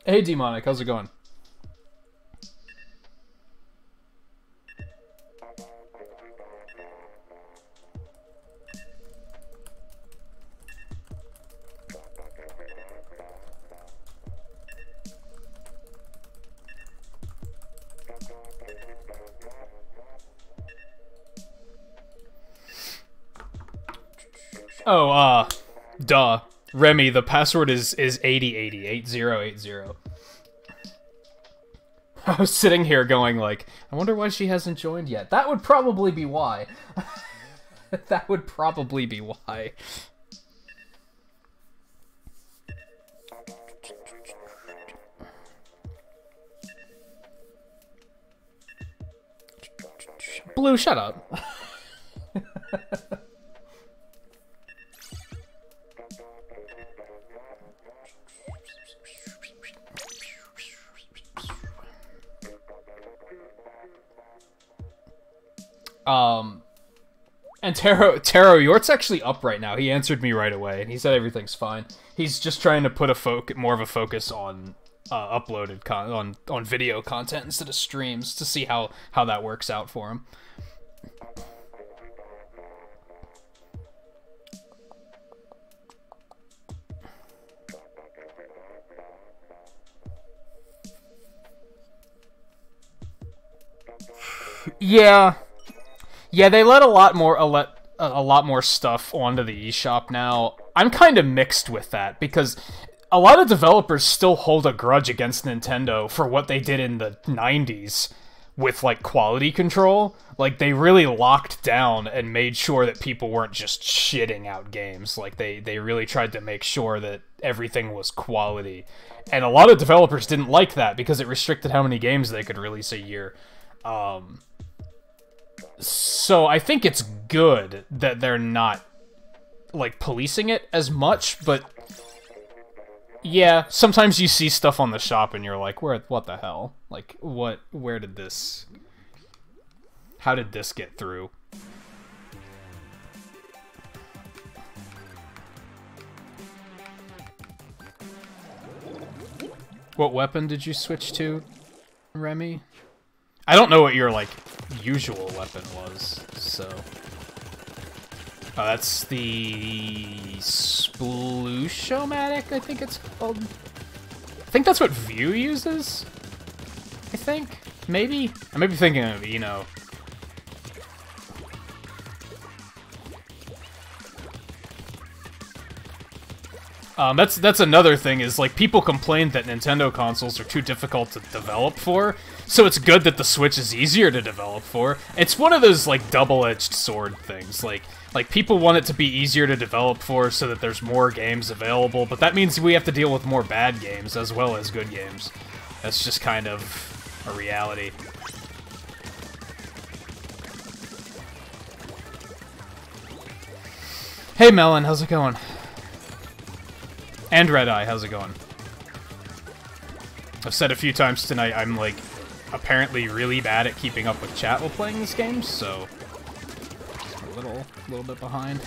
Hey Demonic, how's it going? Oh, duh. Remy, the password is 8080, 8080. I was sitting here going like, I wonder why she hasn't joined yet. That would probably be why. That would probably be why. Blue, shut up. And Taro, Yort's actually up right now. He answered me right away, and he said everything's fine. He's just trying to put more of a focus on uploaded on video content instead of streams to see how that works out for him. Yeah. Yeah, they let a lot more a lot more stuff onto the eShop now. I'm kind of mixed with that, because a lot of developers still hold a grudge against Nintendo for what they did in the 90s with, like, quality control. Like, they really locked down and made sure that people weren't just shitting out games. Like, they really tried to make sure that everything was quality. And a lot of developers didn't like that because it restricted how many games they could release a year. So I think it's good that they're not, like, policing it as much, but yeah, sometimes you see stuff on the shop and you're like, what the hell? Like, where did this... How did this get through? What weapon did you switch to, Remy? I don't know what your, like, usual weapon was, so... Oh, that's the... Splooshomatic, I think it's called? I think that's what View uses? I think? Maybe? I may be thinking of, you know... That's another thing, is, like, people complained that Nintendo consoles are too difficult to develop for, so it's good that the Switch is easier to develop for. It's one of those, like, double-edged sword things, like, people want it to be easier to develop for so that there's more games available, but that means we have to deal with more bad games as well as good games. That's just kind of a reality. Hey Melon, how's it going? And Red Eye, how's it going? I've said a few times tonight I'm, like, apparently really bad at keeping up with chat while playing this game, so... a little bit behind.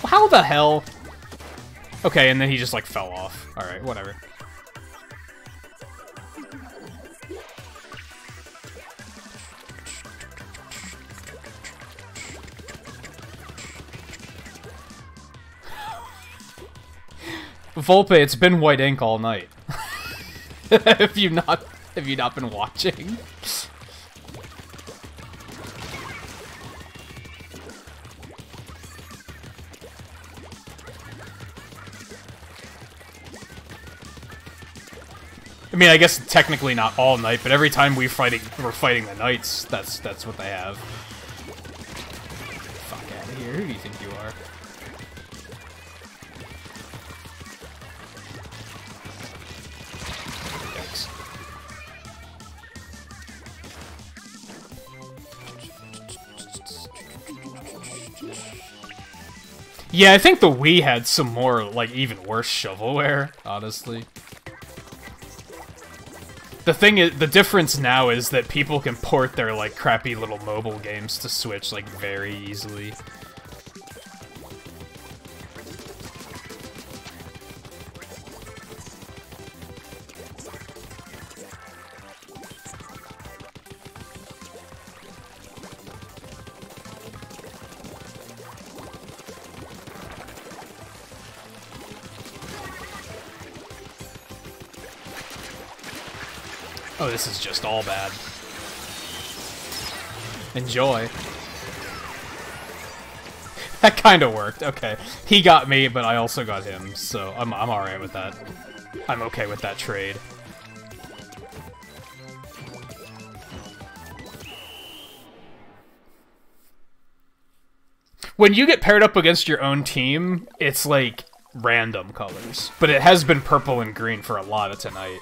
How the hell? Okay, and then he just, like, fell off. Alright, whatever. Volpe, it's been white ink all night. Have you not been watching? I mean, I guess technically not all night, but every time we're fighting the knights, that's what they have. Fuck out of here! Who do you think you are? Yeah, I think the Wii had some more, like, even worse shovelware, honestly. The thing is, the difference now is that people can port their, like, crappy little mobile games to Switch, like, very easily. Oh, this is just all bad. Enjoy. That kind of worked. Okay, he got me, but I also got him, so I'm alright with that. I'm okay with that trade. When you get paired up against your own team, it's like random colors, but it has been purple and green for a lot of tonight.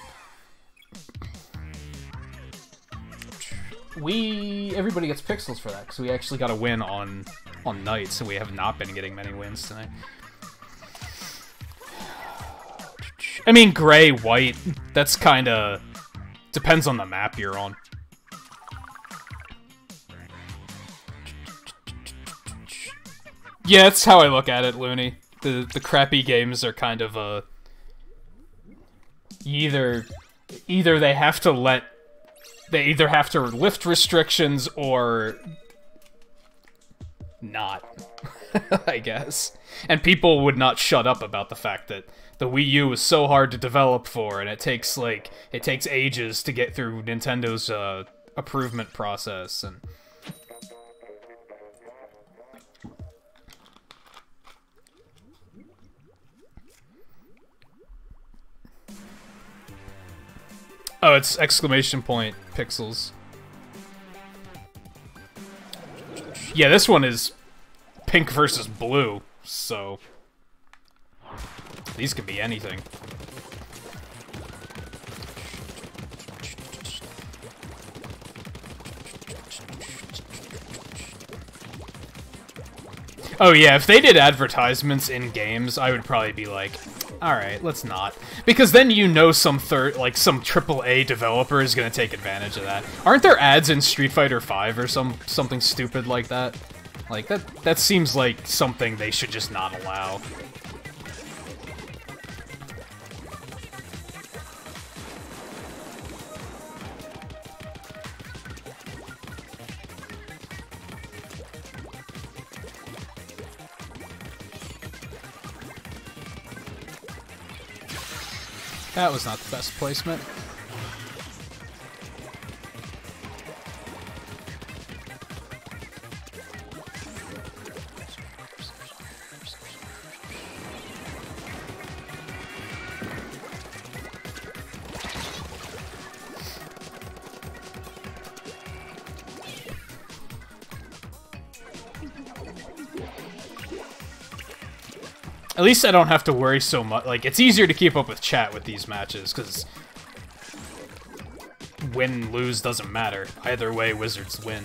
Everybody gets pixels for that, because we actually got a win on Knights, and we have not been getting many wins tonight. I mean, gray, white, that's kinda... depends on the map you're on. Yeah, that's how I look at it, Looney. The crappy games are kind of, either they have to let... They either have to lift restrictions or not, I guess. And people would not shut up about the fact that the Wii U is so hard to develop for, and it takes ages to get through Nintendo's improvement process. And Oh, it's exclamation point pixels. Yeah, this one is pink versus blue, so these could be anything. Oh yeah, if they did advertisements in games, I would probably be like, alright, let's not. Because then you know some some AAA developer is gonna take advantage of that. Aren't there ads in Street Fighter V or something stupid like that? Like, that seems like something they should just not allow. That was not the best placement. At least I don't have to worry so much. Like, it's easier to keep up with chat with these matches, because win, lose doesn't matter. Either way, Wizards win.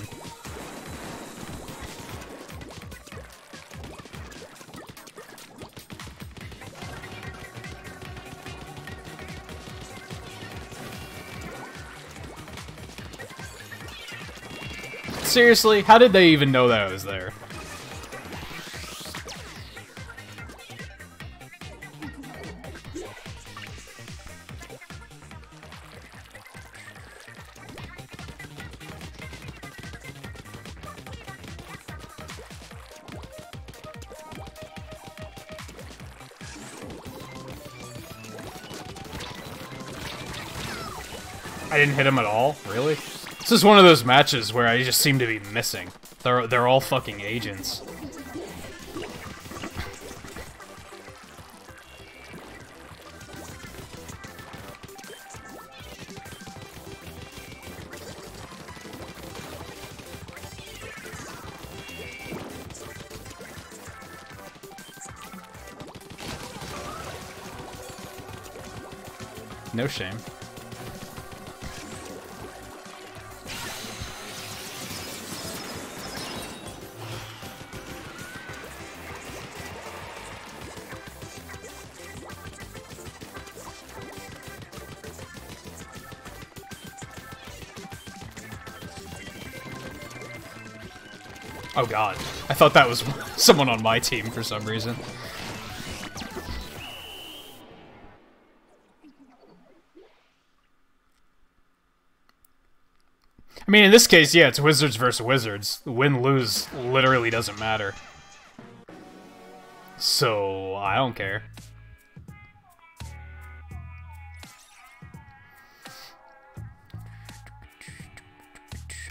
Seriously? How did they even know that I was there? I didn't hit him at all? Really? This is one of those matches where I just seem to be missing. They're all fucking agents. No shame. Oh god. I thought that was someone on my team for some reason. I mean, in this case, yeah, it's Wizards versus Wizards. Win-lose literally doesn't matter. So, I don't care.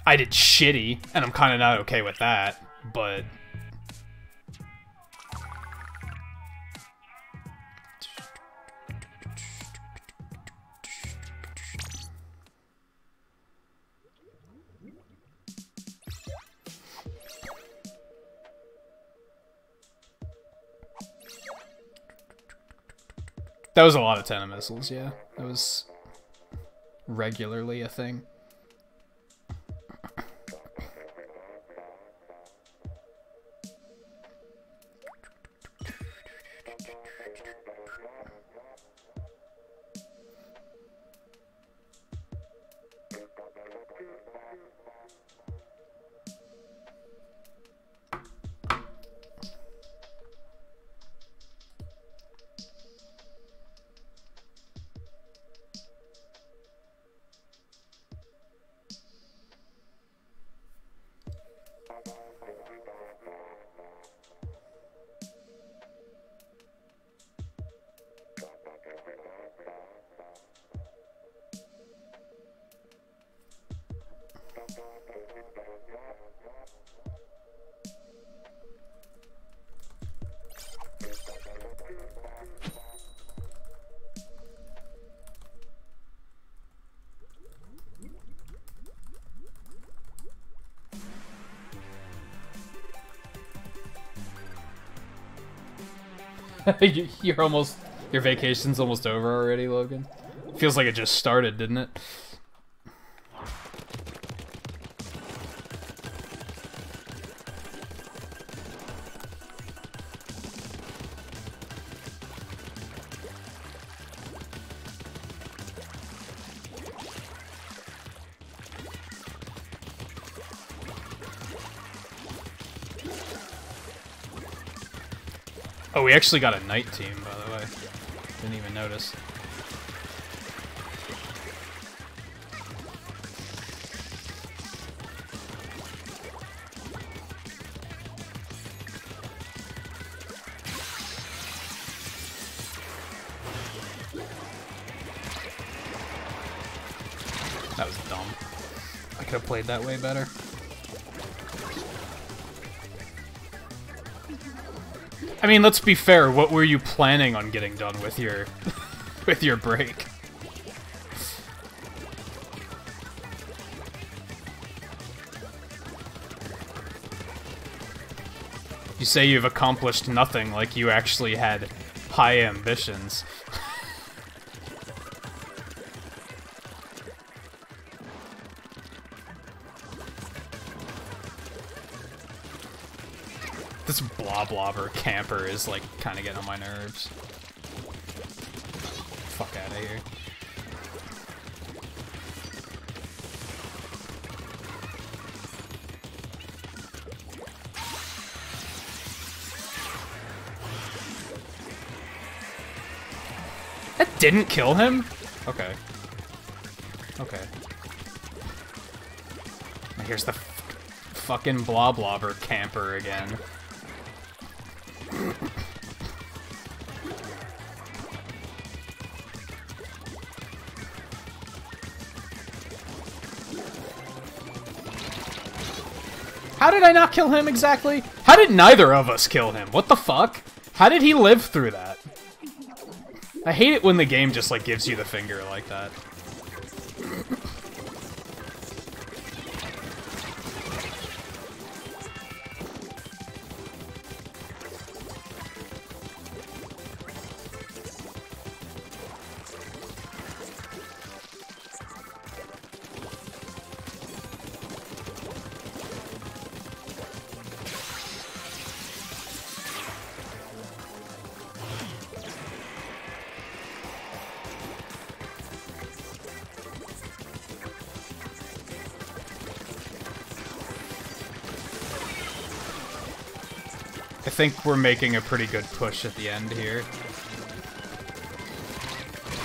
I did shitty, and I'm kind of not okay with that, but... That was a lot of 10 missiles, yeah. That was regularly a thing. You're almost... Your vacation's almost over already, Logan? Feels like it just started, didn't it? Oh, we actually got a night team, by the way. Didn't even notice. That was dumb. I could have played that way better. I mean, let's be fair, what were you planning on getting done with your with your break? You say you've accomplished nothing, like you actually had high ambitions. This bloblobber camper is, like, kind of getting on my nerves. Fuck out of here. That didn't kill him? Okay. Okay. Here's the fucking bloblobber camper again. How did I not kill him exactly? How did neither of us kill him? What the fuck? How did he live through that? I hate it when the game just, like, gives you the finger like that. I think we're making a pretty good push at the end here.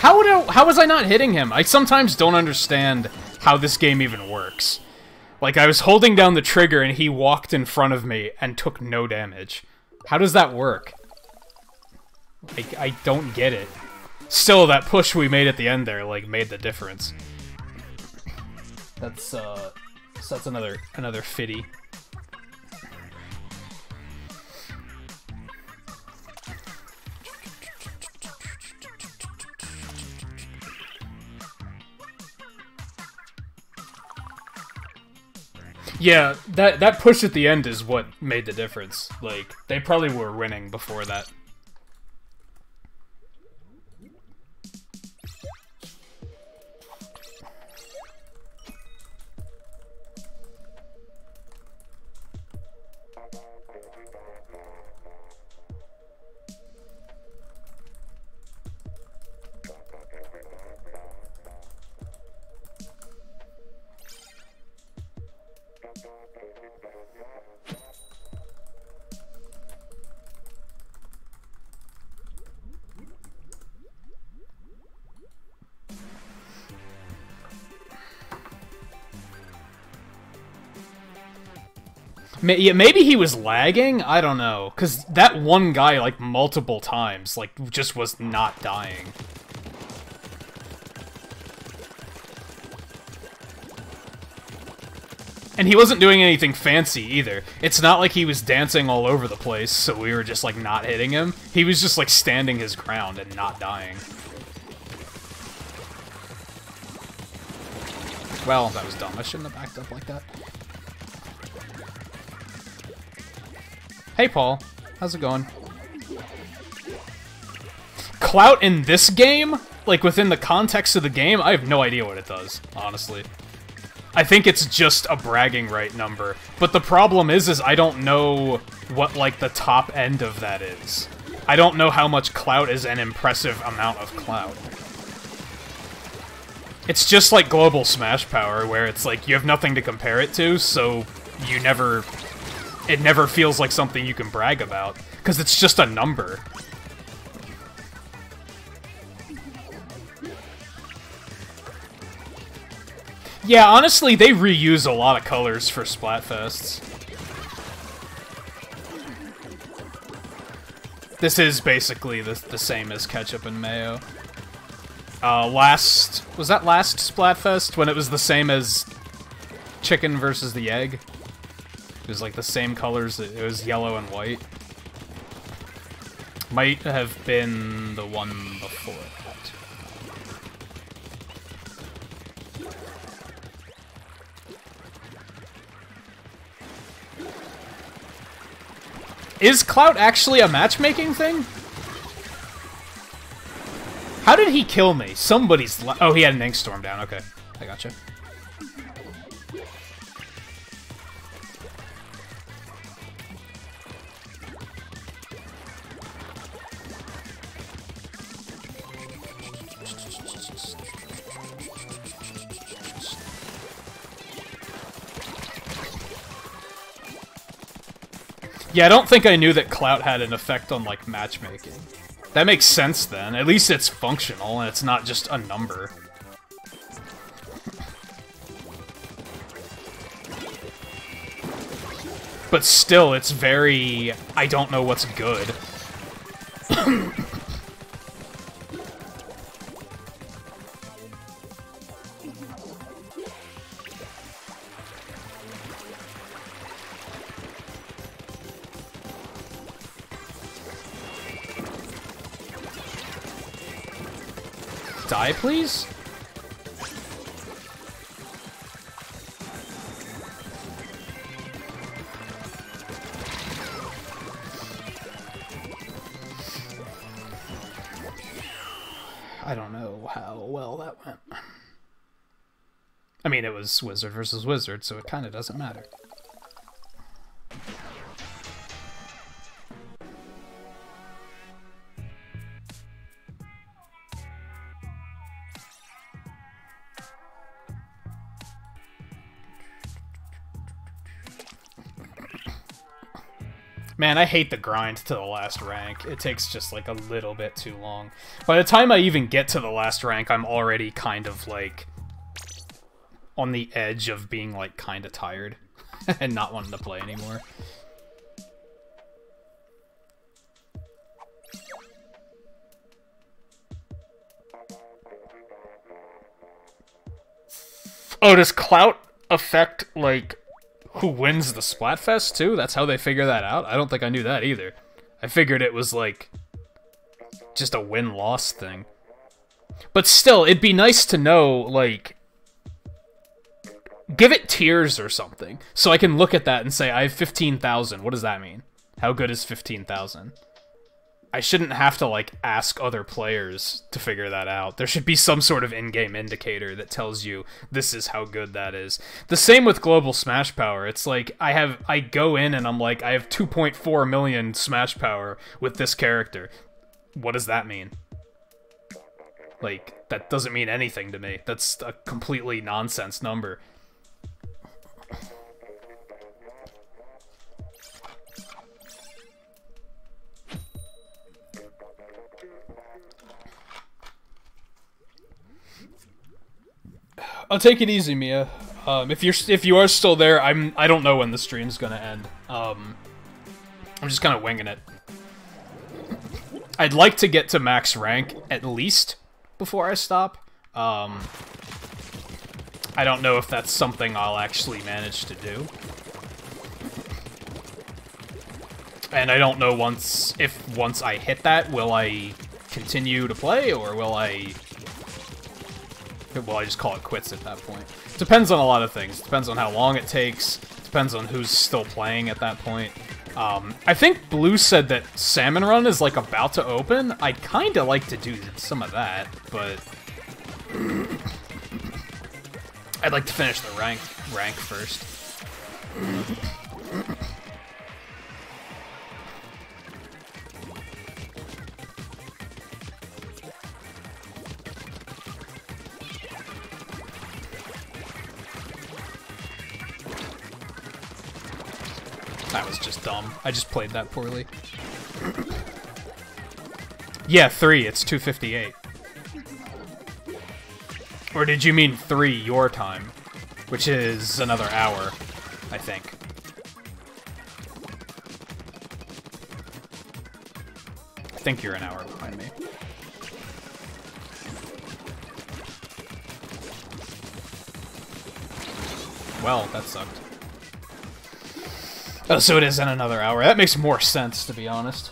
How was I not hitting him? I sometimes don't understand how this game even works. Like, I was holding down the trigger and he walked in front of me and took no damage. How does that work? I don't get it. Still, that push we made at the end there, like, made the difference. That's, so that's another fitty. Yeah, that push at the end is what made the difference. Like, they probably were winning before that. Yeah, maybe he was lagging? I don't know. Because that one guy, like, multiple times, like, just was not dying. And he wasn't doing anything fancy, either. It's not like he was dancing all over the place, so we were just, like, not hitting him. He was just, like, standing his ground and not dying. Well, that was dumb. I shouldn't have backed up like that. Hey, Paul. How's it going? clout in this game, like within the context of the game, I have no idea what it does, honestly. I think it's just a bragging right number. But the problem is I don't know what, like, the top end of that is. I don't know how much clout is an impressive amount of clout. It's just like global Smash Power, where it's like, you have nothing to compare it to, so you never... It never feels like something you can brag about, because it's just a number. Yeah, honestly, they reuse a lot of colors for Splatfests. This is basically the same as ketchup and mayo. Was that last Splatfest, when it was the same as chicken versus the egg? It was like the same colors, it was yellow and white. Might have been the one before that. Is clout actually a matchmaking thing? How did he kill me? Somebody's... Oh, he had an ink storm down. Okay, I gotcha. Yeah, I don't think I knew that clout had an effect on, like, matchmaking. That makes sense, then. At least it's functional, and it's not just a number. But still, it's very... I don't know what's good. Die, please? I don't know how well that went. I mean, it was wizard versus wizard, so it kind of doesn't matter. Man, I hate the grind to the last rank. It takes just, like, a little bit too long. By the time I even get to the last rank, I'm already kind of, like, on the edge of being, like, kind of tired and not wanting to play anymore. Oh, does clout affect, like... who wins the Splatfest, too? That's how they figure that out? I don't think I knew that, either. I figured it was, like, just a win-loss thing. But still, it'd be nice to know, like... give it tiers or something, so I can look at that and say, I have 15,000. What does that mean? How good is 15,000? I shouldn't have to, like, ask other players to figure that out. There should be some sort of in-game indicator that tells you this is how good that is. The same with Global Smash Power. It's like, I go in and I'm like, I have 2.4 million Smash Power with this character. What does that mean? Like, that doesn't mean anything to me. That's a completely nonsense number. I'll take it easy, Mia. If you are still there, I don't know when the stream's gonna end. I'm just kind of winging it. I'd like to get to max rank at least before I stop. I don't know if that's something I'll actually manage to do. And I don't know once I hit that, will I continue to play, or will I just call it quits at that point? Depends on a lot of things. Depends on how long it takes. Depends on who's still playing at that point. I think Blue said that Salmon Run is, like, about to open. I'd kinda like to do some of that, but... I'd like to finish the rank first. That was just dumb. I just played that poorly. Yeah, 3. It's 2:58. Or did you mean 3 your time? Which is another hour, I think. I think you're an hour behind me. Well, that sucked. Oh, so it is in another hour. That makes more sense, to be honest.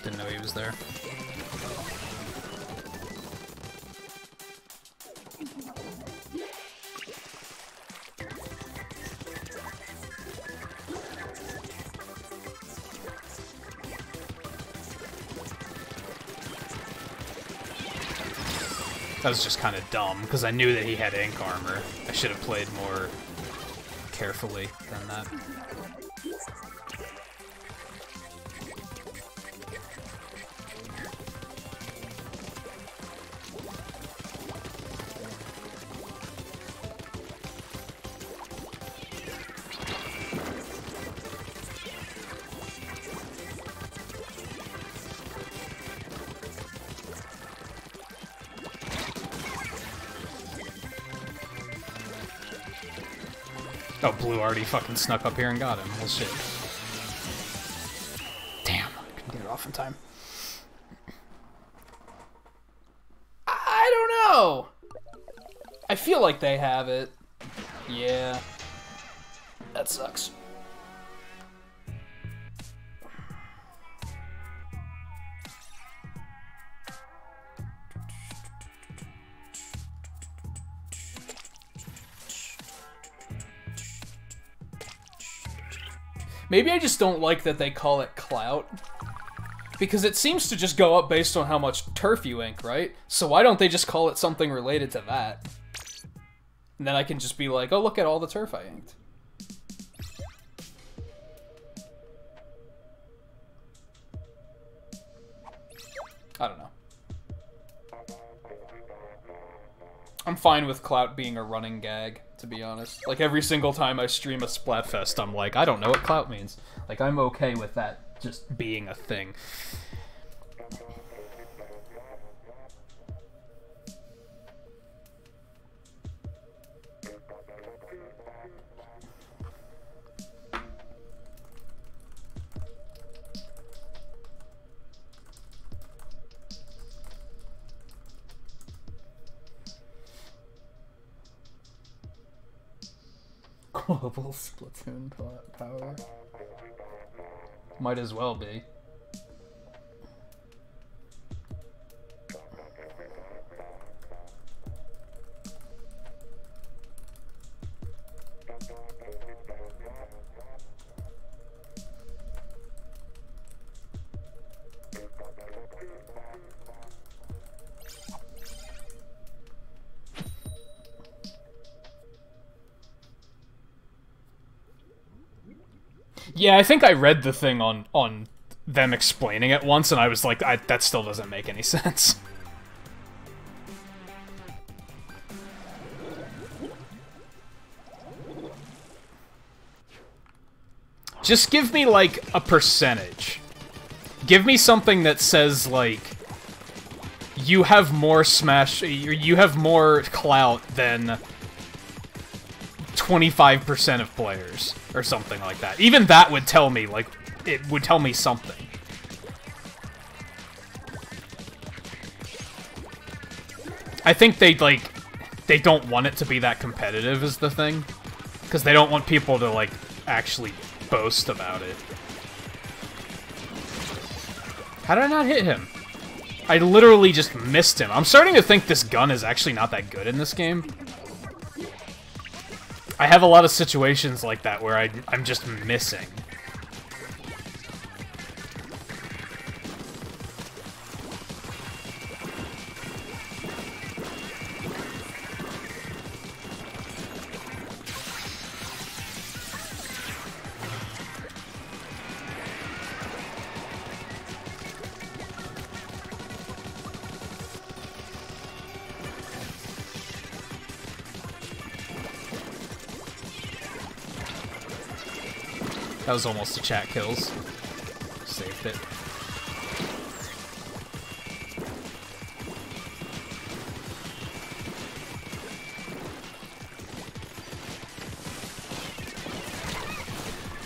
Didn't know he was there. That was just kind of dumb, because I knew that he had ink armor. I should have played more carefully than that. Oh, Blue already fucking snuck up here and got him. Well, shit. Damn, I couldn't get it off in time. I don't know! I feel like they have it. Yeah. That sucks. Maybe I just don't like that they call it clout. Because it seems to just go up based on how much turf you ink, right? So why don't they just call it something related to that? And then I can just be like, oh, look at all the turf I inked. I don't know. I'm fine with clout being a running gag, to be honest. Like, every single time I stream a Splatfest, I'm like, I don't know what clout means. Like, I'm okay with that just being a thing. Global Splatoon power. Might as well be. Yeah, I think I read the thing on them explaining it once, and I was like, that still doesn't make any sense. Just give me, like, a percentage. Give me something that says, like, you have more Smash, you have more clout than 25% of players, or something like that. Even that would tell me, like, it would tell me something. I think they don't want it to be that competitive is the thing. Because they don't want people to, like, actually boast about it. How did I not hit him? I literally just missed him. I'm starting to think this gun is actually not that good in this game. I have a lot of situations like that where I'm just missing. That was almost a chat kills. Saved it.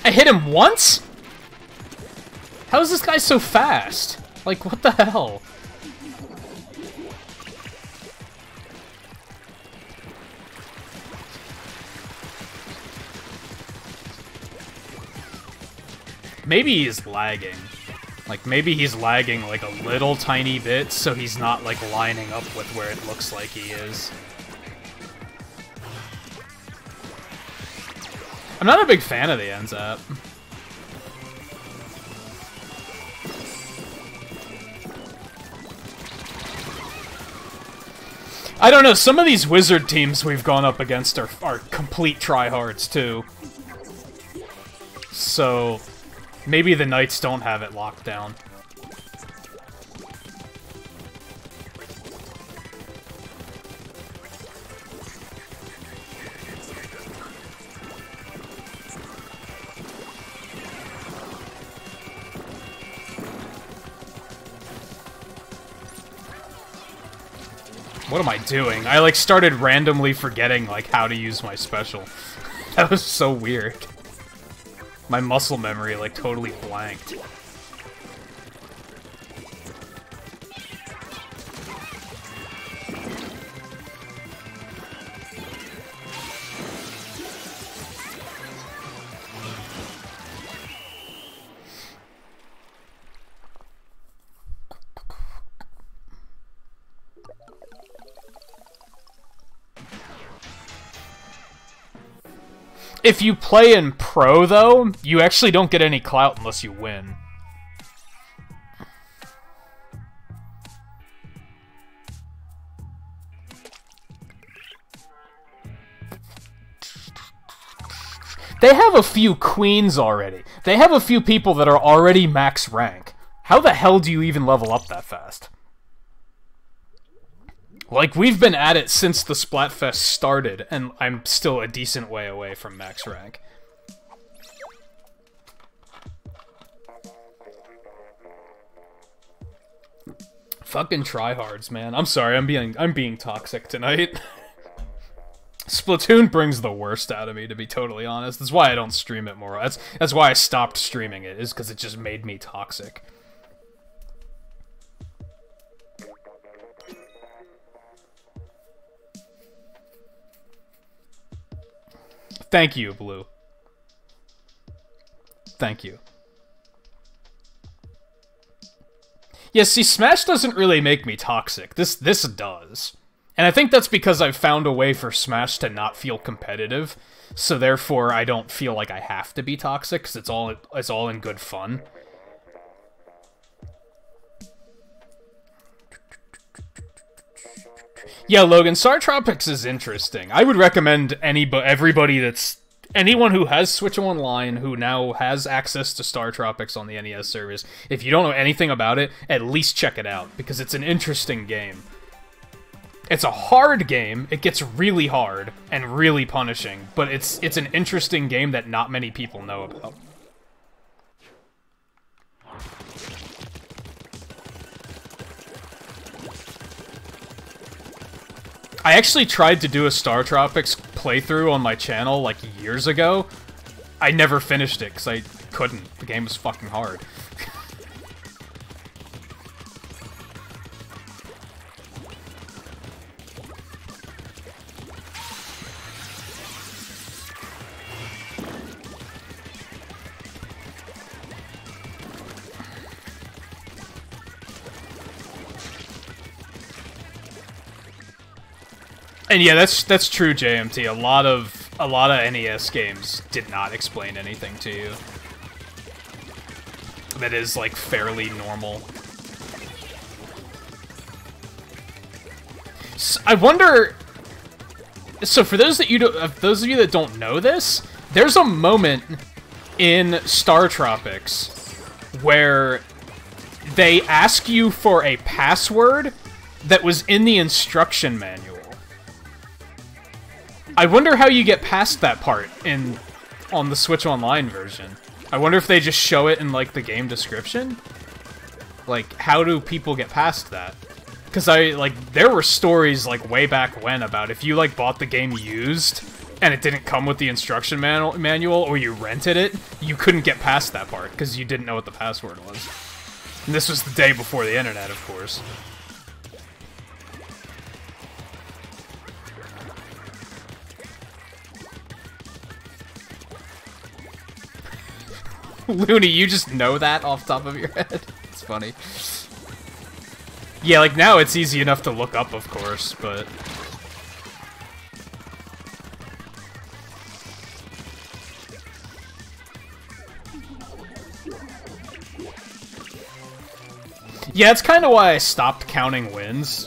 I hit him once? How is this guy so fast? Like, what the hell? Maybe he's lagging. Like, maybe he's lagging, like, a little tiny bit, so he's not, like, lining up with where it looks like he is. I'm not a big fan of the NZAP. I don't know, some of these wizard teams we've gone up against are complete tryhards, too. So... maybe the Knights don't have it locked down. What am I doing? I, like, started randomly forgetting, like, how to use my special. That was so weird. My muscle memory, like, totally blanked. If you play in Pro, though, you actually don't get any clout unless you win. They have a few queens already. They have a few people that are already max rank. How the hell do you even level up that fast? Like, we've been at it since the Splatfest started, and I'm still a decent way away from max rank. Fucking tryhards, man. I'm sorry, I'm being toxic tonight. Splatoon brings the worst out of me, to be totally honest. That's why I don't stream it more. That's why I stopped streaming it, is because it just made me toxic. Thank you, Blue. Thank you. Yeah, see, Smash doesn't really make me toxic. This does. And I think that's because I've found a way for Smash to not feel competitive, so therefore I don't feel like I have to be toxic, because it's all in good fun. Yeah, Logan, Star Tropics is interesting. I would recommend anyone who has Switch Online, who now has access to Star Tropics on the NES service, if you don't know anything about it, at least check it out, because it's an interesting game. It's a hard game, it gets really hard, and really punishing, but it's an interesting game that not many people know about. I actually tried to do a Star Tropics playthrough on my channel, like, years ago. I never finished it, because I couldn't. The game was fucking hard. And yeah, that's true, JMT. A lot of NES games did not explain anything to you. That is like fairly normal. So, I wonder. So for those of you that don't know this, there's a moment in Star Tropics where they ask you for a password that was in the instruction manual. I wonder how you get past that part on the Switch Online version. I wonder if they just show it in, like, the game description? Like, how do people get past that? Because there were stories, like, way back when about if you, like, bought the game used and it didn't come with the instruction manual or you rented it, you couldn't get past that part because you didn't know what the password was. And this was the day before the internet, of course. Looney, you just know that off the top of your head? It's funny. Yeah, like, now it's easy enough to look up, of course, but... Yeah, it's kind of why I stopped counting wins.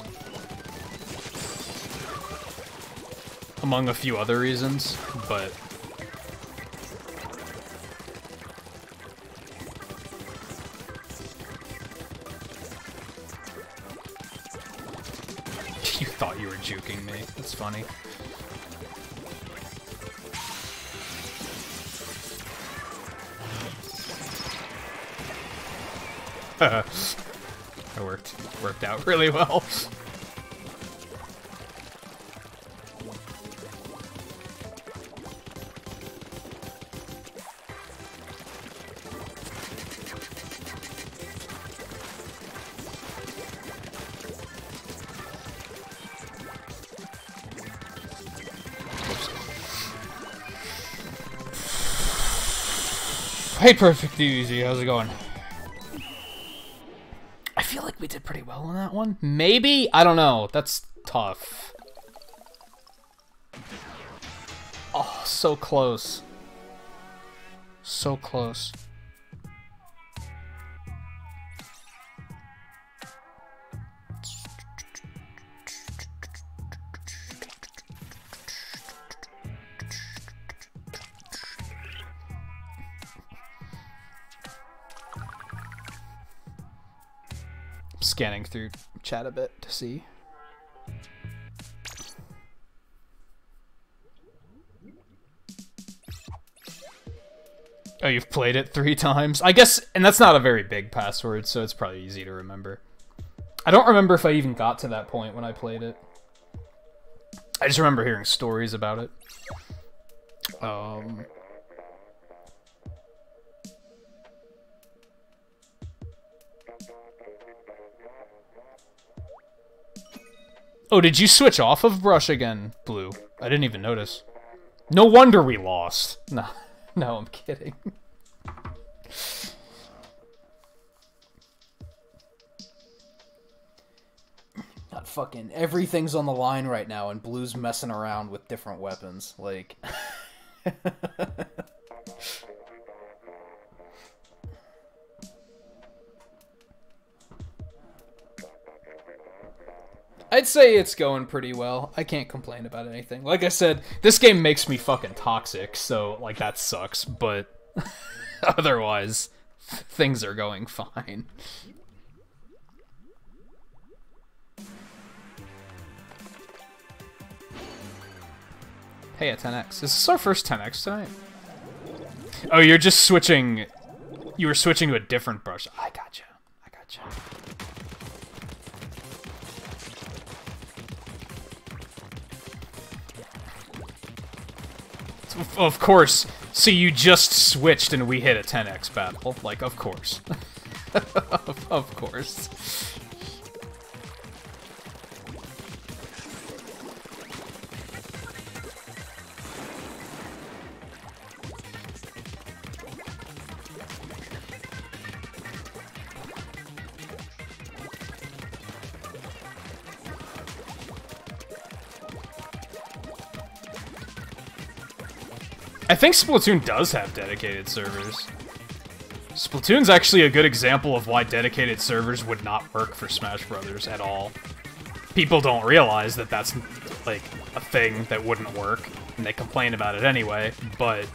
Among a few other reasons, but... You thought you were juking me. That's funny. That worked out really well. Hey, Perfect Easy, how's it going? I feel like we did pretty well on that one. Maybe? I don't know. That's tough. Oh, so close. So close. Scanning through chat a bit to see. Oh, you've played it 3 times? I guess, and that's not a very big password, so it's probably easy to remember. I don't remember if I even got to that point when I played it. I just remember hearing stories about it. Oh, did you switch off of Brush again, Blue? I didn't even notice. No wonder we lost. No, no, I'm kidding. God, fucking everything's on the line right now, and Blue's messing around with different weapons. Like... I'd say it's going pretty well. I can't complain about anything. Like I said, this game makes me fucking toxic, so, like, that sucks, but otherwise, things are going fine. Hey, a 10x. Is this our first 10x tonight? Oh, you're just switching... You were switching to a different brush. I gotcha. I gotcha. Of course. So you just switched and we hit a 10x battle. Like, of course. Of course. I think Splatoon does have dedicated servers. Splatoon's actually a good example of why dedicated servers would not work for Smash Brothers at all. People don't realize that that's, like, a thing that wouldn't work, and they complain about it anyway, but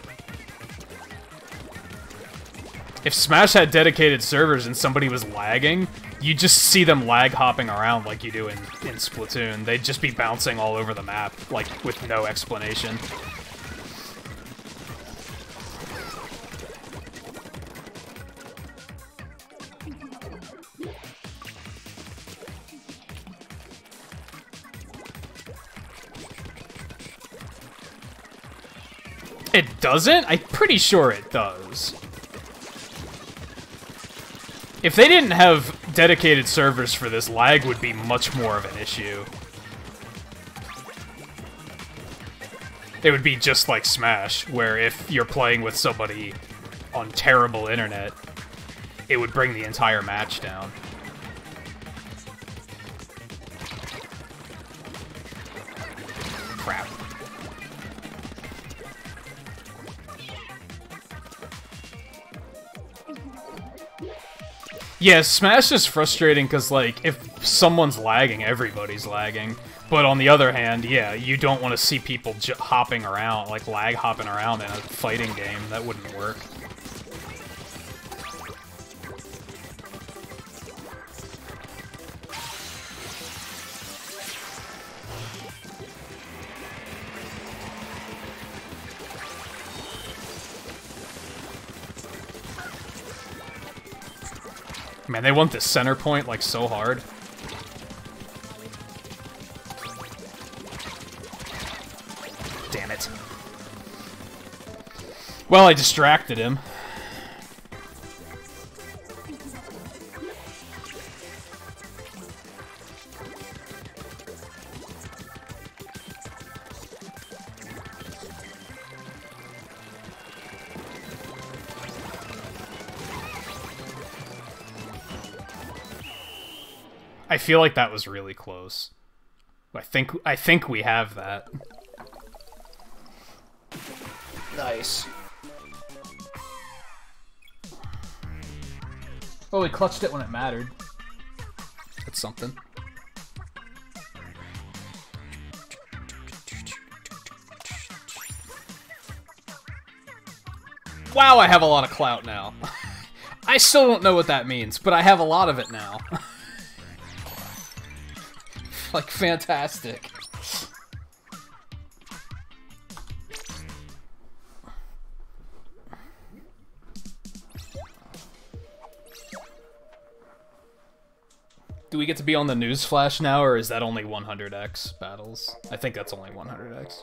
if Smash had dedicated servers and somebody was lagging, you'd just see them lag hopping around like you do in Splatoon. They'd just be bouncing all over the map, like, with no explanation. It doesn't? I'm pretty sure it does. If they didn't have dedicated servers for this, lag would be much more of an issue. It would be just like Smash, where if you're playing with somebody on terrible internet, it would bring the entire match down. Crap. Yeah, Smash is frustrating because, like, if someone's lagging, everybody's lagging. But on the other hand, yeah, you don't want to see people hopping around, like lag hopping around in a fighting game. That wouldn't work. Man, they want this center point, like, so hard. Damn it. Well, I distracted him. I feel like that was really close. I think we have that. Nice. Oh, we clutched it when it mattered. That's something. Wow, I have a lot of clout now. I still don't know what that means, but I have a lot of it now. Like, fantastic. Do we get to be on the news flash now, or is that only 100x battles? I think that's only 100x.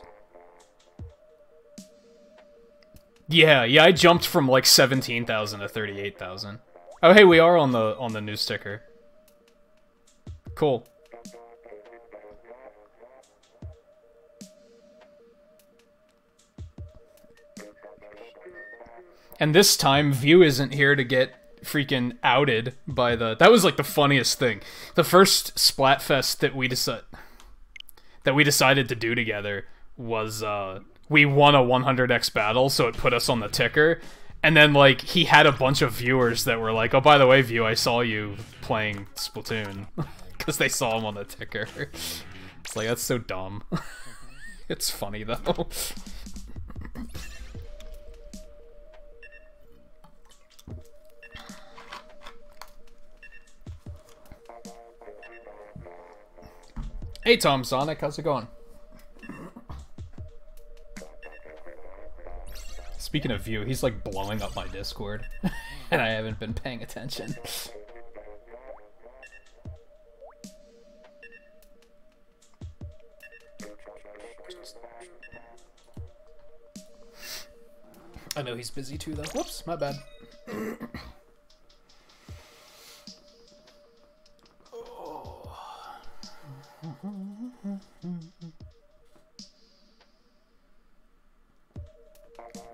Yeah, I jumped from like 17,000 to 38,000. Oh, hey, we are on the news sticker. Cool. And this time, View isn't here to get freaking outed by the... That was like the funniest thing. The first Splatfest that we decided to do together was we won a 100x battle, so it put us on the ticker. And then, like, he had a bunch of viewers that were like, "Oh, by the way, View, I saw you playing Splatoon," because they saw him on the ticker. It's like, that's so dumb. It's funny though. Hey Tom Sonic, how's it going? Speaking of View, he's like blowing up my Discord, and I haven't been paying attention. I know he's busy too, though. Whoops, my bad.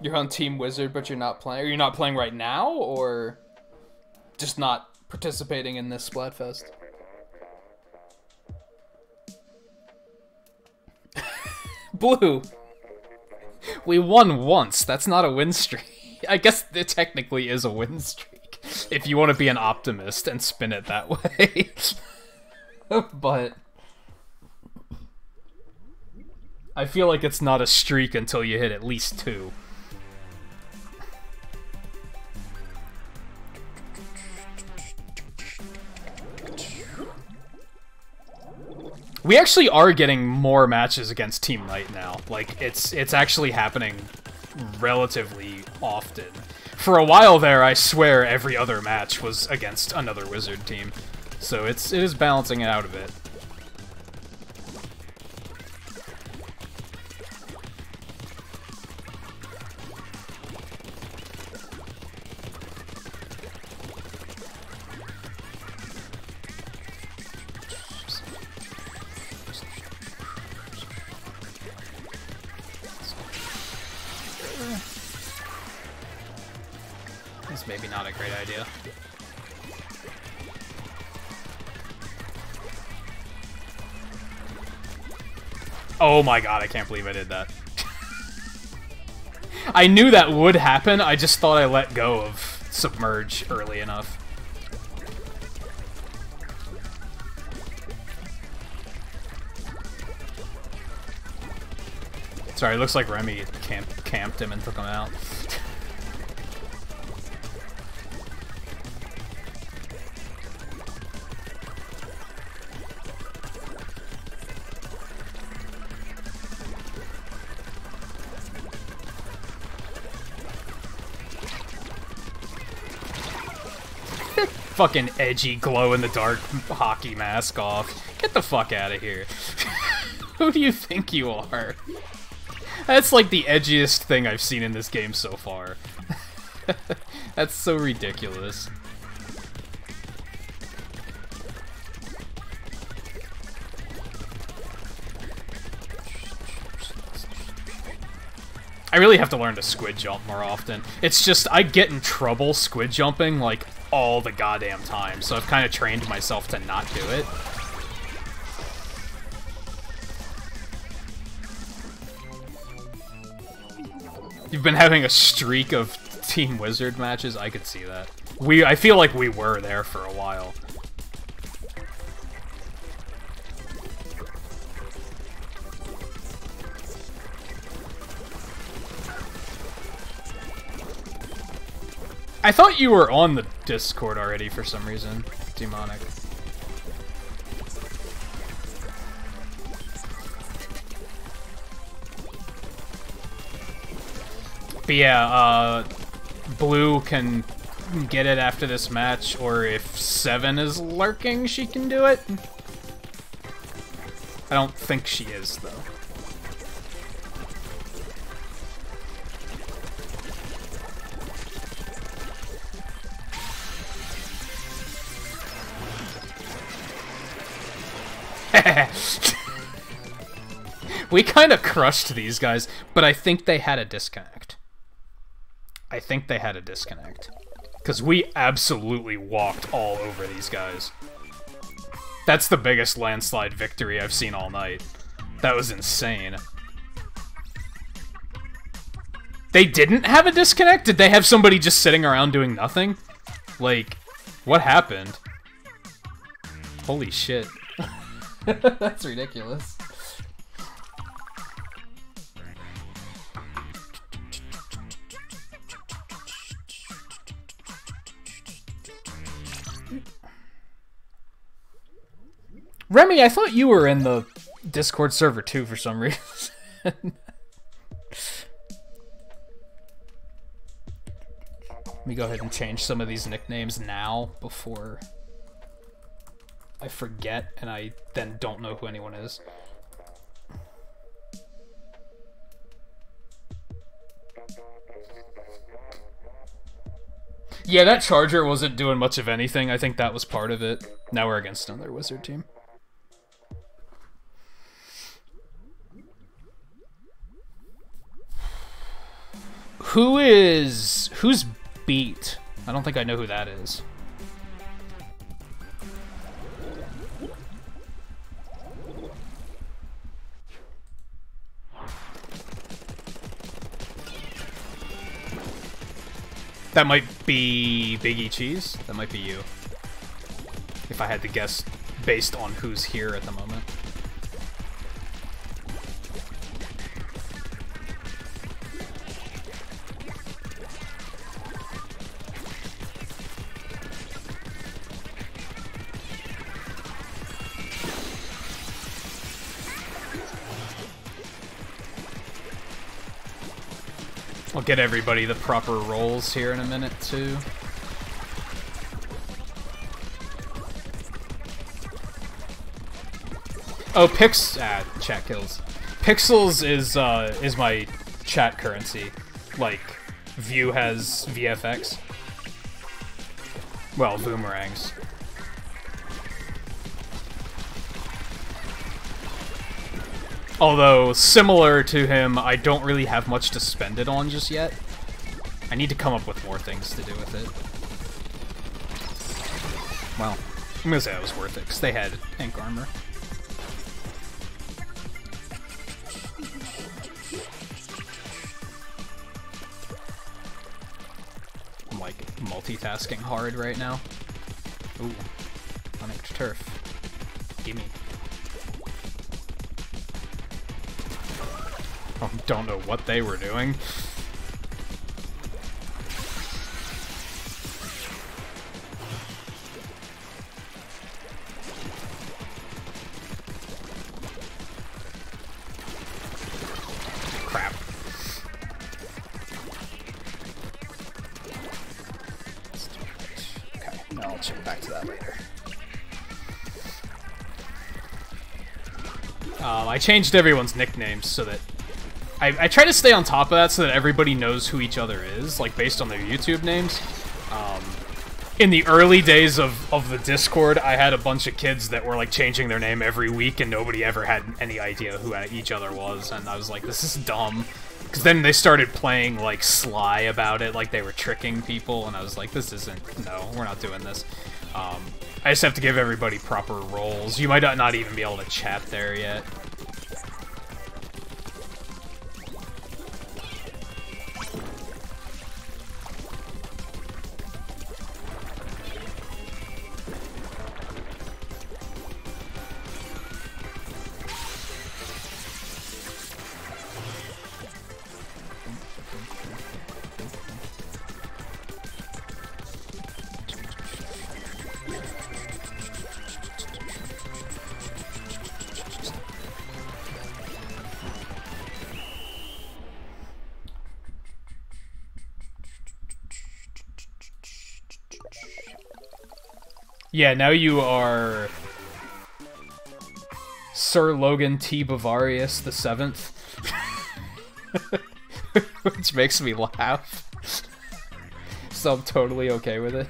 You're on Team Wizard, but you're not playing. Are you not playing right now, or just not participating in this Splatfest? Blue. We won once. That's not a win streak. I guess it technically is a win streak, if you want to be an optimist and spin it that way. But I feel like it's not a streak until you hit at least 2. We actually are getting more matches against Team Knight now. Like, it's actually happening relatively often. For a while there, I swear every other match was against another Wizard team. So it is balancing it out a bit. That's maybe not a great idea. Oh my god, I can't believe I did that. I knew that would happen, I just thought I let go of Submerge early enough. Sorry, it looks like Remy camped him and took him out. Fucking edgy glow-in-the-dark hockey mask off. Get the fuck out of here. Who do you think you are? That's like the edgiest thing I've seen in this game so far. That's so ridiculous. I really have to learn to squid jump more often. It's just, I get in trouble squid jumping, like, all the goddamn time, so I've kind of trained myself to not do it. You've been having a streak of Team Wizard matches? I could see that. I feel like we were there for a while. I thought you were on the Discord already for some reason, Demonic. But yeah, Blue can get it after this match, or if Seven is lurking, she can do it. I don't think she is, though. We kind of crushed these guys, but I think they had a disconnect. Because we absolutely walked all over these guys. That's the biggest landslide victory I've seen all night. That was insane. They didn't have a disconnect? Did they have somebody just sitting around doing nothing? Like, what happened? Holy shit. That's ridiculous. Remy, I thought you were in the Discord server too for some reason. Let me go ahead and change some of these nicknames now before I forget and I then don't know who anyone is. Yeah, that charger wasn't doing much of anything. I think that was part of it. Now we're against another wizard team. Who's beat? I don't think I know who that is. That might be Biggie Cheese. That might be you. If I had to guess based on who's here at the moment. I'll get everybody the proper rolls here in a minute, too. Oh, chat kills. Pixels is my chat currency. Like, View has VFX. Well, boomerangs. Although, similar to him, I don't really have much to spend it on just yet. I need to come up with more things to do with it. Well, I'm gonna say that was worth it, because they had ink armor. I'm, like, multitasking hard right now. Ooh, onyx turf. Gimme. Don't know what they were doing. Crap. Okay, no, I'll check back to that later. I changed everyone's nicknames so that I try to stay on top of that so that everybody knows who each other is, like, based on their YouTube names. In the early days of the Discord, I had a bunch of kids that were, like, changing their name every week, and nobody ever had any idea who each other was, and I was like, this is dumb. Because then they started playing, like, sly about it, like they were tricking people, and I was like, this isn't... No, we're not doing this. I just have to give everybody proper roles. You might not even be able to chat there yet. Yeah, now you are Sir Logan T. Bavarius the 7th. Which makes me laugh. So I'm totally okay with it.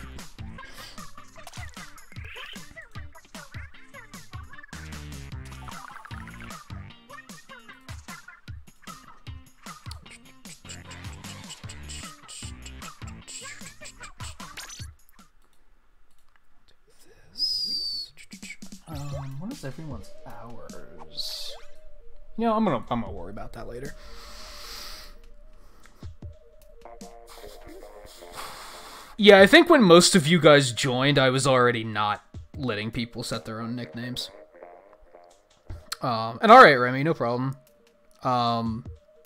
What is everyone's hours? You know, I'm gonna worry about that later. Yeah, I think when most of you guys joined, I was already not letting people set their own nicknames. And alright, Remy, no problem.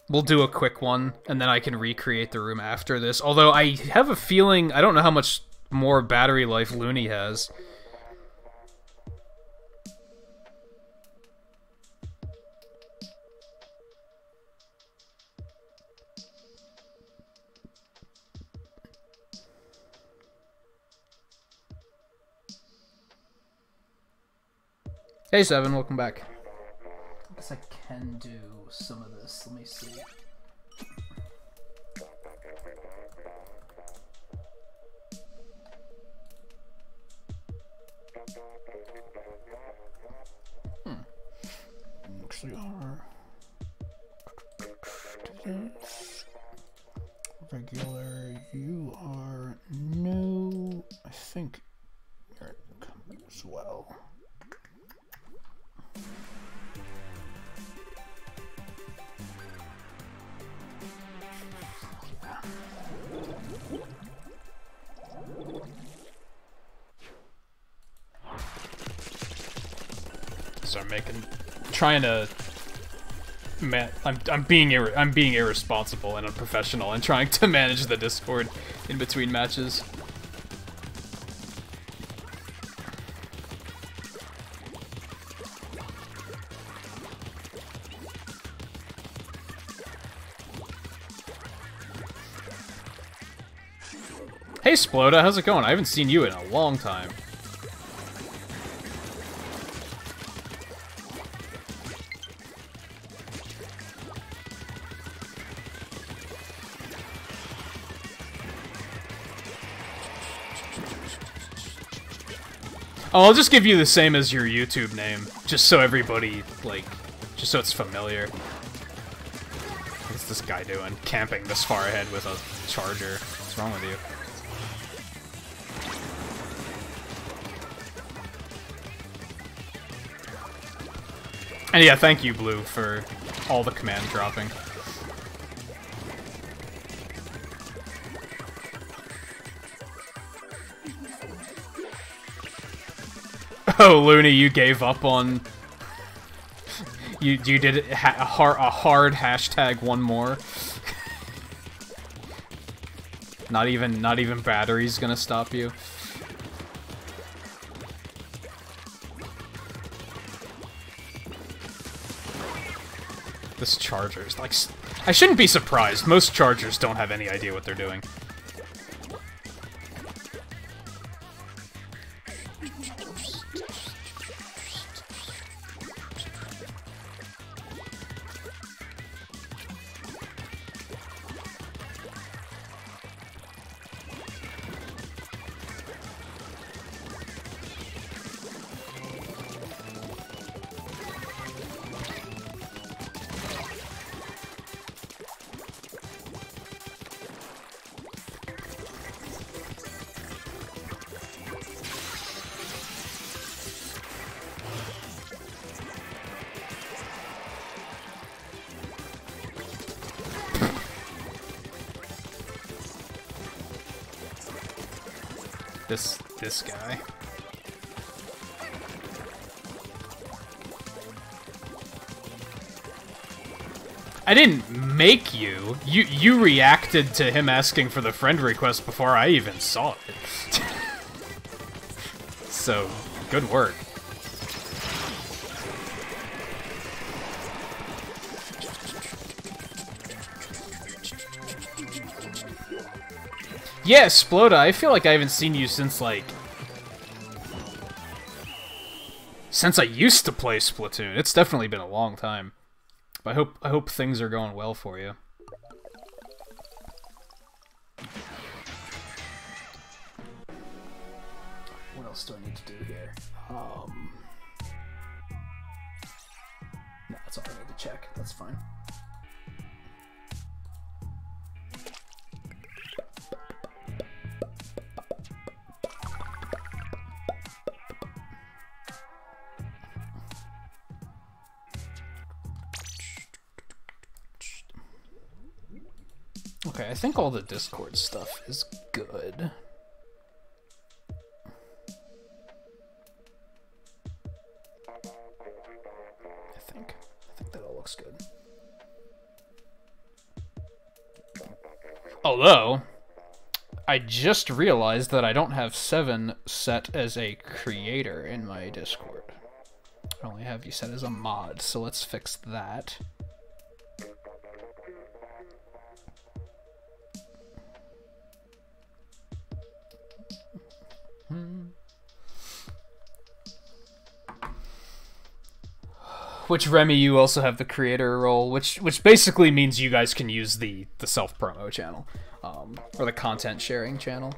We'll do a quick one, and then I can recreate the room after this. Although I have a feeling, I don't know how much more battery life Looney has. Hey Seven, welcome back. I guess I can do some of this. Let me see. think you're coming as well. Start trying to. Man, I'm being irresponsible and unprofessional and trying to manage the Discord in between matches. Hey Sploda, how's it going? I haven't seen you in a long time. Oh, I'll just give you the same as your YouTube name, just so everybody, like, just so it's familiar. What's this guy doing? Camping this far ahead with a charger. What's wrong with you? And yeah, thank you, Blue, for all the command dropping. Oh, Looney, you gave up on... You did a hard hashtag one more. Not even battery's gonna stop you. This charger's like... I shouldn't be surprised. Most chargers don't have any idea what they're doing. This guy. I didn't make you. You reacted to him asking for the friend request before I even saw it. So, good work. Yeah, Sploda, I feel like I haven't seen you since, like... Since I used to play Splatoon. It's definitely been a long time. But I hope things are going well for you. What else do I need to do here? No, that's all I need to check. That's fine. Okay, I think all the Discord stuff is good. I think that all looks good. Although, I just realized that I don't have 7 set as a creator in my Discord. I only have you set as a mod, so let's fix that. Which Remy, you also have the creator role, which basically means you guys can use the self-promo channel, or the content sharing channel.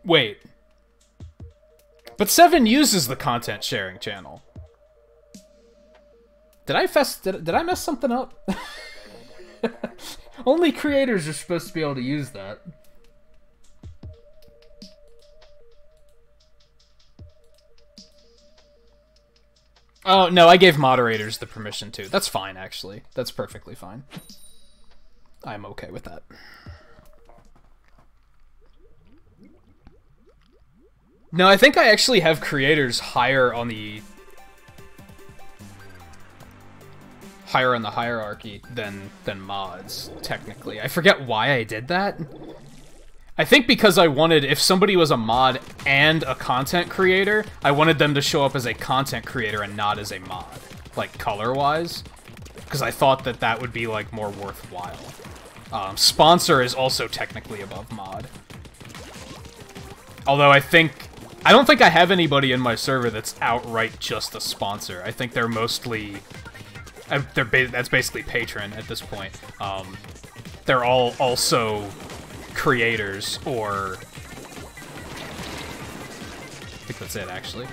Wait. But 7 uses the content sharing channel. Did I mess something up? Only creators are supposed to be able to use that. Oh, no, I gave moderators the permission to. That's fine, actually. That's perfectly fine. I'm okay with that. No, I think I actually have creators higher on the hierarchy than mods, technically. I forget why I did that. I think because I wanted, if somebody was a mod and a content creator, I wanted them to show up as a content creator and not as a mod, like color-wise, because I thought that that would be like more worthwhile. Sponsor is also technically above mod. Although I don't think I have anybody in my server that's outright just a sponsor. I think they're mostly, that's basically patron at this point. They're all also creators, or I think that's it, actually.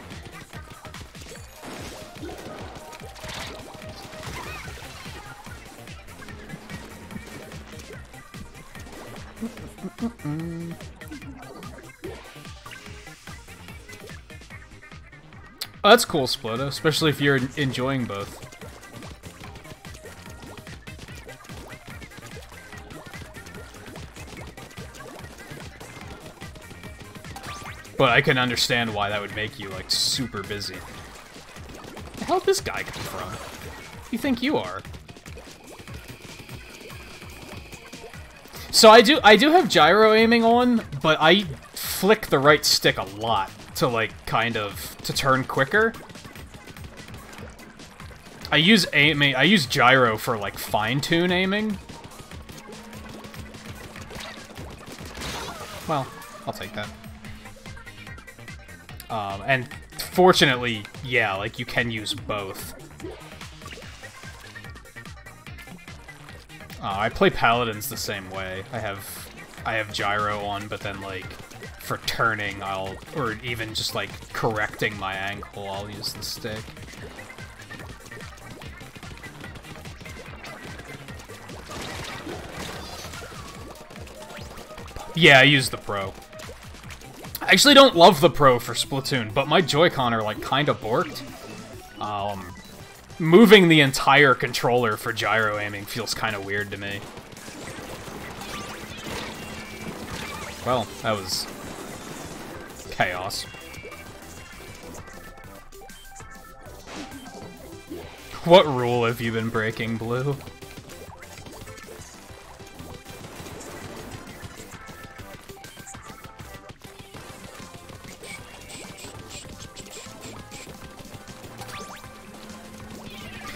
Oh, that's cool, Sploto, especially if you're enjoying both. But I can understand why that would make you, like, super busy. Where the hell did this guy come from? Who do you think you are? So I do have gyro aiming on, but I flick the right stick a lot to, like, kind of, to turn quicker. I use gyro for, like, fine-tune aiming. Well, I'll take that. And fortunately, yeah, like, you can use both. I play paladins the same way. I have gyro on, but then, like, for turning, or even just, like, correcting my angle, I'll use the stick. Yeah, I use the Pro. I actually don't love the Pro for Splatoon, but my Joy-Con are, like, kinda borked. Moving the entire controller for gyro aiming feels kinda weird to me. Well, that was chaos. What rule have you been breaking, Blue?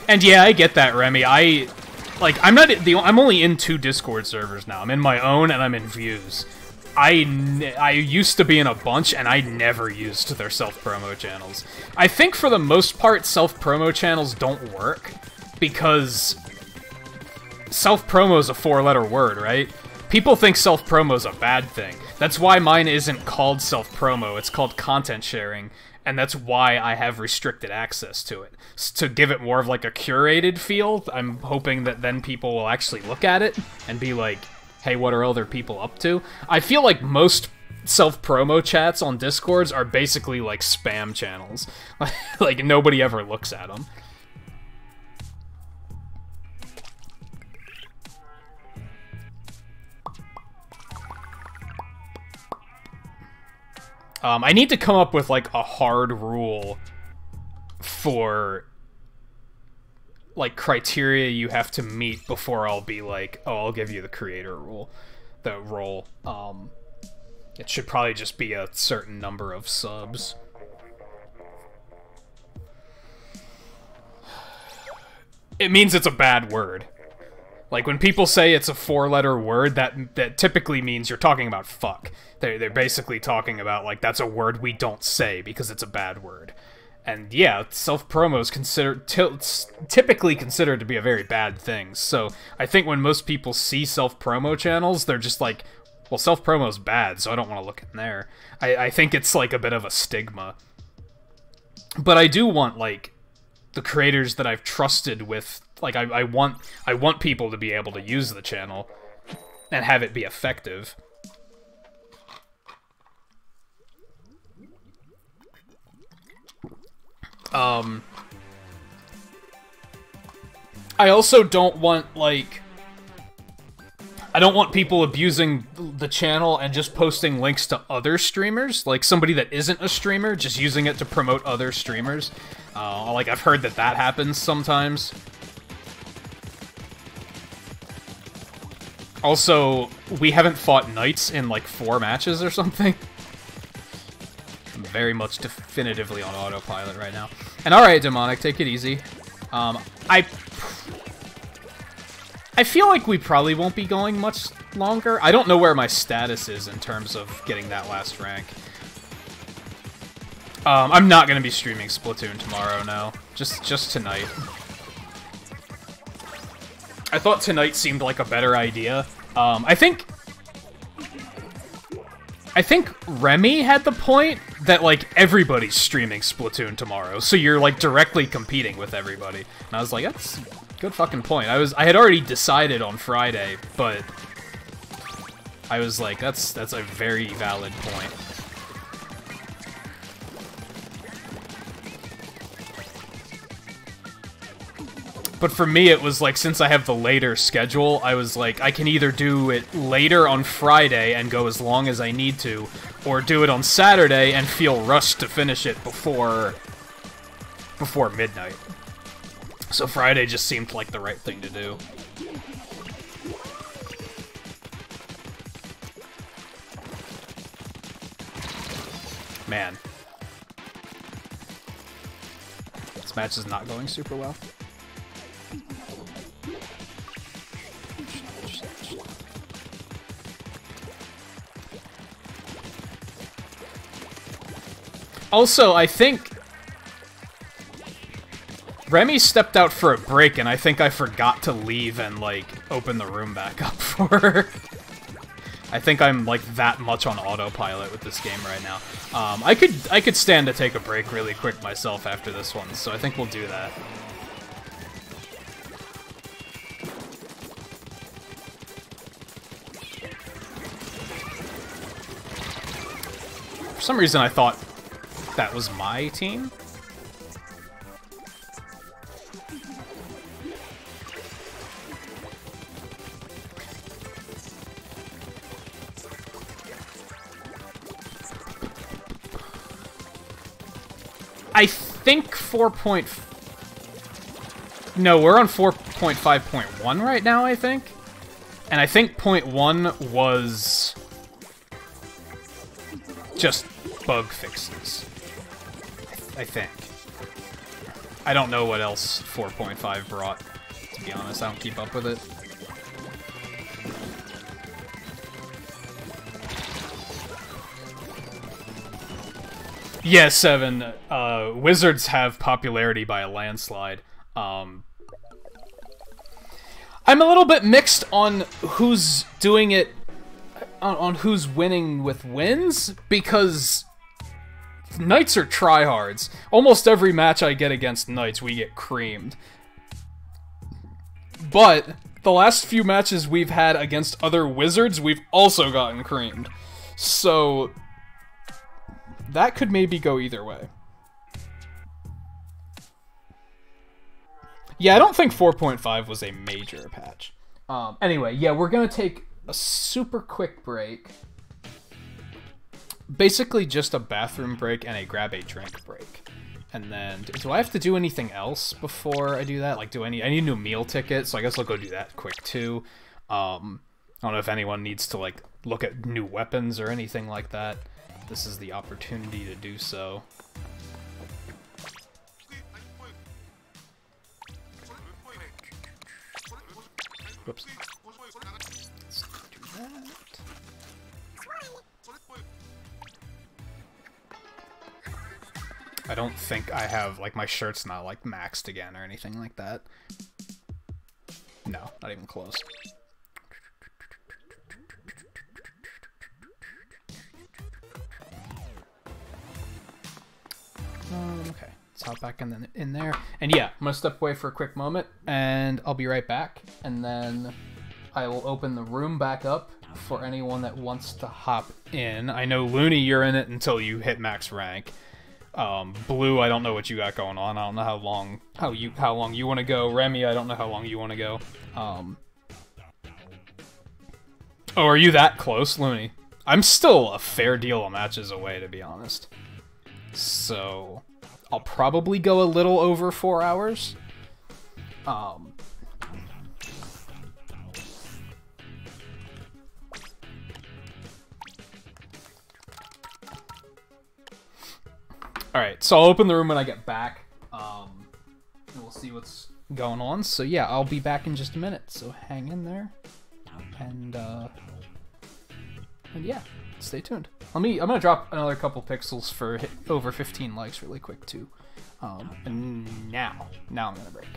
And yeah, I get that, Remy. I'm only in 2 Discord servers now. I'm in my own and I'm in Views. I used to be in a bunch and I never used their self-promo channels. I think for the most part, self-promo channels don't work because self-promo is a 4-letter word, right? People think self-promo is a bad thing. That's why mine isn't called self-promo, it's called content sharing. And that's why I have restricted access to it. To give it more of like a curated feel, I'm hoping that then people will actually look at it and be like, hey, what are other people up to? I feel like most self-promo chats on Discords are basically like spam channels. Like, nobody ever looks at them. I need to come up with, like, a hard rule for, like, criteria you have to meet before I'll be like, oh, I'll give you the creator rule, the role. It should probably just be a certain number of subs. It means it's a bad word. Like, when people say it's a 4-letter word, that typically means you're talking about fuck. They're basically talking about, like, that's a word we don't say because it's a bad word. And yeah, self-promo is typically considered to be a very bad thing. So I think when most people see self-promo channels, they're just like, well, self-promo is bad, so I don't want to look in there. I think it's, like, a bit of a stigma. But I do want, like, the creators that I've trusted with, like, I want people to be able to use the channel and have it be effective. I also don't want, like... I don't want people abusing the channel and just posting links to other streamers, like somebody that isn't a streamer, just using it to promote other streamers. Like, I've heard that happens sometimes. Also, we haven't fought Knights in, like, 4 matches or something. I'm very much definitively on autopilot right now. And alright, Demonic, take it easy. I feel like we probably won't be going much longer. I don't know where my status is in terms of getting that last rank. I'm not going to be streaming Splatoon tomorrow, no. Just tonight. I thought tonight seemed like a better idea. I think Remy had the point that, like, everybody's streaming Splatoon tomorrow, so you're, like, directly competing with everybody. And I was like, that's... good fucking point. I had already decided on Friday, but I was like, that's a very valid point. But for me, it was like, since I have the later schedule, I was like, I can either do it later on Friday and go as long as I need to, or do it on Saturday and feel rushed to finish it before midnight. So Friday just seemed like the right thing to do. Man. This match is not going super well. Also, I think Remy stepped out for a break, and I think I forgot to leave and, like, open the room back up for her. I think I'm, like, that much on autopilot with this game right now. I could stand to take a break really quick myself after this one, so I think we'll do that. For some reason, I thought that was my team. I think 4. No, we're on 4.5.1 right now, I think. And I think .1 was just bug fixes. I think. I don't know what else 4.5 brought, to be honest. I don't keep up with it. Yeah, 7. Wizards have popularity by a landslide. I'm a little bit mixed on who's doing it, on who's winning with wins, because Knights are tryhards. Almost every match I get against Knights, we get creamed. But the last few matches we've had against other Wizards, we've also gotten creamed. So that could maybe go either way. Yeah, I don't think 4.5 was a major patch. Anyway, yeah, we're gonna take a super quick break. Basically just a bathroom break and a grab a drink break. And then, do I have to do anything else before I do that? Like, I need a new meal ticket, so I guess I'll go do that quick too. I don't know if anyone needs to, like, look at new weapons or anything like that. This is the opportunity to do so. Whoops. Let's do that. I don't think I have, like, my shirt's not, like, maxed again or anything like that. No, not even close. Okay. let's hop back in there. And yeah, I'm gonna step away for a quick moment, and I'll be right back. And then I will open the room back up for anyone that wants to hop in. I know Looney, you're in it until you hit max rank. Blue, I don't know what you got going on. I don't know how long you want to go. Remy, I don't know how long you want to go. Oh, are you that close, Looney? I'm still a fair deal of matches away, to be honest. So I'll probably go a little over 4 hours. Alright, so I'll open the room when I get back, and we'll see what's going on. So yeah, I'll be back in just a minute, so hang in there, and yeah, stay tuned. I'm gonna drop another couple pixels for over 15 likes really quick too. And now I'm gonna break.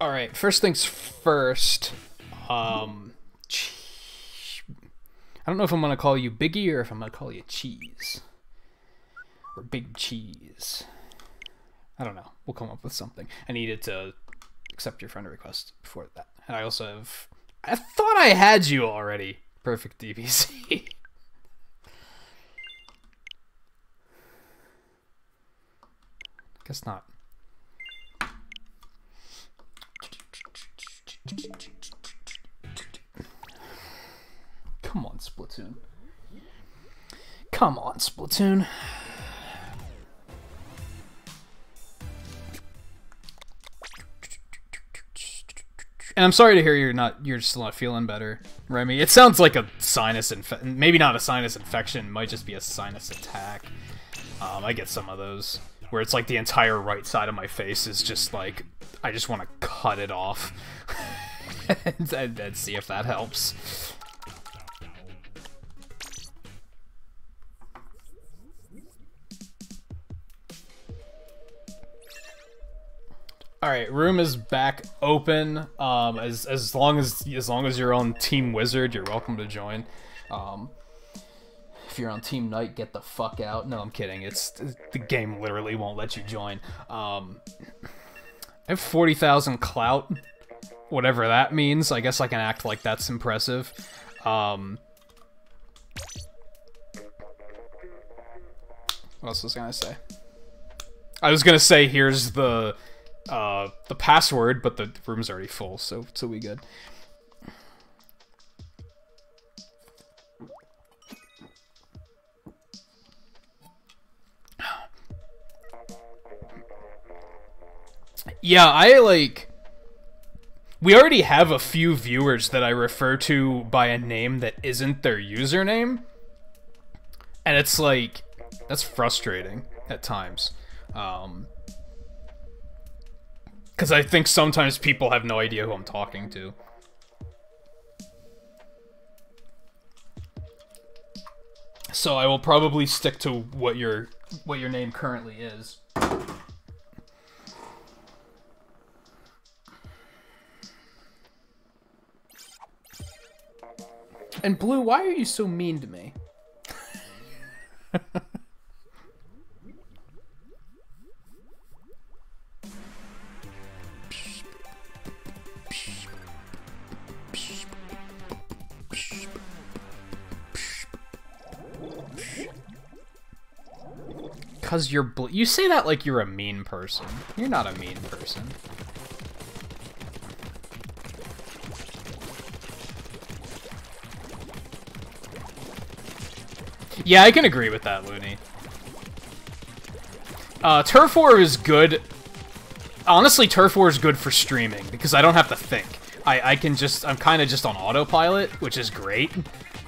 Alright, first things first, I don't know if I'm going to call you Biggie or if I'm going to call you Cheese. Or Big Cheese. I don't know. We'll come up with something. I needed to accept your friend request before that. And I also have... I thought I had you already. Perfect DBC. Guess not. Come on, Splatoon. Come on, Splatoon. And I'm sorry to hear you're still not feeling better, Remy. It sounds like a sinus infection. Maybe not a sinus infection. It might just be a sinus attack. I get some of those where it's like the entire right side of my face is just like I just want to cut it off and see if that helps. All right, room is back open. As long as you're on Team Wizard, you're welcome to join. If you're on Team Knight, get the fuck out. No, I'm kidding. The game literally won't let you join. I have 40,000 clout, whatever that means. I guess I can act like that's impressive. What else was I gonna say? I was gonna say here's the password, but the room's already full, so we good. Yeah, we already have a few viewers that I refer to by a name that isn't their username. And it's like, that's frustrating at times. Because I think sometimes people have no idea who I'm talking to. So I will probably stick to what your name currently is. And Blue, why are you so mean to me? Cause you're you say that like you're a mean person. You're not a mean person. Yeah, I can agree with that, Looney. Turf War is good. Honestly, Turf War is good for streaming because I don't have to think. I'm kind of just on autopilot, which is great.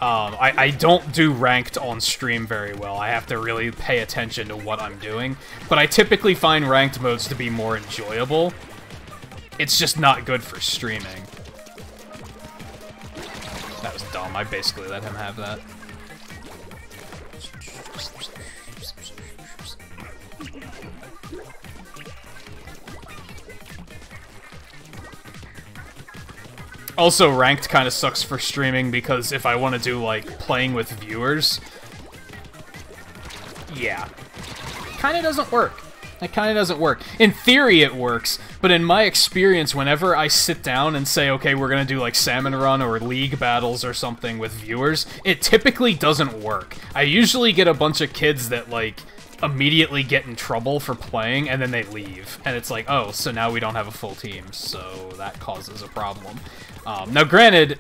I don't do ranked on stream very well. I have to really pay attention to what I'm doing. But I typically find ranked modes to be more enjoyable. It's just not good for streaming. That was dumb. I basically let him have that. Also, ranked kind of sucks for streaming because if I want to do, like, playing with viewers... Yeah. Kind of doesn't work. It kind of doesn't work. In theory, it works, but in my experience, whenever I sit down and say, okay, we're gonna do, like, Salmon Run or League battles or something with viewers, it typically doesn't work. I usually get a bunch of kids that, like, immediately get in trouble for playing, and then they leave. And it's like, oh, so now we don't have a full team, so that causes a problem. Now, granted,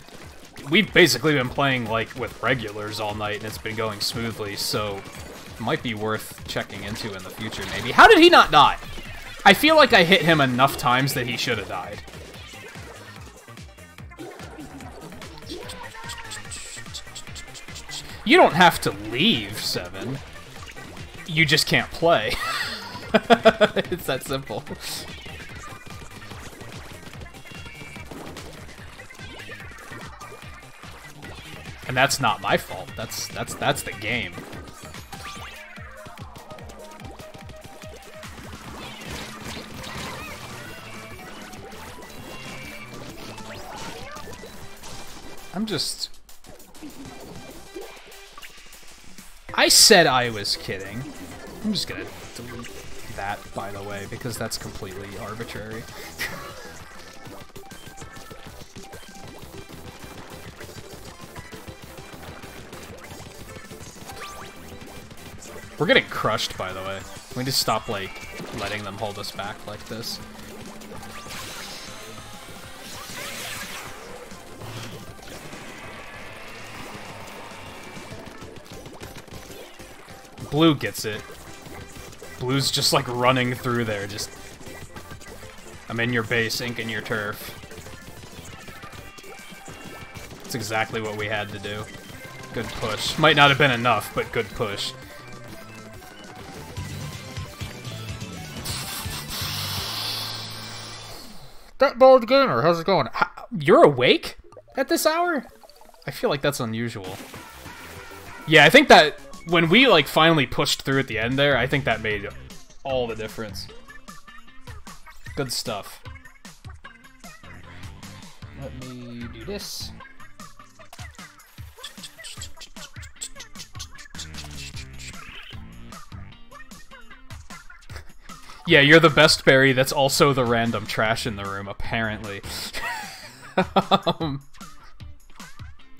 we've basically been playing, like, with regulars all night, and it's been going smoothly, so it might be worth checking into in the future, maybe. How did he not die? I feel like I hit him enough times that he should have died. You don't have to leave, Seven. You just can't play. It's that simple. And that's not my fault. That's the game. I'm just... I said I was kidding. I'm just gonna delete that, by the way, because that's completely arbitrary. We're getting crushed, by the way. We need to stop, like, letting them hold us back like this. Blue gets it. Blue's just, like, running through there, just... I'm in your base, inking your turf. That's exactly what we had to do. Good push. Might not have been enough, but good push. That bald gamer, how's it going? You're awake at this hour? I feel like that's unusual. Yeah, I think that when we, like, finally pushed through at the end there, I think that made all the difference. Good stuff. Let me do this. Yeah, you're the best berry that's also the random trash in the room, apparently.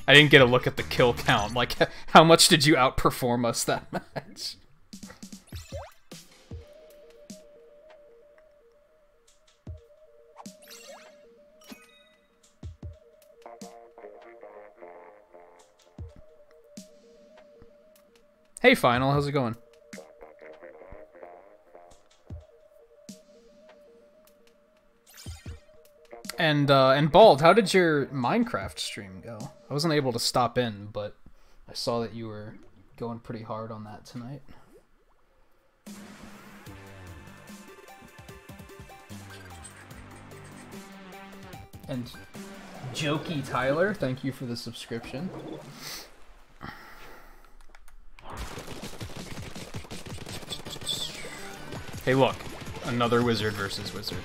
I didn't get a look at the kill count. Like, how much did you outperform us that match? Hey, Final, how's it going? And Bald, how did your Minecraft stream go? I wasn't able to stop in, but I saw that you were going pretty hard on that tonight. And Jokey Tyler, thank you for the subscription. Hey, look, another wizard versus wizard.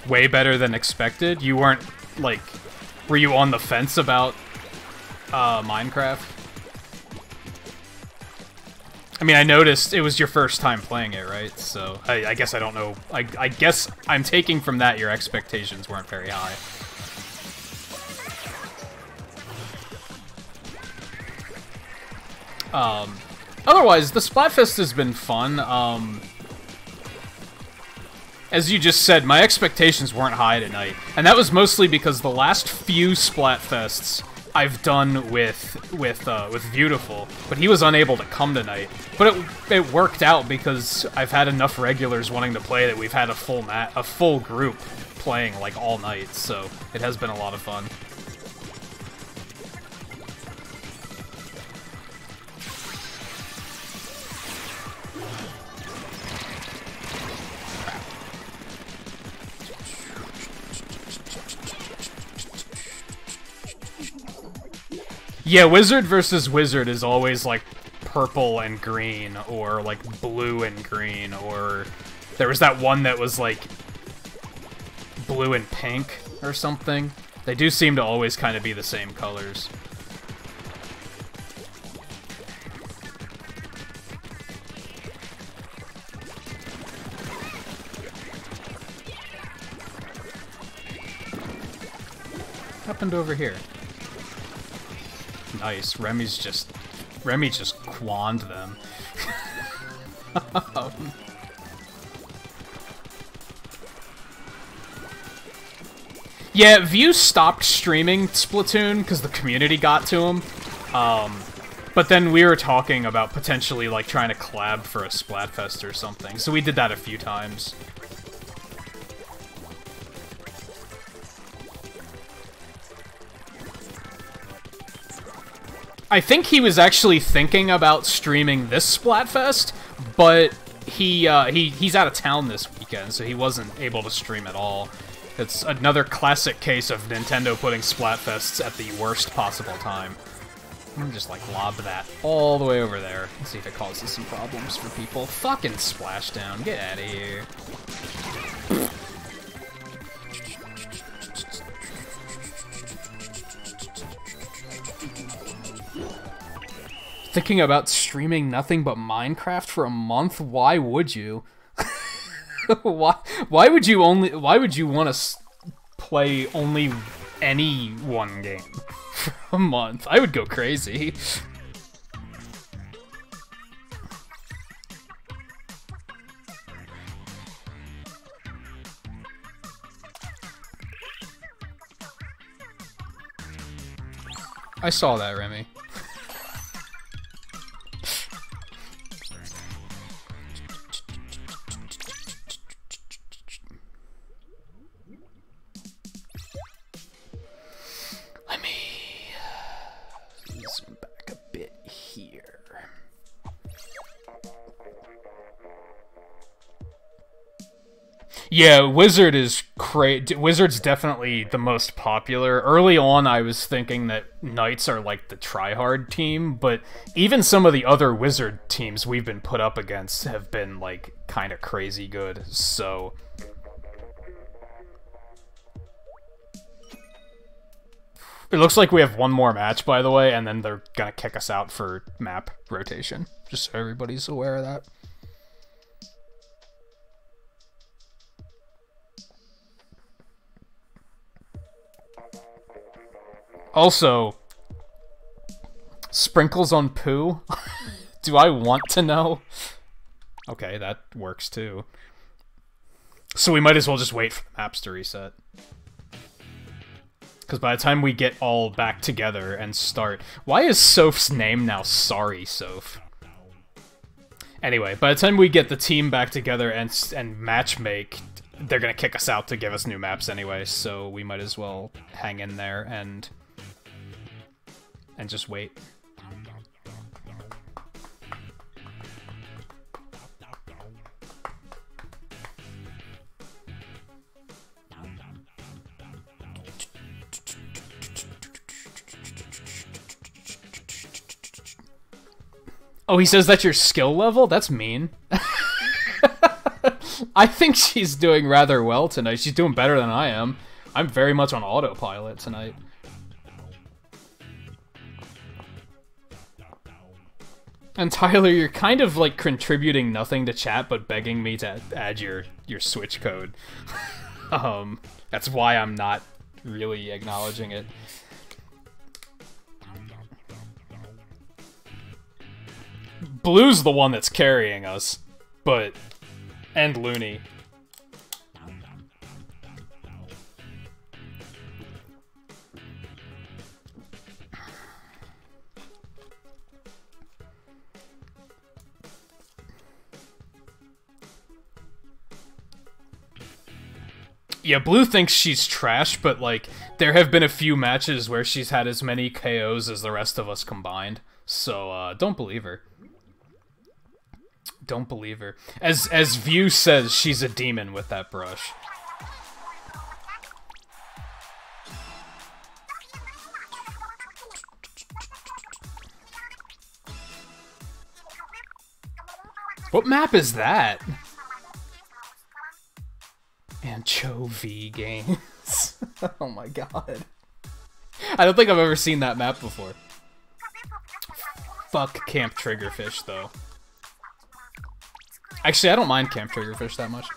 Way better than expected. You weren't, like, were you on the fence about Minecraft? I mean, I noticed it was your first time playing it, right? So, I guess I don't know. I guess I'm taking from that your expectations weren't very high. Otherwise, the Splatfest has been fun. As you just said, my expectations weren't high tonight, and that was mostly because the last few Splatfests I've done with Beautiful, but he was unable to come tonight. But it worked out because I've had enough regulars wanting to play that we've had a full group playing like all night, so it has been a lot of fun. Yeah, wizard versus wizard is always like purple and green, or like blue and green, or there was that one that was like blue and pink or something. They do seem to always kind of be the same colors. What happened over here? Nice. Remy just quanned them. Yeah, View stopped streaming Splatoon because the community got to him. But then we were talking about potentially like trying to collab for a Splatfest or something, so we did that a few times. I think he was actually thinking about streaming this Splatfest, but he's out of town this weekend, so he wasn't able to stream at all. It's another classic case of Nintendo putting Splatfests at the worst possible time. I'm gonna just like lob that all the way over there and see if it causes some problems for people. Fucking Splashdown, get out of here. Thinking about streaming nothing but Minecraft for a month? Why would you? Why would you want to play only any one game for a month? I would go crazy. I saw that, Remy. Yeah, Wizard is Wizard's definitely the most popular. Early on, I was thinking that Knights are like the tryhard team, but even some of the other Wizard teams we've been put up against have been like kind of crazy good. So it looks like we have one more match, by the way, and then they're gonna kick us out for map rotation. Just so everybody's aware of that. Also, sprinkles on poo? Do I want to know? Okay, that works too. So we might as well just wait for the maps to reset. Because by the time we get all back together and start... Why is Soph's name now Sorry Soph? Anyway, by the time we get the team back together and match make, they're gonna kick us out to give us new maps anyway, so we might as well hang in there and just wait. Oh, he says that's your skill level? That's mean. I think she's doing rather well tonight. She's doing better than I am. I'm very much on autopilot tonight. And Tyler, you're kind of like contributing nothing to chat, but begging me to add your Switch code. That's why I'm not really acknowledging it. Blue's the one that's carrying us, but... and Looney. Yeah, Blue thinks she's trash, but, like, there have been a few matches where she's had as many KOs as the rest of us combined. So, don't believe her. Don't believe her. As View says, she's a demon with that brush. What map is that? Anchovy Games. Oh my god. I don't think I've ever seen that map before. Fuck Camp Triggerfish, though. Actually, I don't mind Camp Triggerfish that much.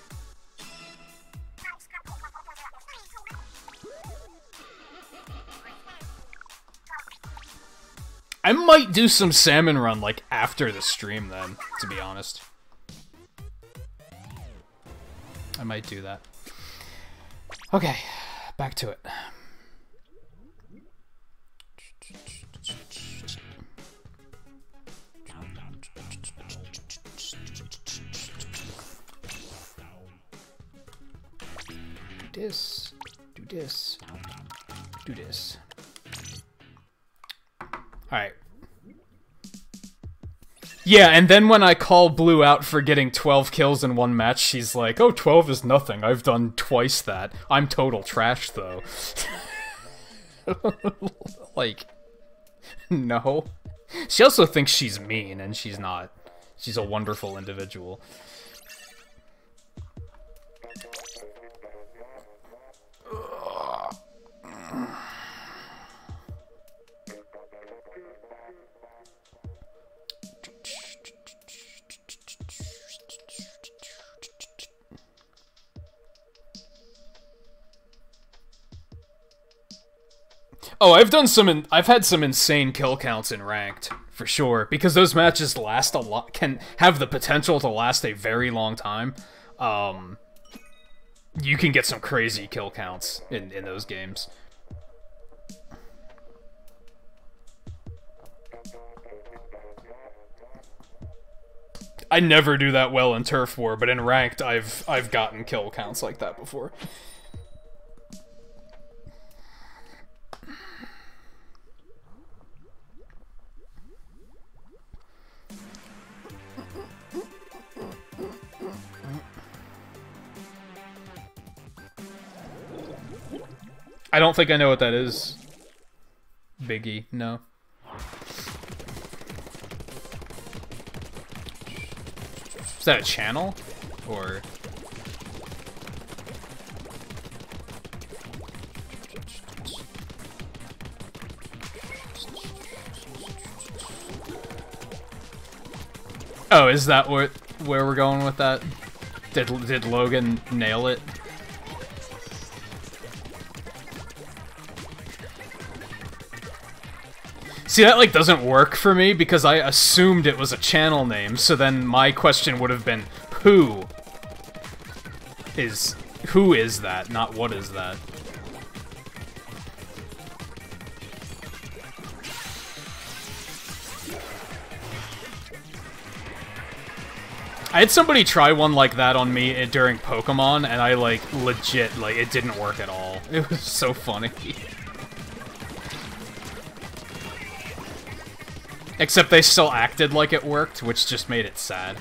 I might do some Salmon Run, like, after the stream, then, to be honest. I might do that. Okay, back to it. Do this, do this, do this. Alright. Yeah, and then when I call Blue out for getting 12 kills in one match, she's like, oh, 12 is nothing. I've done twice that. I'm total trash, though. Like, no. She also thinks she's mean, and she's not. She's a wonderful individual. Oh, I've had some insane kill counts in ranked, for sure, because those matches last a lot, can have the potential to last a very long time. You can get some crazy kill counts in those games. I never do that well in Turf War, but in ranked, I've gotten kill counts like that before. I don't think I know what that is. Biggie, no. Is that a channel? Or... Oh, is that where we're going with that? Did Logan nail it? See, that, like, doesn't work for me, because I assumed it was a channel name, so then my question would have been, who? is who is that, not what is that. I had somebody try one like that on me during Pokemon, and I, like, legit, like, it didn't work at all. It was so funny. Except they still acted like it worked, which just made it sad.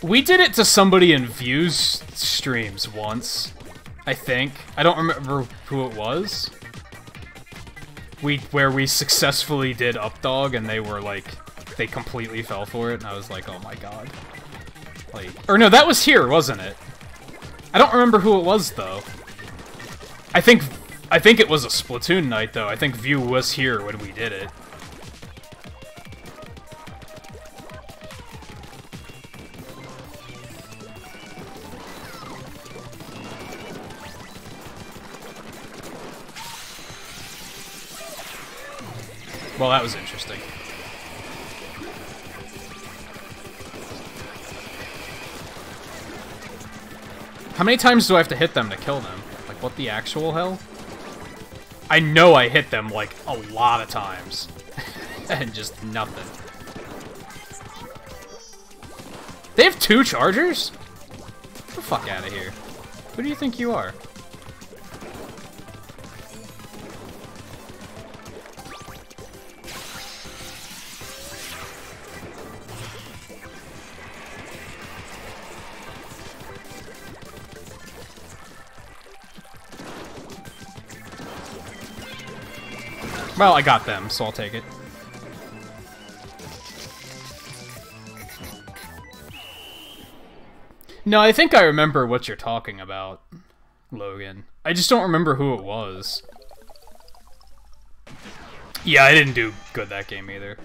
We did it to somebody in Views streams once, I think. I don't remember who it was. Where we successfully did Updog, and they were like, they completely fell for it, and I was like, oh my god. Like, or no, that was here, wasn't it? I don't remember who it was though. I think it was a Splatoon night though. I think View was here when we did it. Well, that was interesting. How many times do I have to hit them to kill them? Like, what the actual hell? I know I hit them, like, a lot of times. And just nothing. They have 2 chargers? Get the fuck out of here. Who do you think you are? Well, I got them, so I'll take it. No, I think I remember what you're talking about, Logan. I just don't remember who it was. Yeah, I didn't do good that game either.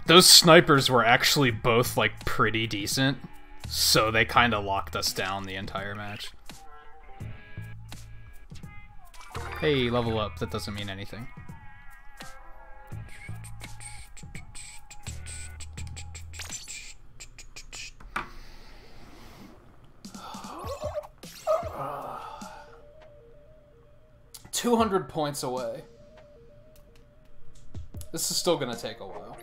Those snipers were actually both, like, pretty decent, so they kind of locked us down the entire match. Hey, level up. That doesn't mean anything. $200 points away. This is still gonna take a while.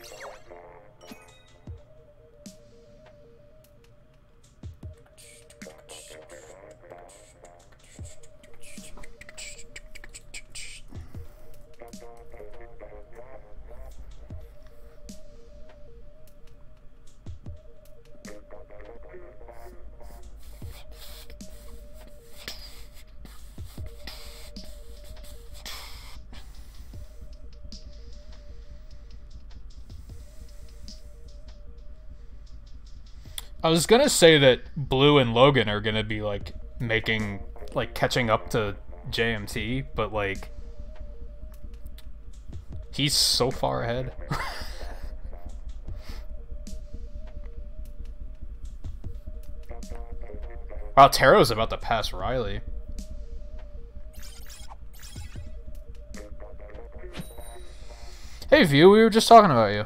I was gonna say that Blue and Logan are gonna be, like, making, like, catching up to JMT, but, like, he's so far ahead. Wow, Taro's about to pass Riley. Hey, View, we were just talking about you.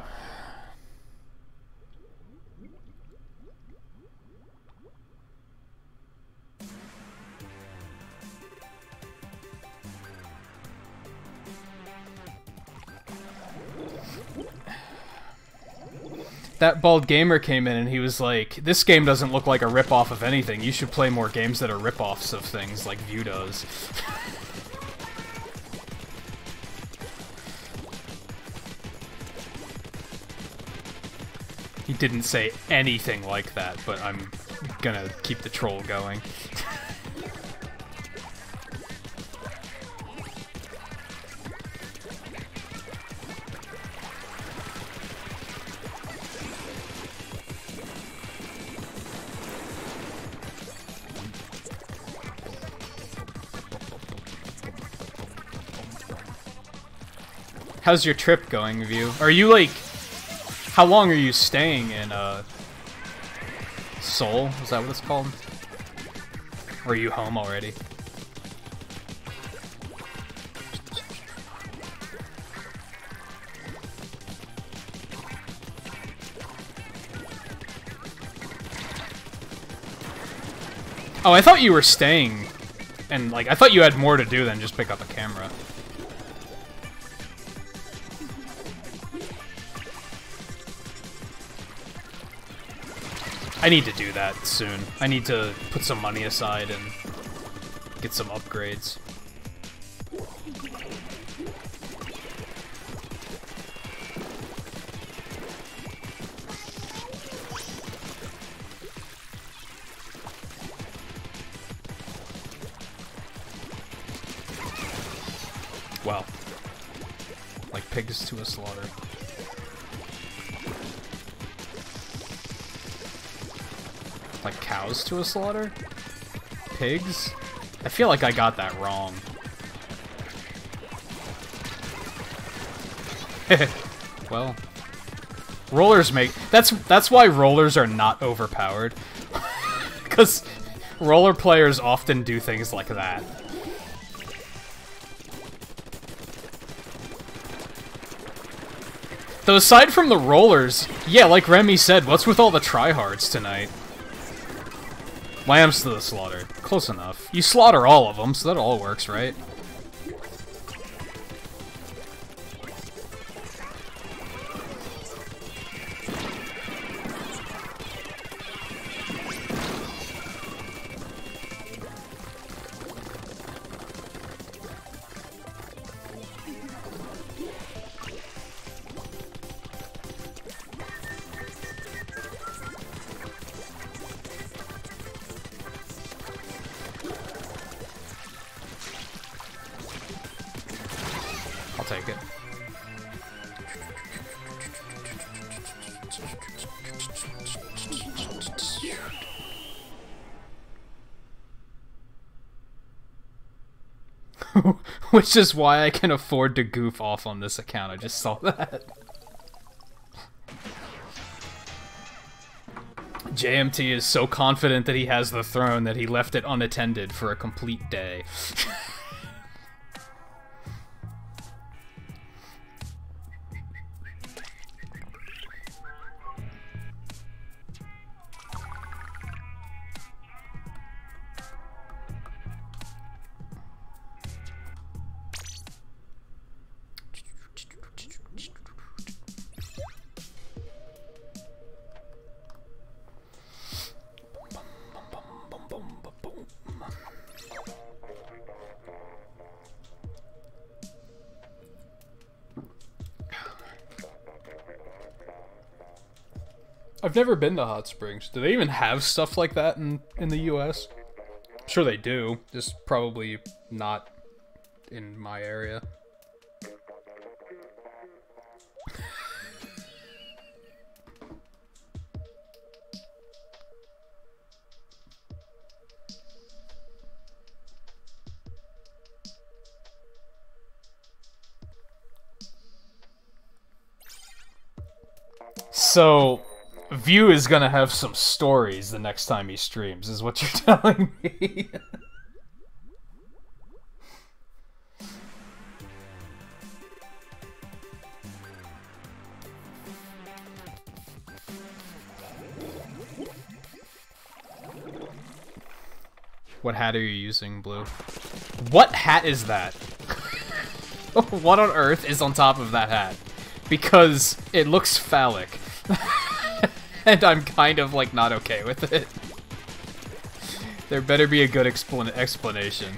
That bald gamer came in and he was like, this game doesn't look like a ripoff of anything. You should play more games that are ripoffs of things like View does. He didn't say anything like that, but I'm gonna keep the troll going. How's your trip going, View? Are you, like... How long are you staying in, Seoul? Is that what it's called? Or are you home already? Oh, I thought you were staying, and, like, I thought you had more to do than just pick up a camera. I need to do that soon. I need to put some money aside and get some upgrades. Well, like pigs to a slaughter. Like cows to a slaughter? Pigs? I feel like I got that wrong. Well, rollers make... That's why rollers are not overpowered. Because roller players often do things like that. Though aside from the rollers, yeah, like Remy said, what's with all the tryhards tonight? Lambs to the slaughter. Close enough. You slaughter all of them, so that all works, right? Take it. Which is why I can afford to goof off on this account. I just saw that. JMT is so confident that he has the throne that he left it unattended for a complete day. I've never been to Hot Springs. Do they even have stuff like that in the US? I'm sure they do, just probably not in my area. So, View is gonna have some stories the next time he streams, is what you're telling me. What hat are you using, Blue? What hat is that? What on earth is on top of that hat? Because it looks phallic. And I'm kind of, like, not okay with it. There better be a good explanation.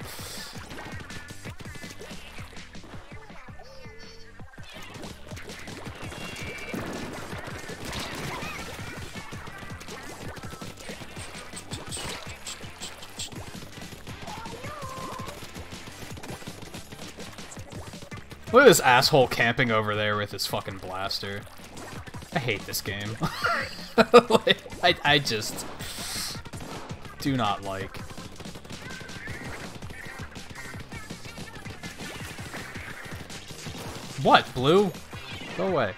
Look at this asshole camping over there with his fucking blaster. I hate this game. Like, I just do not like. What, Blue? Go away.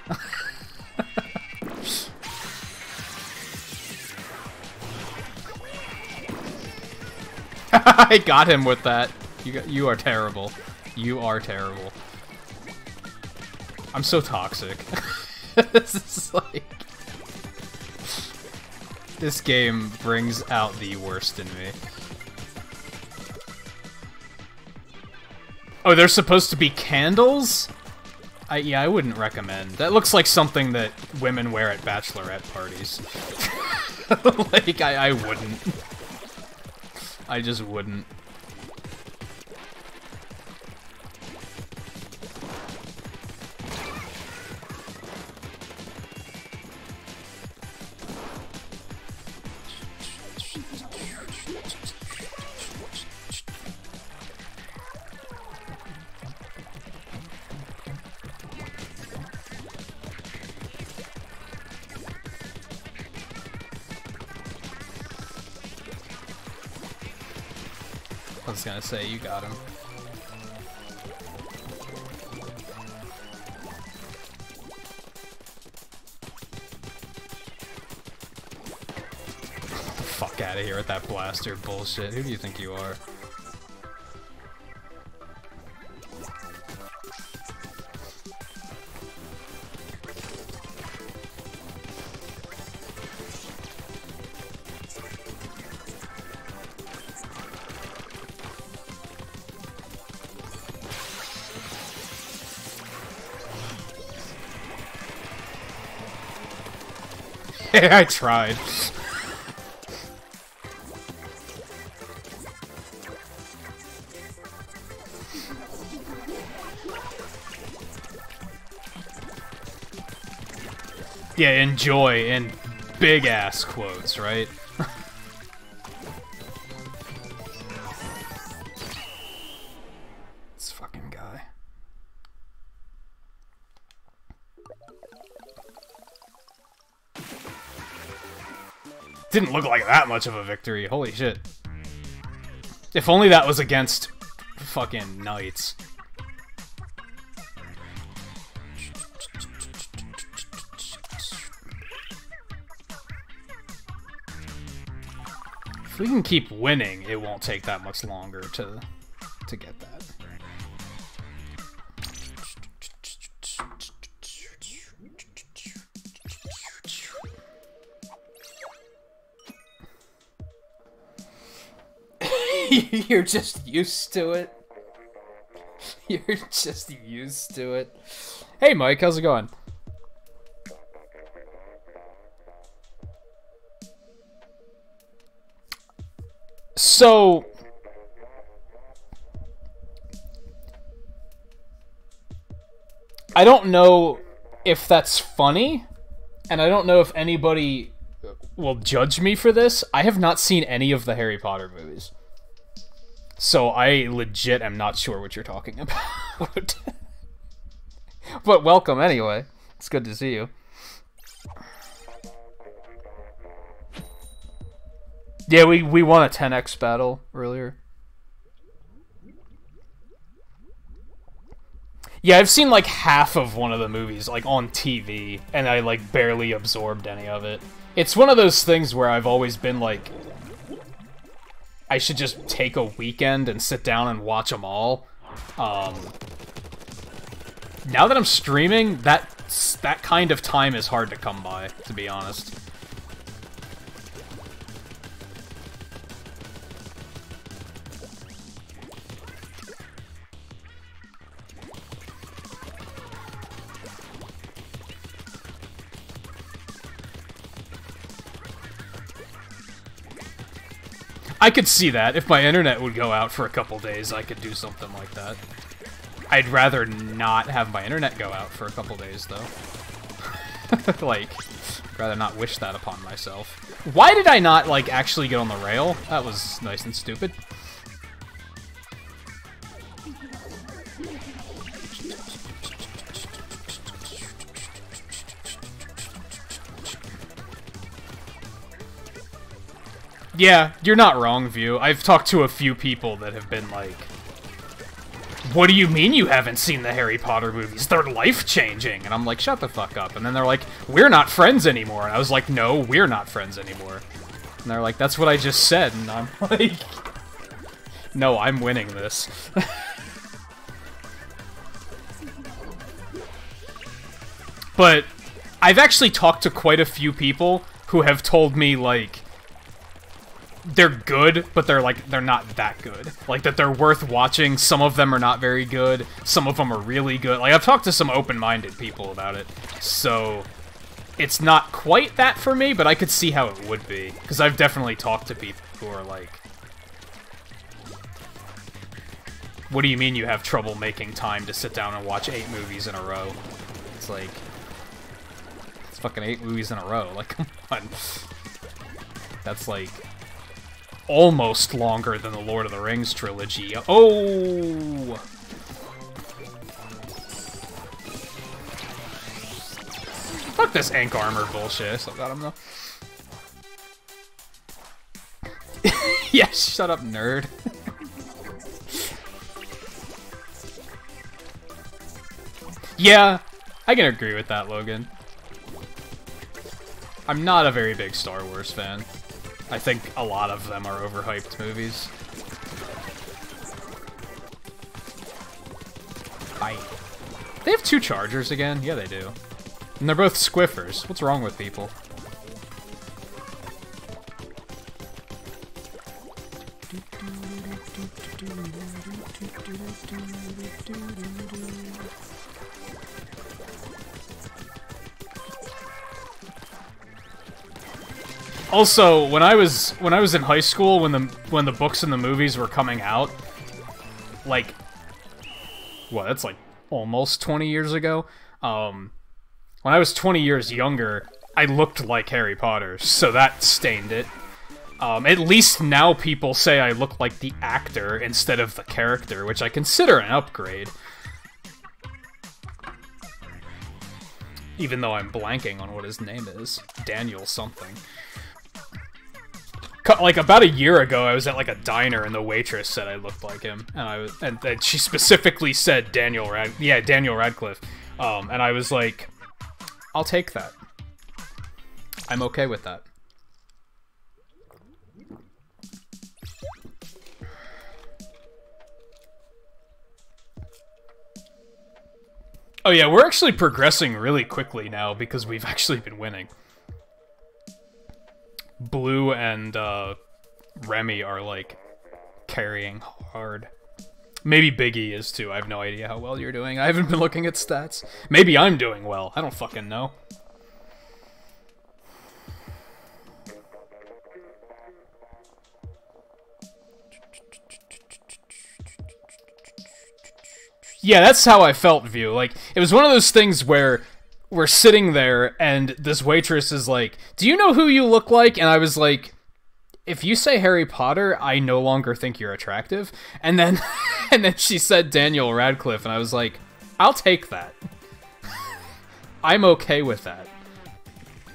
I got him with that. You are terrible. You are terrible. I'm so toxic. This is like... This game brings out the worst in me. Oh, there's supposed to be candles? Yeah, I wouldn't recommend. That looks like something that women wear at bachelorette parties. Like, I wouldn't. I just wouldn't. I was gonna say, you got him. Fuck out of here with that blaster bullshit. Who do you think you are? I tried. Yeah, enjoy in big ass quotes, right? This fucking guy. Didn't look like that much of a victory. Holy shit. If only that was against fucking knights. If we can keep winning, it won't take that much longer to get that. You're just used to it. You're just used to it. Hey Mike, how's it going? So... I don't know if that's funny, and I don't know if anybody will judge me for this. I have not seen any of the Harry Potter movies. So I legit am not sure what you're talking about. But welcome anyway. It's good to see you. Yeah, we won a 10x battle earlier. Yeah, I've seen like half of one of the movies like on TV, and I like barely absorbed any of it. It's one of those things where I've always been like, I should just take a weekend and sit down and watch them all. Now that I'm streaming, that kind of time is hard to come by, to be honest. I could see that. If my internet would go out for a couple days, I could do something like that. I'd rather not have my internet go out for a couple days, though. Like, I'd rather not wish that upon myself. Why did I not, like, actually get on the rail? That was nice and stupid. Yeah, you're not wrong, View. I've talked to a few people that have been, like, what do you mean you haven't seen the Harry Potter movies? They're life-changing. And I'm like, shut the fuck up. And then they're like, we're not friends anymore. And I was like, no, we're not friends anymore. And they're like, that's what I just said. And I'm like, no, I'm winning this. But I've actually talked to quite a few people who have told me, like, they're good, but they're not that good. Like, that they're worth watching. Some of them are not very good. Some of them are really good. Like, I've talked to some open-minded people about it. So, it's not quite that for me, but I could see how it would be. Because I've definitely talked to people who are like, what do you mean you have trouble making time to sit down and watch 8 movies in a row? It's like, it's fucking 8 movies in a row. Like, come on. That's like almost longer than the Lord of the Rings trilogy. Oh! Fuck this ink armor bullshit. I still got him though. Yeah, shut up, nerd. Yeah, I can agree with that, Logan. I'm not a very big Star Wars fan. I think a lot of them are overhyped movies. They have 2 chargers again? Yeah, they do. And they're both squiffers. What's wrong with people? Also, when I was in high school, when the books and the movies were coming out, like, what, that's like almost 20 years ago. When I was 20 years younger, I looked like Harry Potter, so that stained it. At least now people say I look like the actor instead of the character, which I consider an upgrade. Even though I'm blanking on what his name is. Daniel something. Like, about a year ago, I was at, like, a diner, and the waitress said I looked like him. And she specifically said Daniel Radcliffe. And I was like, I'll take that. I'm okay with that. Oh yeah, we're actually progressing really quickly now because we've actually been winning. Blue and Remy are, like, carrying hard. Maybe Biggie is, too. I have no idea how well you're doing. I haven't been looking at stats. Maybe I'm doing well. I don't fucking know. Yeah, that's how I felt, View. Like, it was one of those things where we're sitting there, and this waitress is like, do you know who you look like? And I was like, if you say Harry Potter, I no longer think you're attractive. And then, and then she said Daniel Radcliffe, and I was like, I'll take that. I'm okay with that.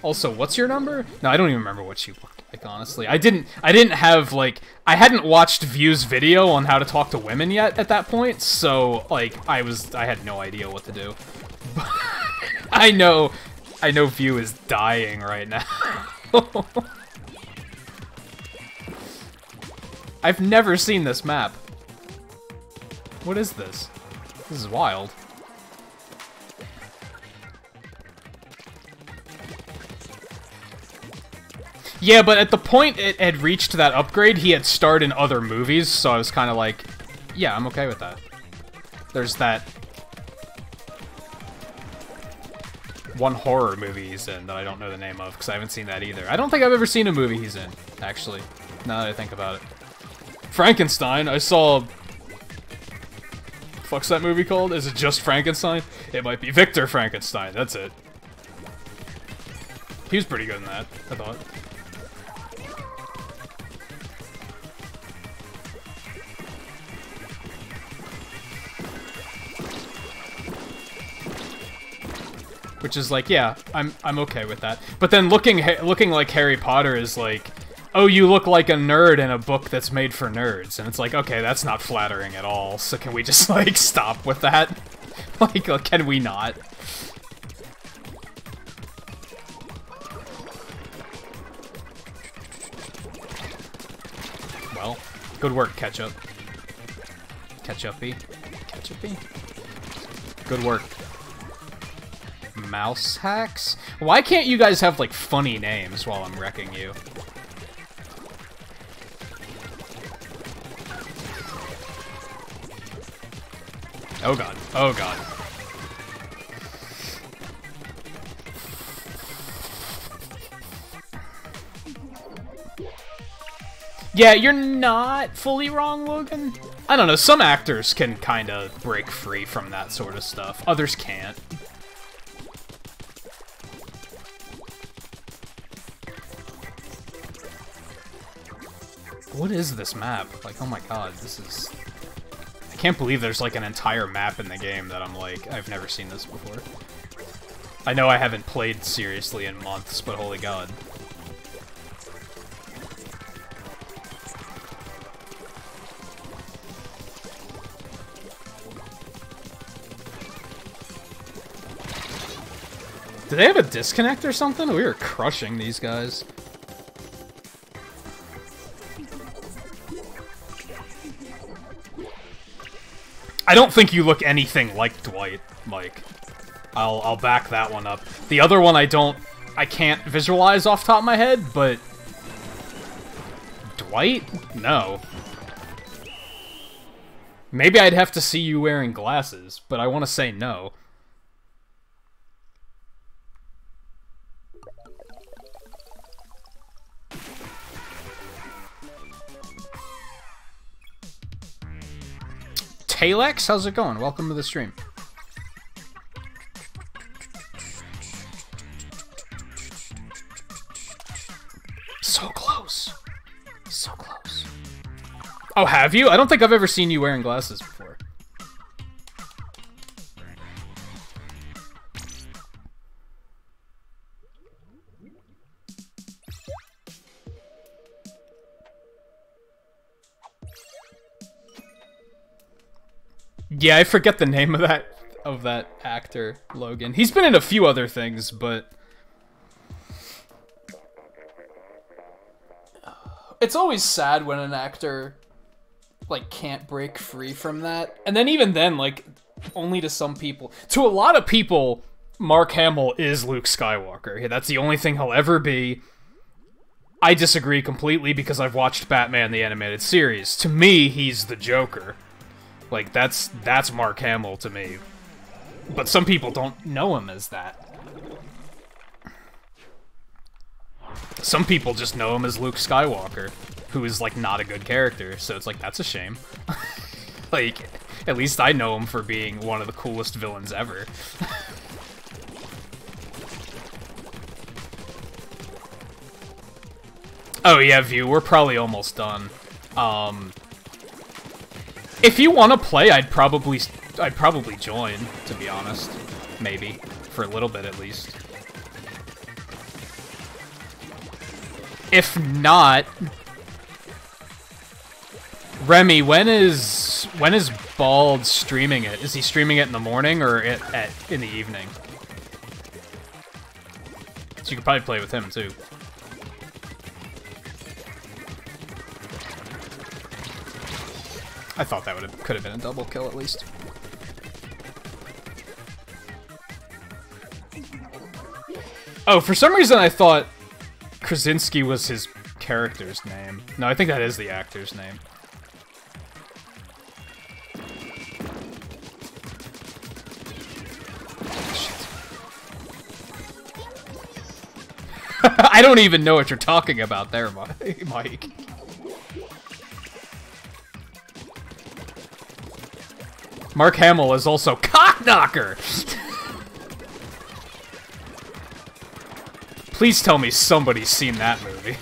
Also, what's your number? No, I don't even remember what she looked like, honestly. I didn't have, like, I hadn't watched View's video on how to talk to women yet at that point, so, like, I had no idea what to do. I know View is dying right now. I've never seen this map. What is this? This is wild. Yeah, but at the point it had reached that upgrade, he had starred in other movies, so I was kind of like, yeah, I'm okay with that. There's that one horror movie he's in that I don't know the name of, because I haven't seen that either. I don't think I've ever seen a movie he's in, actually, now that I think about it. Frankenstein, I saw... Fuck's that movie called? Is it just Frankenstein? It might be Victor Frankenstein, that's it. He was pretty good in that, I thought. Which is like, yeah, I'm okay with that. But then looking like Harry Potter is like, oh, you look like a nerd in a book that's made for nerds. And it's like, okay, that's not flattering at all. So can we just, like, stop with that? Like, can we not? Well, good work, Ketchup. Ketchup-y. Ketchup-y? Good work. Mouse hacks? Why can't you guys have, like, funny names while I'm wrecking you? Oh god. Oh god. Yeah, you're not fully wrong, Logan. I don't know, some actors can kind of break free from that sort of stuff. Others can't. What is this map? Like, oh my god, this is... I can't believe there's, like, an entire map in the game that I'm like, I've never seen this before. I know I haven't played seriously in months, but holy god. Do they have a disconnect or something? We were crushing these guys. I don't think you look anything like Dwight, Mike. I'll back that one up. The other one I can't visualize off the top of my head, but... Dwight? No. Maybe I'd have to see you wearing glasses, but I want to say no. Talex, how's it going? Welcome to the stream. So close. So close. Oh, have you? I don't think I've ever seen you wearing glasses before. Yeah, I forget the name of that actor, Logan. He's been in a few other things, but it's always sad when an actor like can't break free from that. And then even then, like, only to some people. To a lot of people, Mark Hamill is Luke Skywalker. That's the only thing he'll ever be. I disagree completely because I've watched Batman the Animated Series. To me, he's the Joker. Like, that's Mark Hamill to me. But some people don't know him as that. Some people just know him as Luke Skywalker, who is, like, not a good character, so it's like, that's a shame. Like, at least I know him for being one of the coolest villains ever. Oh yeah, View, we're probably almost done. If you want to play, I'd probably join, to be honest. Maybe. For a little bit, at least. If not... Remy, when is Bald streaming it? Is he streaming it in the morning or in the evening? So you could probably play with him, too. I thought that could have been a double kill at least. Oh, for some reason I thought Krasinski was his character's name. No, I think that is the actor's name. Shit. I don't even know what you're talking about there, Mike. Mark Hamill is also Cockknocker! Please tell me somebody's seen that movie.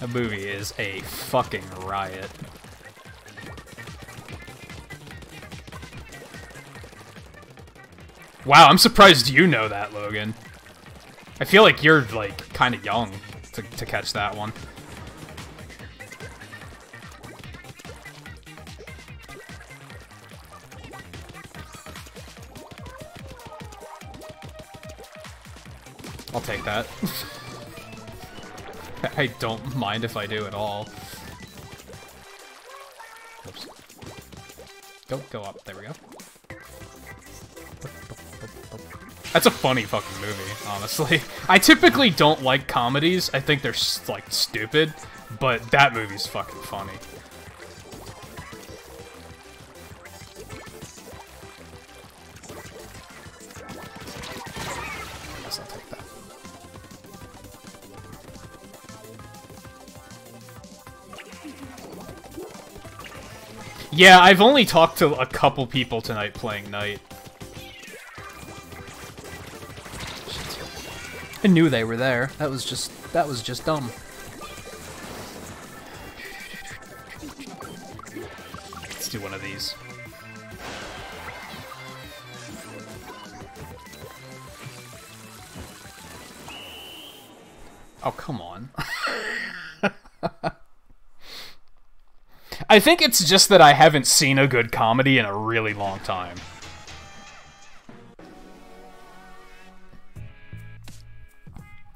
That movie is a fucking riot. Wow, I'm surprised you know that, Logan. I feel like you're, like, kind of young to catch that one. I'll take that. I don't mind if I do at all. Oops. Go up. There we go. That's a funny fucking movie, honestly. I typically don't like comedies. I think they're, like, stupid. But that movie's fucking funny. I guess I'll take that. Yeah, I've only talked to a couple people tonight playing Knight. I knew they were there. That was just dumb. Let's do one of these. Oh, come on. I think it's just that I haven't seen a good comedy in a really long time.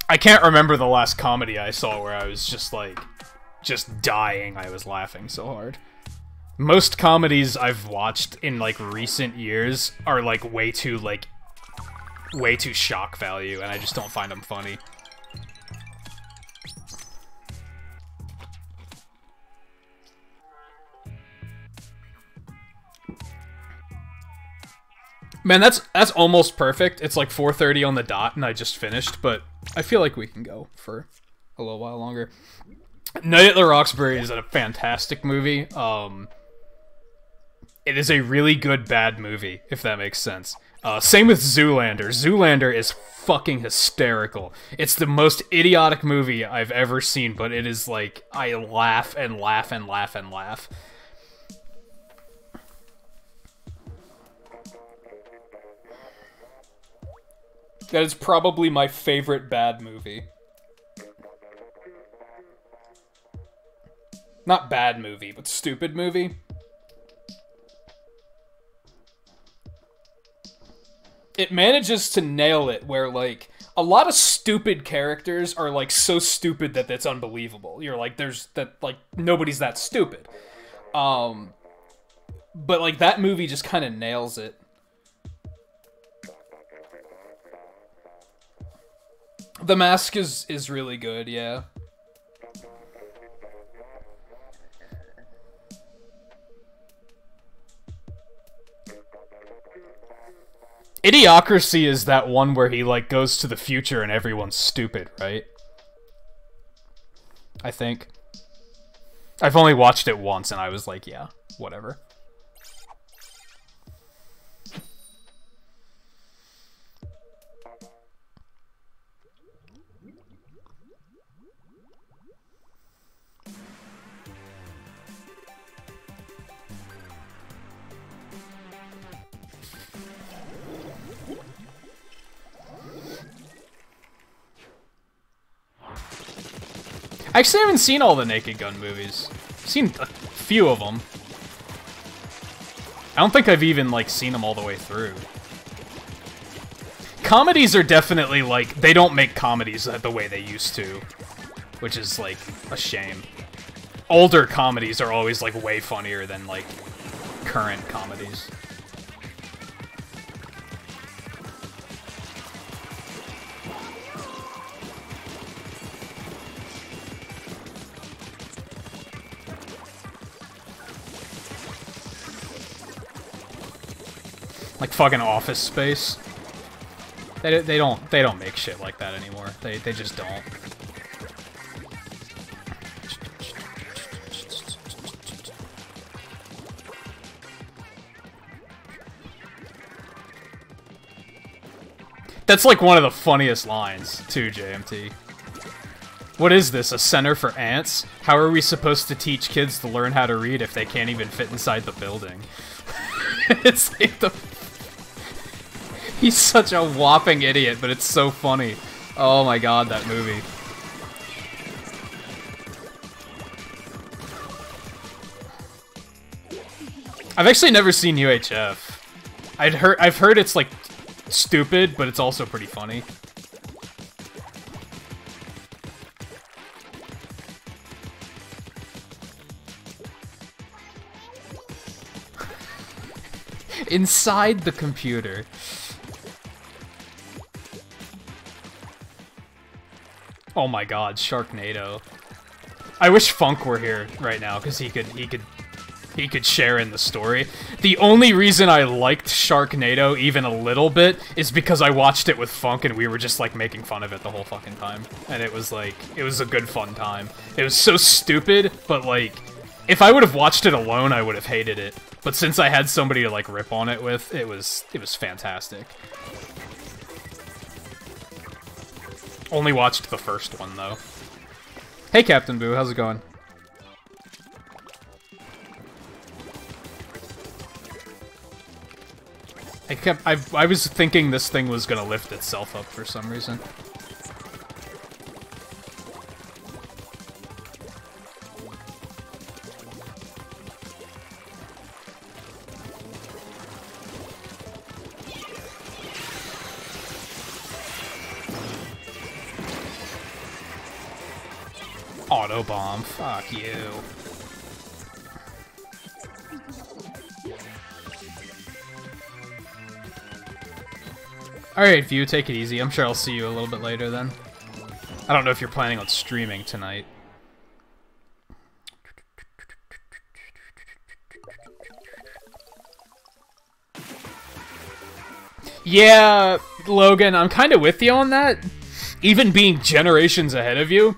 I can't remember the last comedy I saw where I was just, like, just dying. I was laughing so hard. Most comedies I've watched in, like, recent years are, like, way too shock value, and I just don't find them funny. Man, that's almost perfect. It's like 4:30 on the dot, and I just finished, but I feel like we can go for a little while longer. Night at the Roxbury is a fantastic movie. It is a really good bad movie, if that makes sense. Same with Zoolander. Zoolander is fucking hysterical. It's the most idiotic movie I've ever seen, but it is like, I laugh and laugh and laugh and laugh. That is probably my favorite bad movie. Not bad movie, but stupid movie. It manages to nail it where, like, a lot of stupid characters are, like, so stupid that it's unbelievable. You're like, nobody's that stupid. But, like, that movie just kind of nails it. The Mask is really good, yeah. Idiocracy is that one where he, like, goes to the future and everyone's stupid, right? I think. I've only watched it once and I was like, yeah, whatever. I actually haven't seen all the Naked Gun movies. I've seen a few of them. I don't think I've even, like, seen them all the way through. Comedies are definitely, like, they don't make comedies the way they used to. Which is, like, a shame. Older comedies are always, like, way funnier than, like, current comedies. Like fucking Office Space. They don't make shit like that anymore. They just don't. That's like one of the funniest lines too, JMT. What is this, a center for ants? How are we supposed to teach kids to learn how to read if they can't even fit inside the building? It's like the... He's such a whopping idiot, but it's so funny. Oh my god, that movie. I've actually never seen UHF. I've heard it's like stupid, but it's also pretty funny. Inside the computer. Oh my god, Sharknado. I wish Funk were here right now, because he could share in the story. The only reason I liked Sharknado even a little bit is because I watched it with Funk and we were just like making fun of it the whole fucking time. And it was like, it was a good fun time. It was so stupid, but like, if I would have watched it alone, I would have hated it. But since I had somebody to like rip on it with, it was fantastic. Only watched the first one though. Hey Captain Boo, how's it going? I was thinking this thing was gonna lift itself up for some reason. Autobomb, fuck you. Alright, View, take it easy. I'm sure I'll see you a little bit later then. I don't know if you're planning on streaming tonight. Yeah, Logan, I'm kind of with you on that. Even being generations ahead of you,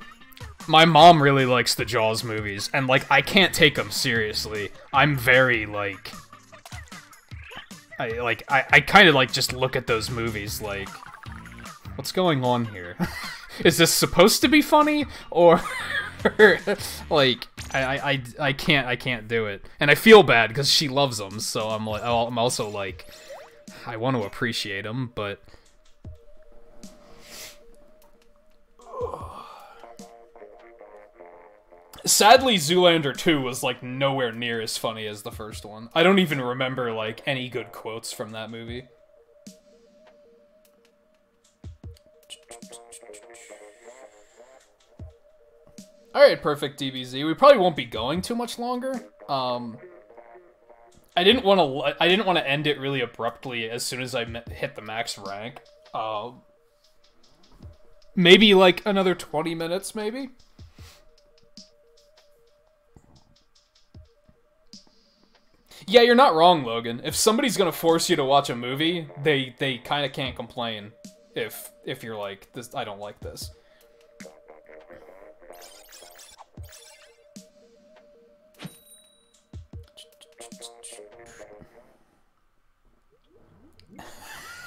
my mom really likes the Jaws movies, and, like, I can't take them seriously. I'm very, like... I kind of, like, just look at those movies like, what's going on here? Is this supposed to be funny? Or, like, I can't do it. And I feel bad, because she loves them, so I'm also, like, I want to appreciate them, but... Sadly, Zoolander 2 was, like, nowhere near as funny as the first one. I don't even remember, like, any good quotes from that movie. Alright, perfect, DBZ. We probably won't be going too much longer. I didn't want to end it really abruptly as soon as I hit the max rank. Maybe, like, another 20 minutes, maybe? Yeah, you're not wrong, Logan. If somebody's gonna force you to watch a movie, they kind of can't complain if you're like, this, I don't like this.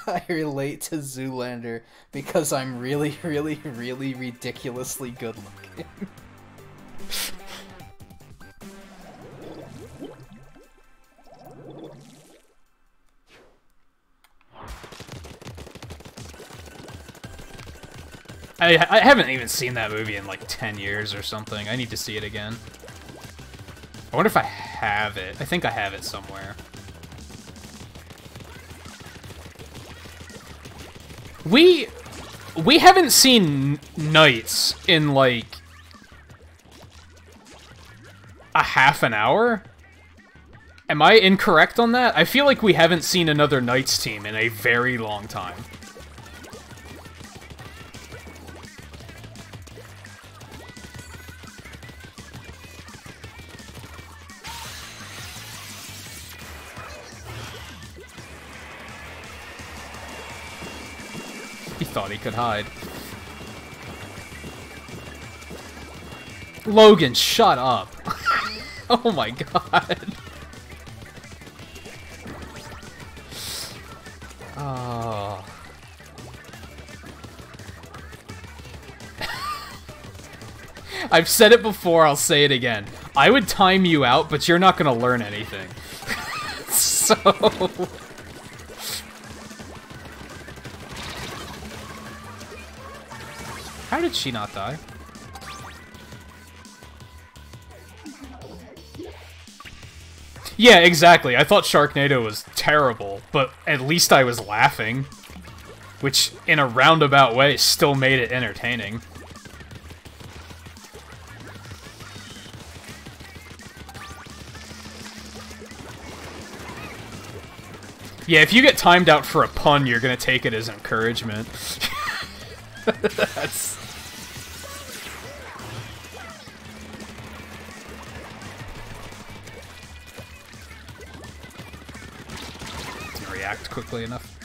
I relate to Zoolander because I'm really, really, really ridiculously good looking. I haven't even seen that movie in like 10 years or something. I need to see it again. I wonder if I have it. I think I have it somewhere. We haven't seen Knights in like a half an hour? Am I incorrect on that? I feel like we haven't seen another Knights team in a very long time. He thought he could hide. Logan, shut up. Oh my god. Oh. I've said it before, I'll say it again. I would time you out, but you're not gonna learn anything. So... How did she not die? Yeah, exactly. I thought Sharknado was terrible, but at least I was laughing. Which, in a roundabout way, still made it entertaining. Yeah, if you get timed out for a pun, you're gonna take it as encouragement. That's... Didn't react quickly enough.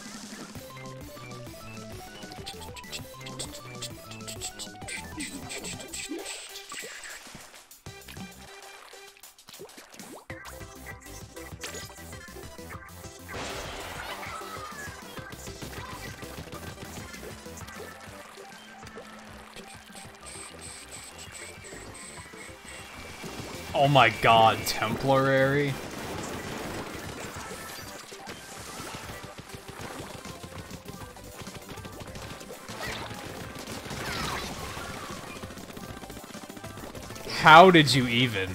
Oh my god, Temporary? How did you even?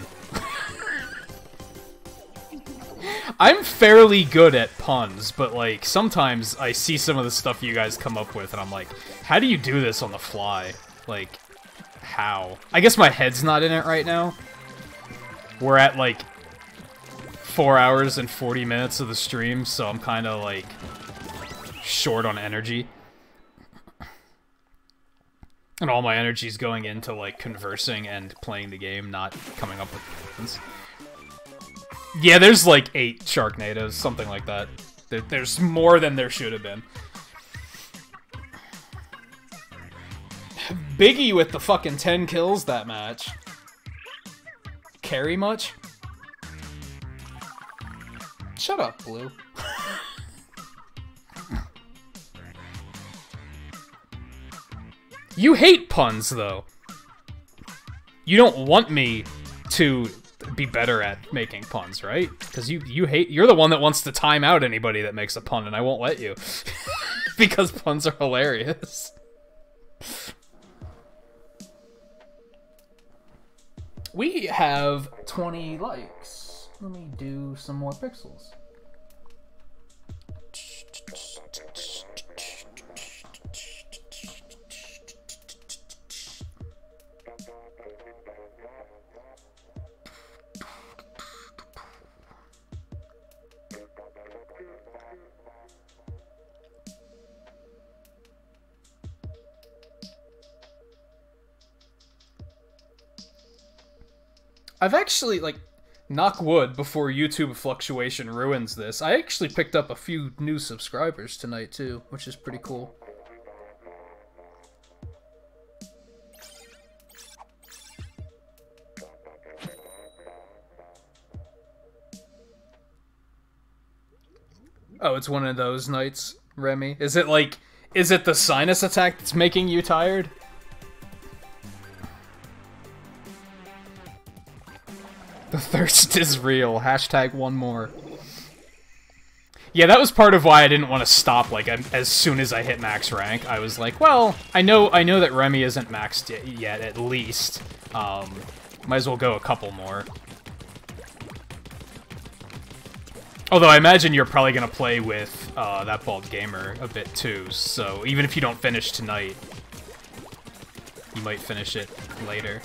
I'm fairly good at puns, but like, sometimes I see some of the stuff you guys come up with and I'm like, how do you do this on the fly? Like, how? I guess my head's not in it right now. We're at, like, 4 hours and 40 minutes of the stream, so I'm kind of, like, short on energy. And all my energy's going into, like, conversing and playing the game, not coming up with things. Yeah, there's, like, 8 Sharknadoes, something like that. There's more than there should have been. Biggie with the fucking 10 kills that match. Carry much? Shut up, Blue. You hate puns, though. You don't want me to be better at making puns, right? Because you're the one that wants to time out anybody that makes a pun, and I won't let you. Because puns are hilarious. We have 20 likes. Let me do some more pixels. I've actually, like, knock wood before YouTube fluctuation ruins this. I actually picked up a few new subscribers tonight, too, which is pretty cool. Oh, it's one of those nights, Remy? Is it, like, is it the sinus attack that's making you tired? The thirst is real. Hashtag one more. Yeah, that was part of why I didn't want to stop, like, as soon as I hit max rank. I was like, well, I know that Remy isn't maxed yet, at least. Might as well go a couple more. Although I imagine you're probably going to play with that bald gamer a bit too, so even if you don't finish tonight, you might finish it later.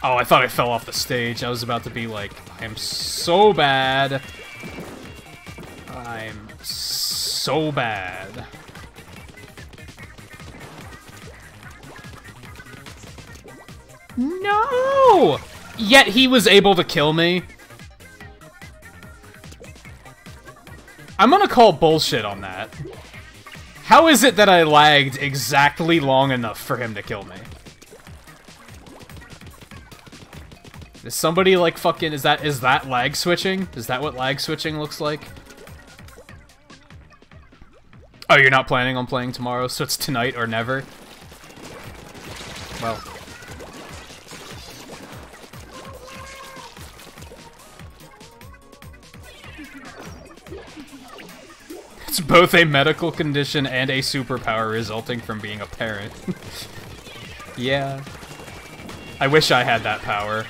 Oh, I thought I fell off the stage. I was about to be like, I'm so bad. I'm so bad. No! Yet he was able to kill me. I'm gonna call bullshit on that. How is it that I lagged exactly long enough for him to kill me? Is somebody like fucking, is that lag switching? Is that what lag switching looks like? Oh, you're not planning on playing tomorrow, so it's tonight or never? Well. It's both a medical condition and a superpower resulting from being a parent. Yeah. I wish I had that power.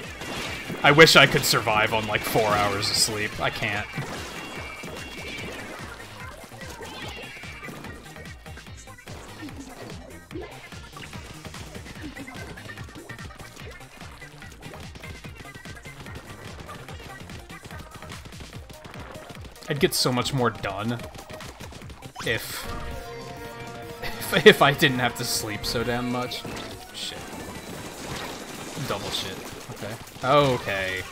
I wish I could survive on like 4 hours of sleep. I can't. I'd get so much more done if I didn't have to sleep so damn much. Shit. Double shit. Okay. Okay.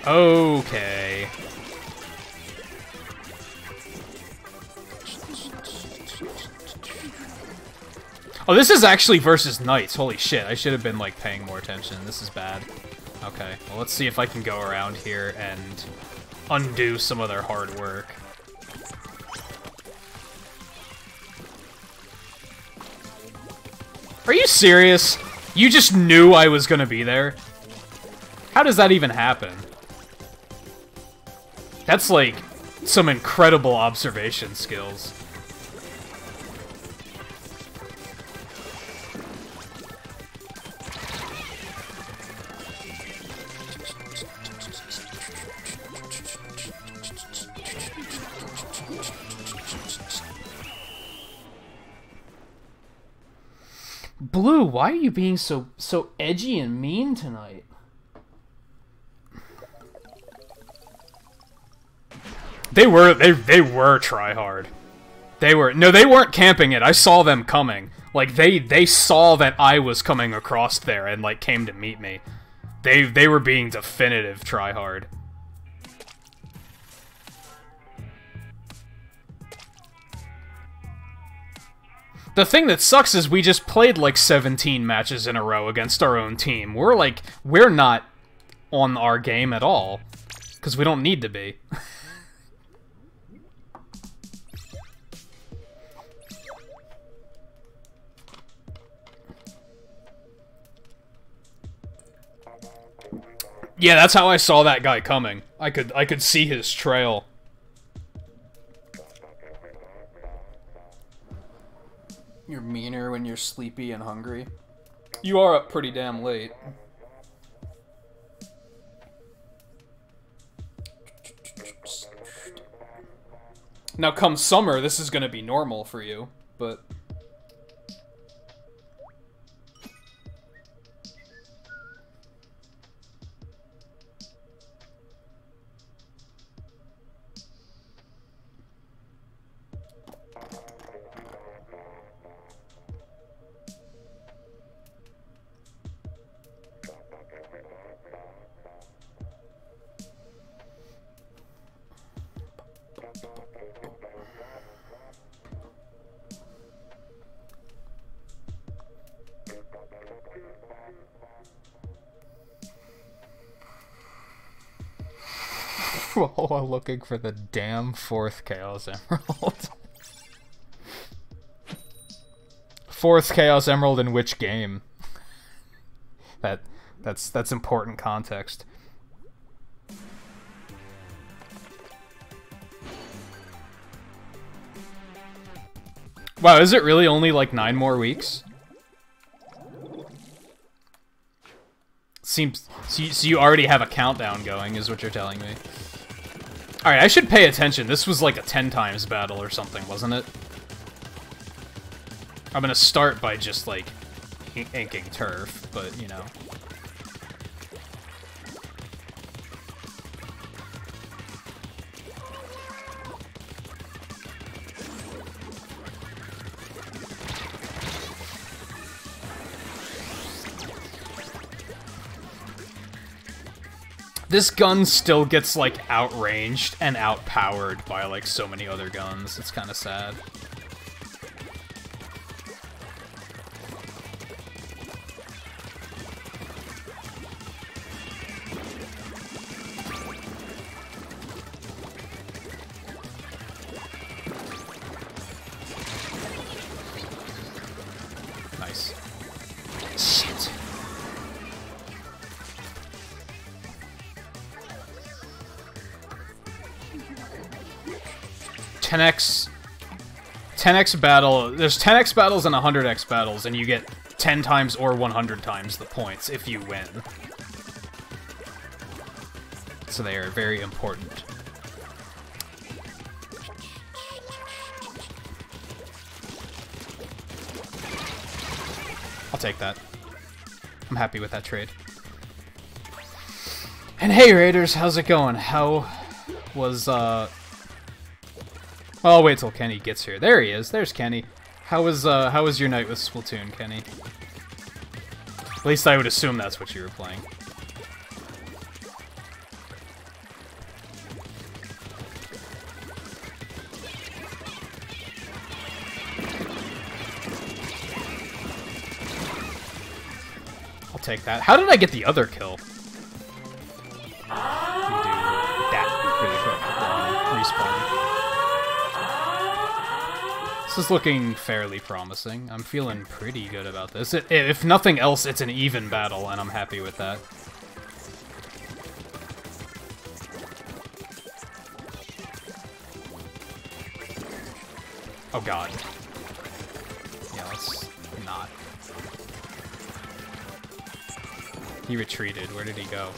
Okay. Oh, this is actually versus knights. Holy shit, I should have been, like, paying more attention. This is bad. Okay, well, let's see if I can go around here and undo some of their hard work. Are you serious? You just knew I was gonna be there? How does that even happen? That's, like, some incredible observation skills. Blue, why are you being so edgy and mean tonight? They were try hard. They weren't camping it. I saw them coming. Like they saw that I was coming across there and like came to meet me. They were being definitive try hard. The thing that sucks is we just played like 17 matches in a row against our own team. We're not on our game at all. Because we don't need to be. Yeah, that's how I saw that guy coming. I could see his trail. You're meaner when you're sleepy and hungry. You are up pretty damn late. Now come summer, this is gonna be normal for you, but... While looking for the damn 4th Chaos Emerald. 4th Chaos Emerald in which game? That's important context. Wow, is it really only like 9 more weeks? Seems so you already have a countdown going, is what you're telling me. Alright, I should pay attention. This was like a 10 times battle or something, wasn't it? I'm gonna start by just, like, inking turf, but, you know. This gun still gets, like, outranged and outpowered by, like, so many other guns. It's kind of sad. Nice. 10x battle. There's 10x battles and 100x battles, and you get 10 times or 100 times the points if you win. So they are very important. I'll take that. I'm happy with that trade. And hey Raiders, how's it going? How was Oh, I'll wait till Kenny gets here. There he is. There's Kenny. How was your night with Splatoon, Kenny? At least I would assume that's what you were playing. I'll take that. How did I get the other kill? Let me do that really quick. Respawn. This is looking fairly promising. I'm feeling pretty good about this. If nothing else, it's an even battle, and I'm happy with that. Oh god. Yeah, let's not. He retreated. Where did he go?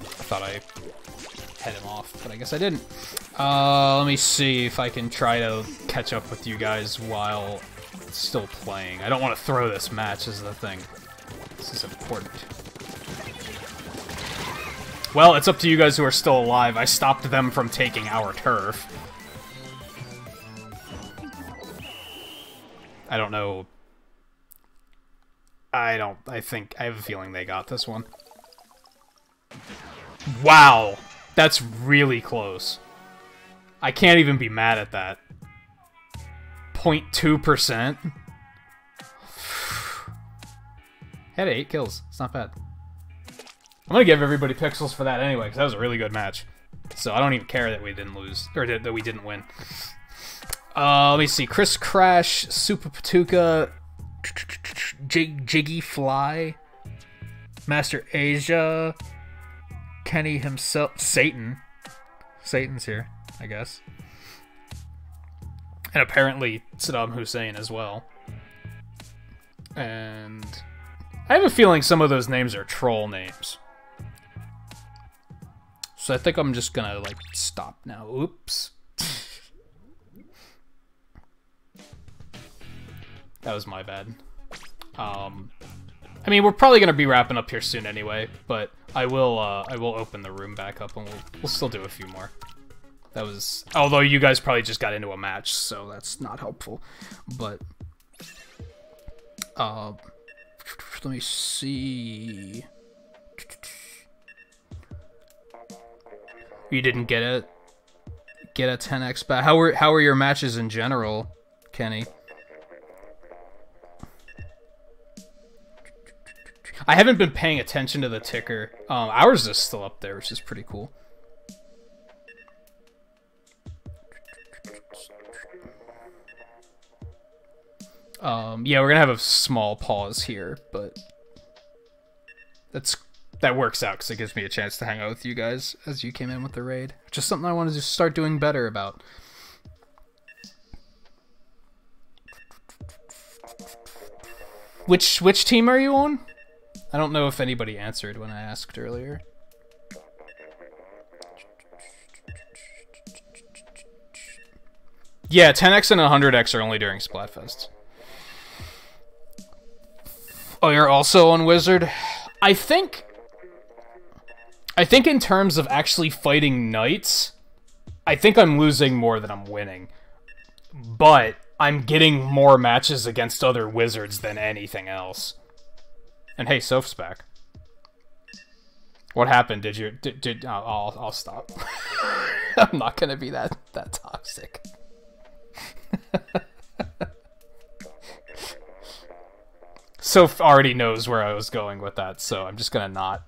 I thought I head him off, but I guess I didn't. Let me see if I can try to catch up with you guys while still playing. I don't want to throw this match, is the thing. This is important. Well, it's up to you guys who are still alive. I stopped them from taking our turf. I don't know. I have a feeling they got this one. Wow! That's really close. I can't even be mad at that. 0.2%? Had 8 kills. It's not bad. I'm gonna give everybody pixels for that anyway, because that was a really good match. So I don't even care that we didn't lose, or that we didn't win. Let me see. Chris Crash, Super Patuka, Jiggy Fly, Master Asia, Kenny himself, Satan. Satan's here, I guess. And apparently Saddam Hussein as well. And I have a feeling some of those names are troll names. So I think I'm just gonna, like, stop now. Oops. That was my bad. I mean, we're probably gonna be wrapping up here soon anyway, but I will open the room back up and we'll still do a few more. That was, although you guys probably just got into a match, so that's not helpful. But let me see. You didn't get a 10x back. How were your matches in general, Kenny? I haven't been paying attention to the ticker. Ours is still up there, which is pretty cool. Yeah, we're gonna have a small pause here, but that works out because it gives me a chance to hang out with you guys as you came in with the raid. Just something I wanted to start doing better about. Which team are you on? I don't know if anybody answered when I asked earlier. Yeah, 10x and 100x are only during Splatfest. Oh, you're also on Wizard? I think in terms of actually fighting knights, I think I'm losing more than I'm winning. But I'm getting more matches against other wizards than anything else. And hey, Soph's back. What happened? Did I'll stop. I'm not gonna be that toxic. Soph already knows where I was going with that, so I'm just gonna not.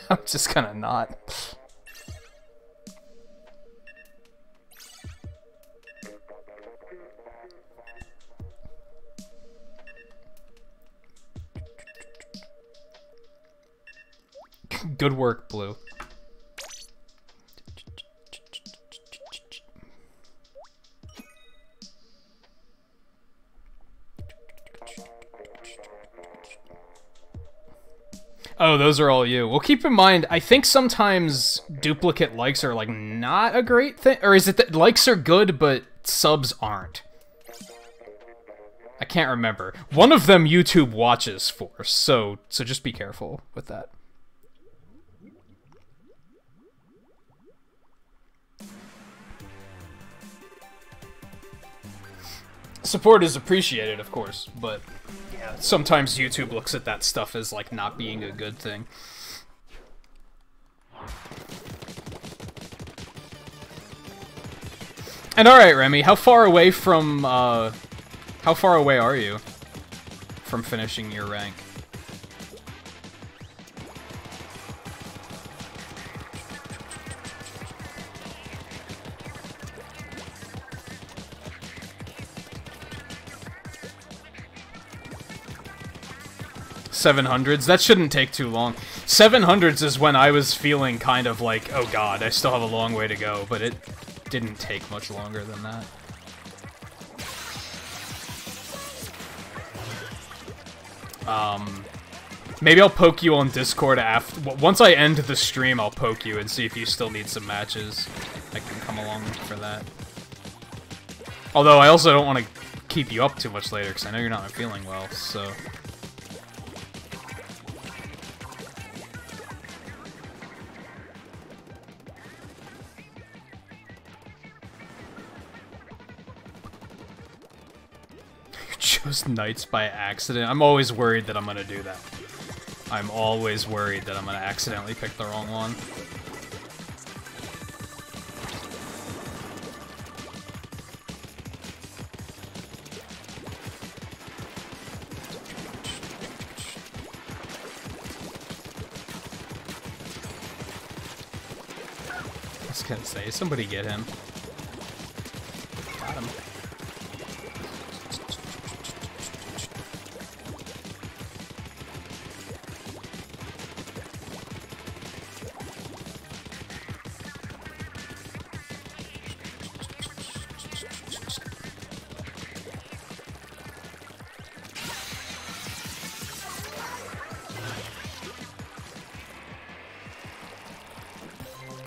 I'm just gonna not. Good work, Blue. Oh, those are all you. Well, keep in mind, I think sometimes duplicate likes are, like, not a great thing. Or is it that likes are good, but subs aren't? I can't remember. One of them YouTube watches for, so just be careful with that. Support is appreciated, of course, but yeah, sometimes YouTube looks at that stuff as, like, not being a good thing. And alright, Remy, how far away are you from finishing your rank? $700s? That shouldn't take too long. $700s is when I was feeling kind of like, oh god, I still have a long way to go, but it didn't take much longer than that. Maybe I'll poke you on Discord after. Once I end the stream, I'll poke you and see if you still need some matches. I can come along for that. Although I also don't want to keep you up too much later, because I know you're not feeling well, so... Chose Knights by accident. I'm always worried that I'm gonna do that. I'm always worried that I'm gonna accidentally pick the wrong one. I was gonna say, somebody get him. Got him.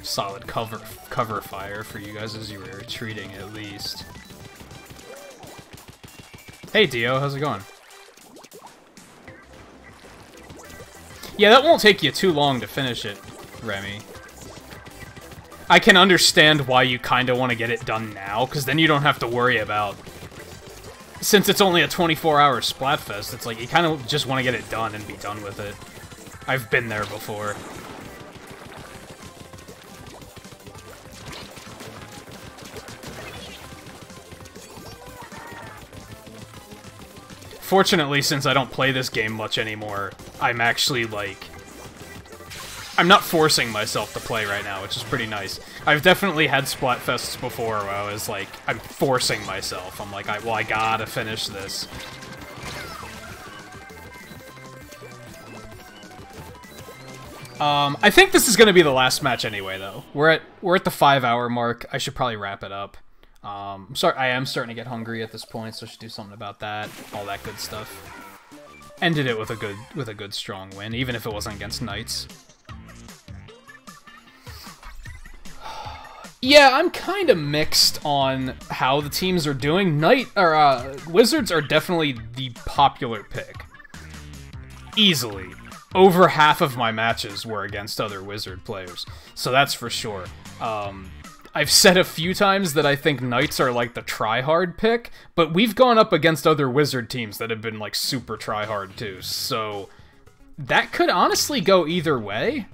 Solid cover fire for you guys as you were retreating, at least. Hey Dio, how's it going? Yeah, that won't take you too long to finish it, Remy. I can understand why you kind of want to get it done now, because then you don't have to worry about... Since it's only a 24-hour Splatfest, it's like you kind of just want to get it done and be done with it. I've been there before. Fortunately, since I don't play this game much anymore, I'm actually, like... I'm not forcing myself to play right now, which is pretty nice. I've definitely had Splatfests before where I was like, I'm forcing myself. I'm like, well, I gotta finish this. I think this is gonna be the last match anyway, though. We're at the 5-hour mark. I should probably wrap it up. Sorry, I am starting to get hungry at this point, so I should do something about that. All that good stuff. Ended it with a good strong win, even if it wasn't against Knights. Yeah, I'm kind of mixed on how the teams are doing. Wizards are definitely the popular pick. Easily. Over half of my matches were against other Wizard players, so that's for sure. I've said a few times that I think Knights are like the try-hard pick, but we've gone up against other Wizard teams that have been like super try-hard too, so that could honestly go either way.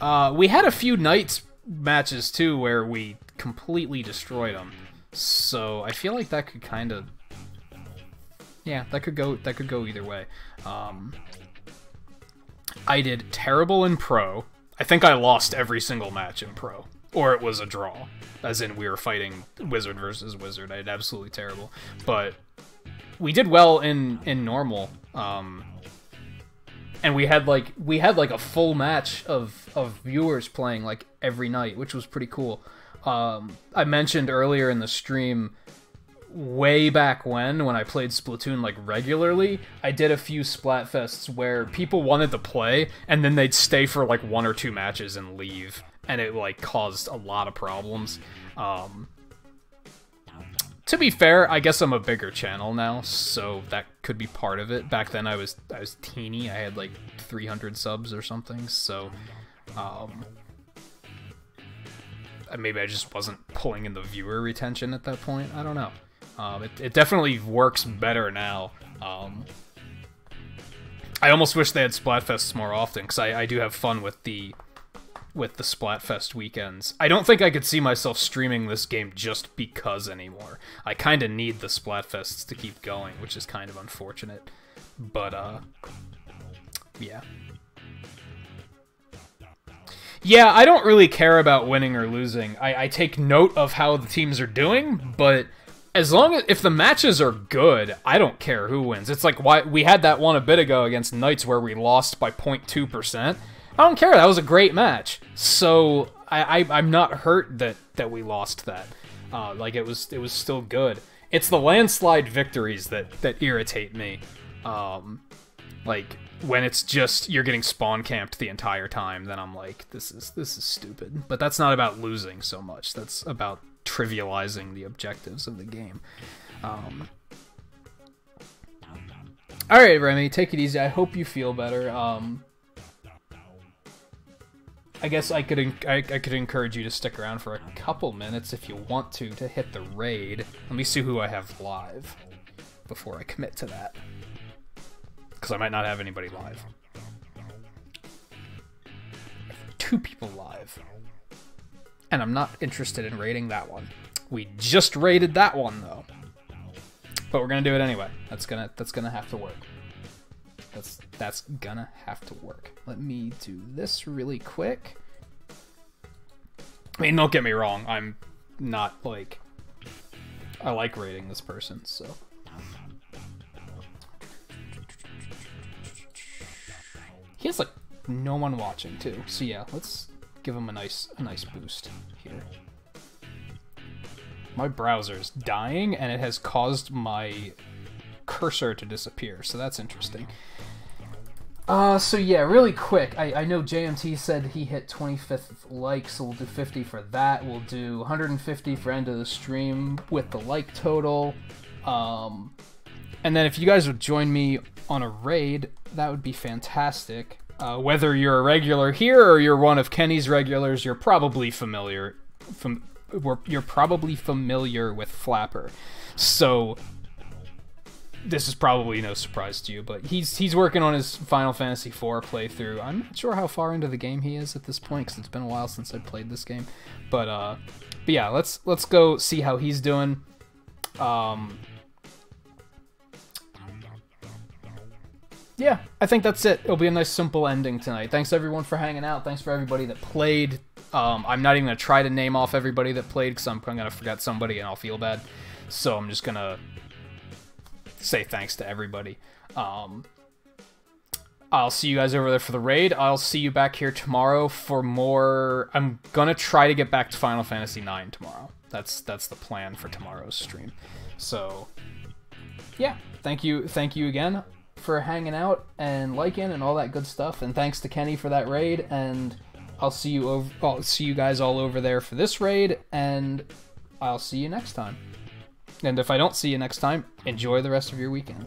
We had a few Knights matches too where we completely destroyed them, so I feel like that could kind of, yeah, that could go either way. I did terrible in Pro. I think I lost every single match in Pro. Or it was a draw, as in we were fighting Wizard versus Wizard. I did absolutely terrible. But we did well in normal. and we had like a full match of viewers playing like every night, which was pretty cool. I mentioned earlier in the stream, way back when I played Splatoon like regularly, I did a few Splatfests where people wanted to play and then they'd stay for like 1 or 2 matches and leave, and it like caused a lot of problems. To be fair, I guess I'm a bigger channel now, so that could be part of it. Back then I was teeny, I had like 300 subs or something, so maybe I just wasn't pulling in the viewer retention at that point. I don't know. It definitely works better now. I almost wish they had Splatfests more often, because I do have fun with the Splatfest weekends. I don't think I could see myself streaming this game just because anymore. I kind of need the Splatfests to keep going, which is kind of unfortunate. But, yeah. Yeah, I don't really care about winning or losing. I take note of how the teams are doing, but as long as, if the matches are good, I don't care who wins. It's like why we had that one a bit ago against Knights where we lost by 0.2%. I don't care, that was a great match. So I'm not hurt that we lost that. Like it was still good. It's the landslide victories that irritate me. Like when it's just you're getting spawn camped the entire time, then I'm like, this is stupid. But that's not about losing so much. That's about trivializing the objectives of the game. Alright, Remy, take it easy. I hope you feel better. I guess I could encourage you to stick around for a couple minutes if you want to hit the raid. Let me see who I have live before I commit to that, because I might not have anybody live. 2 people live, and I'm not interested in raiding that one. We just raided that one though, but we're gonna do it anyway. That's gonna have to work. That's gonna have to work. Let me do this really quick. I mean, don't get me wrong, I'm not like, I like raiding this person, so. He has like no one watching too, so yeah, let's give him a nice boost here. My browser's dying and it has caused my cursor to disappear, so that's interesting. So yeah, really quick, I know JMT said he hit 25th like, so we'll do 50 for that. We'll do 150 for end of the stream with the like total. And then if you guys would join me on a raid, that would be fantastic. Whether you're a regular here or you're one of Kenny's regulars, you're probably familiar. You're probably familiar with Flapper, so this is probably no surprise to you. But he's working on his Final Fantasy IV playthrough. I'm not sure how far into the game he is at this point, because it's been a while since I played this game. But yeah, let's go see how he's doing. Yeah, I think that's it. It'll be a nice simple ending tonight. Thanks everyone for hanging out. Thanks for everybody that played. I'm not even going to try to name off everybody that played, because I'm going to forget somebody and I'll feel bad. So I'm just going to say thanks to everybody. I'll see you guys over there for the raid. I'll see you back here tomorrow for more. I'm going to try to get back to Final Fantasy IX tomorrow. That's the plan for tomorrow's stream. So yeah, thank you again for hanging out and liking and all that good stuff, and thanks to Kenny for that raid, and I'll see you guys all over there for this raid, and I'll see you next time. And if I don't see you next time, enjoy the rest of your weekend.